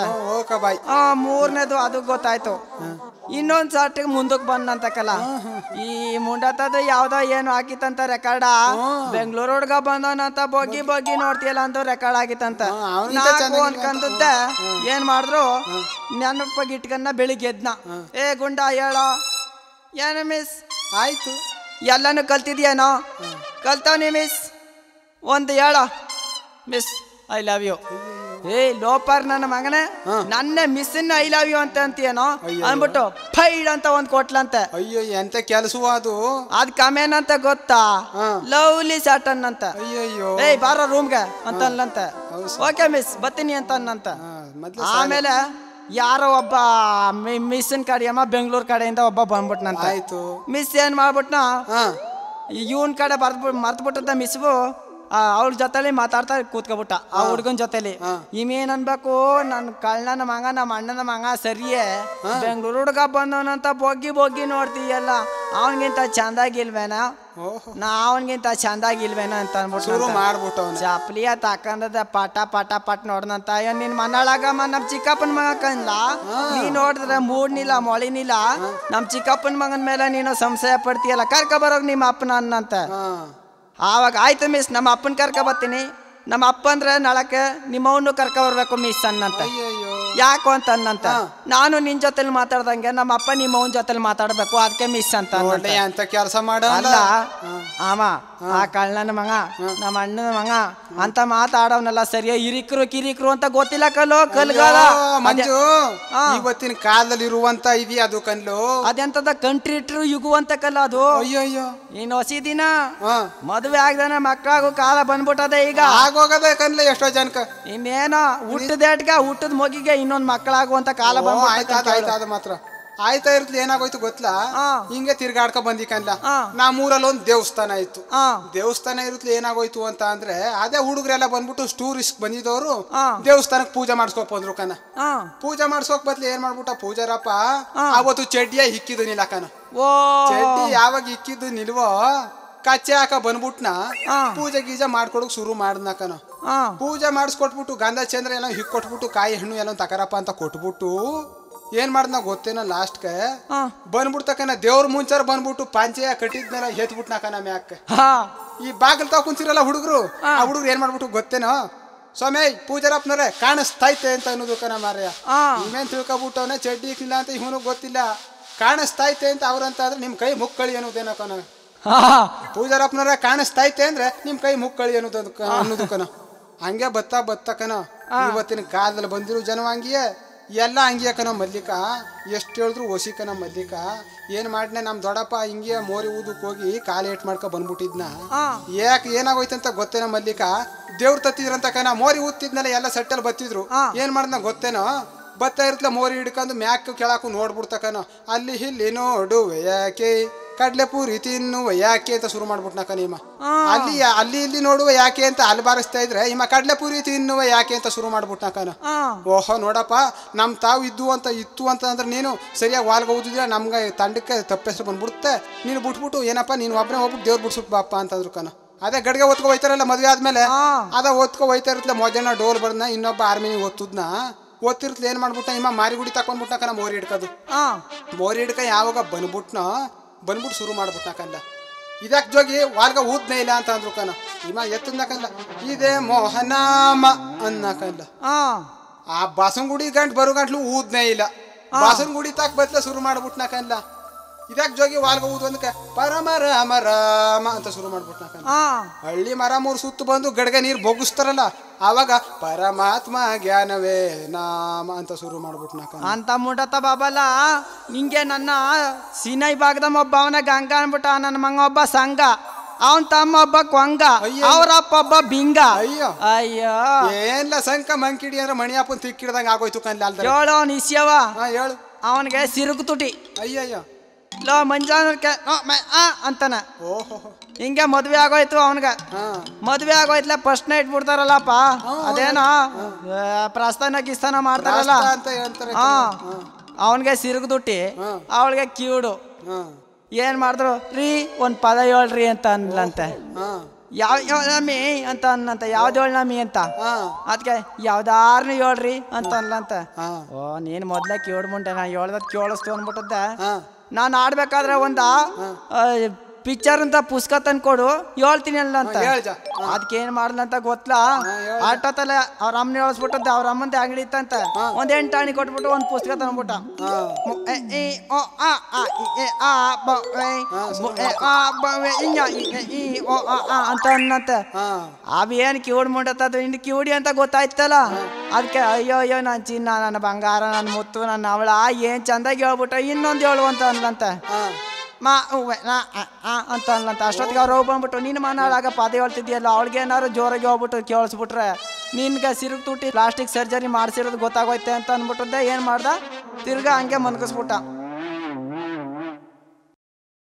ಮೂರನೇದು ಅದು ಗೊತ್ತಾಯ್ತು ಇನ್ನೊಂದ್ ಸರ್ಟಿಗೆ ಮುಂದಕ್ಕೆ ಬಂದಂತಕಲ್ಲ ಈ ಮುಂಡತ್ತದ ಯಾವ್ದೋ ಏನು ಹಾಕಿತ್ತಂತ ರೆಕಾರ್ಡ ಬೆಂಗಳೂರು ಹುಡ್ಗ ಬಂದವನಂತ ಬಗ್ಗಿ ನೋಡ್ತೀಯಲ್ಲ ಅಂತ ರೆಕಾರ್ಡ್ ಆಗಿತ್ತಂತ ಅನ್ಕಂದದ್ದ ಏನ್ ಮಾಡಿದ್ರು ನೆನಪಾಗಿ ಇಟ್ಕನ್ನ ಬೆಳಿಗ್ಗೆ ಎದ್ನ ಏ ಗುಂಡ ಹೇಳೋ ಏನು ಮಿಸ್ ಆಯ್ತು ಎಲ್ಲಾನು ಕಲ್ತಿದ್ಯೇನೋ ಕಲ್ತವ್ನಿ ಮಿಸ್ ಒಂದು ಹೇಳೋ ಮಿಸ್ ಐ ಲವ್ ಯು ಏ ಲೋಪರ್ ನನ್ನ ಮಗನೇ ನನ್ನ ಮಿಸ್ಸನ್ನ ಐ ಲವ್ ಯು ಅಂತ ಅಂತೀಯೇನೋ ಅಂದ್ಬಿಟ್ಟು ಫೈಡ್ ಅಂತ ಒಂದ್ ಕೊಟ್ಲಂತೆ ಅಯ್ಯೋ ಎಂತ ಕೆಲಸವ ಅದು ಅದ್ ಕಮೇನಂತ ಗೊತ್ತಾ ಲವ್ಲಿ ಸ್ಯಾಟನ್ ಅಂತ ಅಯ್ಯಯ್ಯೋ ಏಯ್ ಬಾರೋ ರೂಮ್ಗೆ ಅಂತ ಅನ್ಲಂತ ಓಕೆ ಮಿಸ್ ಬತ್ತೀನಿ ಅಂತ ಅನ್ನಂತ ಆಮೇಲೆ ಯಾರೋ ಒಬ್ಬ ಮಿಸ್ಸಿನ ಕಡೆಯಮ್ಮ ಬೆಂಗಳೂರು ಕಡೆಯಿಂದ ಒಬ್ಬ ಬಂದ್ಬಿಟ್ನಂತ ಆಯ್ತು ಮಿಸ್ ಏನ್ ಮಾಡ್ಬಿಟ್ನ ಇವನ್ ಕಡೆ ಮರ್ತ್ಬಿಟ್ಟದ ಮಿಸ್ವು ಅವ್ರ ಜೊತೆಲಿ ಮಾತಾಡ್ತಾ ಕೂತ್ಕೊಬಿಟ್ಟ ಆ ಹುಡ್ಗನ್ ಜೊತೆಲಿ ಇವೇನ್ ಅನ್ಬೇಕು ನನ್ ಕಳ್ಳನ ಮಗ ನಮ್ಮ ಅಣ್ಣನ ಮಗ ಸರಿಯೇ ಬೆಂಗಳೂರು ಹುಡ್ಗ ಬಂದವನಂತ ಬೊಗ್ಗಿ ನೋಡ್ತೀಯಲ್ಲ ಅವನ್ಗಿಂತ ಚಂದಾಗಿಲ್ವೇನ ಅವನ್ಗಿಂತ ಚಂದಾಗಿಲ್ವೇನ ಅಂತ ಅನ್ಬಿಟ್ಟು ಚಪ್ಲಿಯ ತಾಕಂದದ ಪಟ ನೋಡ್ದಂತ ಅಯ್ಯೋ ನಿನ್ ಮನಾಳಾಗಮ್ಮ ನಮ್ ಚಿಕ್ಕಪ್ಪನ ಮಗ ಕನ್ಲ ನೀ ನೋಡಿದ್ರೆ ಮೂಡ್ನಿಲ್ಲ ಮೊಳಿನಿಲ್ಲ ನಮ್ ಚಿಕ್ಕಪ್ಪನ ಮಗನ ಮೇಲೆ ನೀನು ಸಂಶಯ ಪಡ್ತೀಯಲ್ಲ ಕರ್ಕ ಬರೋಗ್ ನಿಮ್ಮ ಅಪ್ಪನ ಅನ್ನಂತ ಆವಾಗ ಆಯ್ತು ಮಿಸ್ ನಮ್ಮ ಅಪ್ಪನ ಕರ್ಕ ಬರ್ತೀನಿ ನಮ್ಮ ಅಪ್ಪ ಅಂದ್ರೆ ನಾಳಕ್ಕೆ ನಿಮ್ಮವನು ಕರ್ಕ ಬರ್ಬೇಕು ಮಿಸ್ ಅನ್ನಂತ ಯಾಕು ಅಂತ ಅನ್ನಂತ ನಾನು ನಿನ್ ಜೊತೆಲಿ ಮಾತಾಡ್ದಂಗೆ ನಮ್ಮ ಅಪ್ಪ ನಿಮ್ಮವನ್ ಜೊತೆಲಿ ಮಾತಾಡ್ಬೇಕು ಅದಕ್ಕೆ ಮಿಸ್ ಅಂತ ಕೆಲಸ ಮಾಡ ಆಮ ಆ ಕಳ್ಳನ ಮಗ ನಮ್ಮ ಅಣ್ಣನ ಮಗ ಅಂತ ಮಾತಾಡವನಲ್ಲ ಸರಿಯ ಕಿರಿಕ್ರು ಅಂತ ಗೊತ್ತಿಲ್ಲ ಕಲ್ಲೋ ಕಲ್ಗಾಲ ಇವತ್ತಿನ ಕಾಲದಲ್ಲಿ ಇರುವಂತ ಇದೆಯಾ ಅದು ಕಲ್ಲು ಅದೆಂತದ ಕಂಟ್ರಿ ಯುಗು ಅಂತ ಕಲ್ಲ ಅದು ಅಯ್ಯಯ್ಯೋ ಇನ್ ಹೊಸಿ ದಿನ ಮದುವೆ ಆಗದಾನೆ ಮಕ್ಕಳಾಗು ಕಾಲ ಬಂದ್ಬಿಟ್ಟದೆ ಈಗ ಆಗೋಗದೆ ಕನ್ಲೆ ಎಷ್ಟೋ ಜನಕ ಇನ್ನೇನೋ ಹುಟ್ಟದ ಮುಗಿಗೆ ಇನ್ನೊಂದ್ ಮಕ್ಕಳಾಗುವಂತ ಕಾಲ ಬಂದ್ಬಿಟ್ಟ ಮಾತ್ರ ಆಯ್ತಾ ಇರ್ಲಿ ಏನಾಗೋಯ್ತು ಗೊತ್ತಲಾ ಹಿಂಗೆ ತಿರ್ಗಾಡ್ಕ ಬಂದಿಕನ್ಲ ನಮ್ಮೂರಲ್ಲಿ ಒಂದು ದೇವಸ್ಥಾನ ಇತ್ತು. ದೇವಸ್ಥಾನ ಇರುತ್ತಲಿ ಏನಾಗೋಯ್ತು ಅಂತ ಅಂದ್ರೆ ಅದೇ ಹುಡುಗರೆಲ್ಲ ಬಂದ್ಬಿಟ್ಟು ಟೂರಿಸ್ಟ್ ಬಂದಿದ್ದವರು ದೇವಸ್ಥಾನಕ್ಕೆ ಪೂಜೆ ಮಾಡ್ಸ್ಕೊಕ್ ಬಂದ್ರು ಕಣ. ಪೂಜೆ ಮಾಡ್ಸ್ಕೊಕ್ ಬದ್ಲಿ ಏನ್ ಮಾಡ್ಬಿಟ್ಟ ಪೂಜಾರಪ್ಪ ಅವತ್ತು ಚಡ್ಡಿಯ ಹಿಕ್ಕಿದ್ದು ನಿಲಕನ. ಚಡ್ಡಿ ಯಾವಾಗ ಹಿಕ್ಕಿದ್ದು ನಿಲ್ವೋ ಕಚ್ಚೆ ಹಾಕ ಬಂದ್ಬಿಟ್ನ ಪೂಜೆ ಗೀಜೆ ಮಾಡ್ಕೊಡಕ್ ಶುರು ಮಾಡ್ದಕನ. ಪೂಜೆ ಮಾಡಿಸ್ಕೊಟ್ಬಿಟ್ಟು ಗಂಧ ಚಂದ್ರ ಎಲ್ಲ ಹಿಕ್ಕೊಟ್ಬಿಟ್ಟು ಕಾಯಿ ಹಣ್ಣು ಎಲ್ಲ ತಕರಪ್ಪ ಅಂತ ಕೊಟ್ಬಿಟ್ಟು ಏನ್ ಮಾಡ್ದ ಗೊತ್ತೇನ ಲಾಸ್ಟ್ಗೆ ಬಂದ್ಬಿಡ್ತಕನ ದೇವ್ರ ಮುಂಚಾರ ಬಂದ್ಬಿಟ್ಟು ಪಾಂಚೆಯ ಕಟ್ಟಿದ್ನೆಲ್ಲ ಎತ್ಬಿಟ್ನಾಕನ ಮ್ಯಾಕ್. ಈ ಬಾಗಿಲ್ ತಾವ್ ಕುಂತಿರಲ್ಲ ಹುಡುಗರು, ಆ ಹುಡುಗರು ಏನ್ ಮಾಡ್ಬಿಟ್ಟು ಗೊತ್ತೇನೋ ಸ್ವಾಮಿ ಪೂಜಾರಪ್ಪನವ್ರೆ ಕಾಣಿಸ್ತೈತೆ ಅಂತ ಅನ್ನೋದು ಕನ ಮಾರ್ಯ. ಇವೇನ್ ತಿಳ್ಕೊಬಿಟ್ಟವನ ಚಡ್ಡಿ ಇಕ್ಕಿಲ್ಲ ಅಂತ ಇವನು ಗೊತ್ತಿಲ್ಲ, ಕಾಣಿಸ್ತೈತೆ ಅಂತ ಅವ್ರಂತ ಆದ್ರೆ ನಿಮ್ ಕೈ ಮುಕ್ಕಳಿ ಅನ್ನೋದೇನ ಕನ. ಪೂಜಾರಪ್ಪನವ್ರೆ ಕಾಣಿಸ್ತೈತೆ ಅಂದ್ರೆ ನಿಮ್ ಕೈ ಮುಕ್ಕಳಿ ಅನ್ನೋದು ಕನ. ಹಂಗೆ ಬತ್ತಕನ ಇವತ್ತಿನ ಕಾಲದಲ್ಲಿ ಬಂದಿರೋ ಜನವಾಂಗಿಯೇ ಎಲ್ಲ ಹಂಗಿಯ ಕಣ. ಮಲ್ಲಿಕ ಎಷ್ಟು ಹೇಳಿದ್ರು ಒಸಿಕನ ಮಲ್ಲಿಕ ಏನ್ ಮಾಡ್ನೆ ನಮ್ ದೊಡ್ಡಪ್ಪ ಹಿಂಗೆ ಮೋರಿ ಊದಕ್ ಹೋಗಿ ಕಾಲ ಏಟ್ ಮಾಡ್ಕೊ ಬಂದ್ಬಿಟ್ಟಿದ್ನ. ಯಾಕೆ ಏನಾಗೋಯ್ತಂತ ಗೊತ್ತೇನ ಮಲ್ಲಿಕ, ದೇವ್ರ ತತ್ತಿದ್ರಂತ ಕನ ಮೋರಿ ಊದ್ತಿದ್ನಲ್ಲ ಎಲ್ಲ ಸೆಟ್ಟಲ್ಲಿ ಬತ್ತಿದ್ರು. ಏನ್ ಮಾಡ್ದ ಗೊತ್ತೇನೋ ಬತ್ತ ಇರ್ತಲ ಮೋರಿ ಹಿಡ್ಕೊಂಡು ಮ್ಯಾಕ್ ಕೆಳಕು ನೋಡ್ಬಿಡ್ತಕನ. ಅಲ್ಲಿ ಇಲ್ಲಿ ನೋಡುವೆ ಯಾಕೆ ಕಡ್ಲೆ ಪೂರಿ ತಿನ್ನುವ ಯಾಕೆ ಅಂತ ಶುರು ಮಾಡ್ಬಿಟ್ನಕನ ಇಮ್ಮ. ಅಲ್ಲಿ ಇಲ್ಲಿ ನೋಡುವ ಯಾಕೆ ಅಂತ ಅಲ್ಲಿ ಬಾರಿಸ್ತಾ ಇದ್ರೆ ಇಮ್ಮ ಕಡ್ಲೆ ಪೂರಿ ತಿನ್ನುವ ಯಾಕೆ ಅಂತ ಶುರು ಮಾಡ್ಬಿಟ್ನಕನ. ಓಹೋ ನೋಡಪ್ಪ ನಮ್ ತಾವು ಇತ್ತು ಅಂತ ಅಂದ್ರೆ ನೀನು ಸರಿಯಾಗಿ ವಾಲ್ಗ ಓದಿದ್ರೆ ನಮ್ಗೆ ತಂಡಕ್ಕೆ ತಪ್ಪೆಸರು ಬಂದ್ಬಿಡುತ್ತೆ. ನೀನು ಬಿಟ್ಬಿಟ್ಟು ಏನಪ್ಪ ನೀನು ಒಬ್ಬನೇ ಹೋಗ್ಬಿಟ್ಟು ದೇವ್ರು ಬಿಡ್ಸುಟ್ ಬಾಪ್ಪ ಅಂತಂದ್ರು ಕನ. ಅದೇ ಗಡ್ಗೆ ಓದ್ಕೊ ಹೋಯ್ತಾರಲ್ಲ ಮದ್ವೆ ಆದ್ಮೇಲೆ ಅದ ಓದ್ಕೊ ಹೋಯ್ತಾ ಇರ್ತಲ್ಲ ಮೊದಲನ ಡೋಲ್ ಬರ್ದ್ನ ಇನ್ನೊಬ್ಬ ಆರ್ಮಿನಿ ಓದ್ತದ್ನ. ಓದ್ತಿರ್ತಲ ಏನ್ ಮಾಡ್ಬಿಟ್ಟ ಇಮ್ಮ ಮಾರಿಗುಡಿ ತಕೊಂಡ್ಬಿಟ್ನಕನ ಮೋರಿ ಹಿಡ್ಕದು. ಮೋರಿ ಹಿಡ್ಕ ಯಾವಾಗ ಬಂದ್ಬಿಟ್ಟು ಶುರು ಮಾಡ್ಬಿಟ್ನಕಲ್ಲ. ಇದಕ್ ಜೋಗಿ ವಾರ್ಗ ಊದ್ನೇ ಇಲ್ಲ ಅಂತ ಅಂದ್ರು ಕನ. ಇಮ್ಮ ಎತ್ತದ್ನಕಲ್ಲ ಇದೇ ಮೋಹನಾಮ ಅನ್ನಕಲ್ಲ. ಆ ಬಾಸನಗುಡಿ ಬರೋ ಗಂಟ್ಲು ಊದ್ನೇ ಇಲ್ಲ, ಬಾಸನಗುಡಿ ತಾಕ್ ಬತ್ಲ ಶುರು ಮಾಡ್ಬಿಟ್ನಕಲ್ಲ. ಇದಕ್ ಜೋಗಿ ವಾಲ್ಗ ಊದ್ ಬಂದಕ ಪರಮ ರಾಮ ರಾಮ ಅಂತ ಶುರು ಮಾಡ್ಬಿಟ್ನಕಲ್ಲ. ಹಳ್ಳಿ ಮರ ಮೂರು ಸುತ್ತು ಬಂದು ಗಡ್ಗೆ ನೀರು ಬೊಗಿಸ್ತಾರಲ್ಲ ಆವಾಗ ಪರಮಾತ್ಮ ಜ್ಞಾನವೇ ನಾಮ ಅಂತ ಶುರು ಮಾಡ್ಬಿಟ್ನಕ ಅಂತ ಮುಟತ ಬಾಬಲ್ಲ. ನಿಂಗೆ ನನ್ನ ಸೀನೈ ಭಾಗದ ಒಬ್ಬ ಅವನ ಗಂಗ ಅನ್ಬಿಟ್ಟ, ನನ್ನ ಮಂಗ ಒಬ್ಬ ಸಂಘ, ಅವನ್ ತಮ್ಮ ಒಬ್ಬ ಕೊಂಗ, ಅವ್ರಪ್ಪ ಒಬ್ಬ ಬಿಂಗ. ಅಯ್ಯೋ ಅಯ್ಯೋ ಏನ್ಲ ಸಂಕ ಮಂಕಿಡಿ ಅಂದ್ರೆ ಮಣಿಯಪ್ಪನ್ ತಿಕ್ಕಿಡ್ದಂಗ ಆಗೋಯ್ತು ಕನ್ಲ. ಹೇಳು ಅವನ್ ಇಸ್ಯವ ಹೇಳು ಅವನಿಗೆ ಸಿರುಕು ತುಟಿ. ಅಯ್ಯಯ್ಯ ಲೋ ಮಂಜಾನಕ್ಕೆ ಅಂತಾನ. ಹಿಂಗೆ ಮದ್ವೆ ಆಗೋಯ್ತು ಅವನ್ಗ. ಮದ್ವೆ ಆಗೋಯ್ತಲ್ಲ ಫಸ್ಟ್ ನೈಟ್ ಬಿಡ್ತಾರಲ್ಲಪ್ಪ ಅದೇನೋ ಪ್ರಸ್ಥಾನ ಗಿಸ್ತಾನ ಮಾಡ್ತಾರಲ್ಲ ಅವನ್ಗೆ ಸಿರುಗು ದುಟ್ಟಿ ಅವಳಿಗೆ ಕಿವುಡು. ಏನ್ ಮಾಡಿದ್ರು ರೀ ಒಂದ್ ಪದ ಹೇಳ್ರಿ ಅಂತ ಅನ್ಲಂತೆ. ಯಾವ ನಮಿ ಅಂತ ಅನ್ನಂತ ಯಾವ್ದು ಹೇಳ ನಮಿ ಅಂತ. ಅದಕ್ಕೆ ಯಾವ್ದಾರ್ನು ಹೇಳ್ರಿ ಅಂತ ಅನ್ಲಂತ. ಓ ನೀನ್ ಮೊದ್ಲೇ ಕಿವುಡ್ ಮುಂಟೆ ನಾ ಹೇಳ್ದದ್ ಕೇಳಿಸ್ತು ಅನ್ಬಿಟ್ಟದ್ದ. ನಾನು ಆಡ್ಬೇಕಾದ್ರೆ ಒಂದ ಪಿಕ್ಚರ್ ಅಂತ ಪುಸ್ತಕ ತಂದ್ಕೊಡು ಹೇಳ್ತೀನಿ ಅಲ್ಲ ಅಂತ. ಅದಕ್ಕೆ ಏನ್ ಮಾಡ್ಲಂತ ಗೊತ್ತಲಾ ಆಟೋತಲ್ಲ ಅವ್ರ ಅಮ್ಮನ ಹೇಳ್ಸ್ಬಿಟ್ಟದ್ದ. ಅವ್ರ ಅಮ್ಮಂದ ಅಂಗಡಿ ಇತ್ತಂತ. ಒಂದ್ 8 ಆಣಿ ಕೊಟ್ಬಿಟ್ಟು ಒಂದ್ ಪುಸ್ತಕ ತಂದ್ಬಿಟ್ಟ. ಅಂತ ಅನ್ನಂತ. ಅವ್ ಏನ್ ಕಿವುಡ್ ಮುಂಡತ್ತದು ಇನ್ನು ಕಿವುಡಿ ಅಂತ ಗೊತ್ತಾಯ್ತಲ್ಲ. ಅದಕ್ಕೆ ಅಯ್ಯೋ ನನ್ ಚಿನ್ನ ನನ್ನ ಬಂಗಾರ ನನ್ನ ಮುತ್ತು ನನ್ನ ಅವಳ ಏನ್ ಚಂದಾಗಿ ಹೇಳ್ಬಿಟ್ಟ ಇನ್ನೊಂದು ಹೇಳು ಅಂತ ಅನ್ಲಂತ. ಅಂತ ಅನ್ಲಂತ. ಅಷ್ಟೊತ್ತಿಗೆ ಅವ್ರು ಹೋಗಿ ಬಂದ್ಬಿಟ್ಟು ನೀನು ಮನಾಳಾಗ ಪದ ಹೇಳ್ತಿದ್ಯಲ್ಲ ಅವಳಿಗೆ ಏನಾದ್ರು ಜೋರಾಗಿ ಹೋಗ್ಬಿಟ್ಟು ಕೇಳಿಸ್ಬಿಟ್ರೆ ನಿನ್ಗೆ ಸಿರುಗ್ ತುಟ್ಟಿ ಪ್ಲಾಸ್ಟಿಕ್ ಸರ್ಜರಿ ಮಾಡಿಸಿರೋದು ಗೊತ್ತಾಗೋಯ್ತೆ ಅಂತ ಅಂದ್ಬಿಟ್ಟದ್ದೆ. ಏನ್ ಮಾಡ್ದ ತಿರ್ಗಾ ಹಂಗೆ ಮನ್ಗಿಸ್ಬಿಟ್ಟ.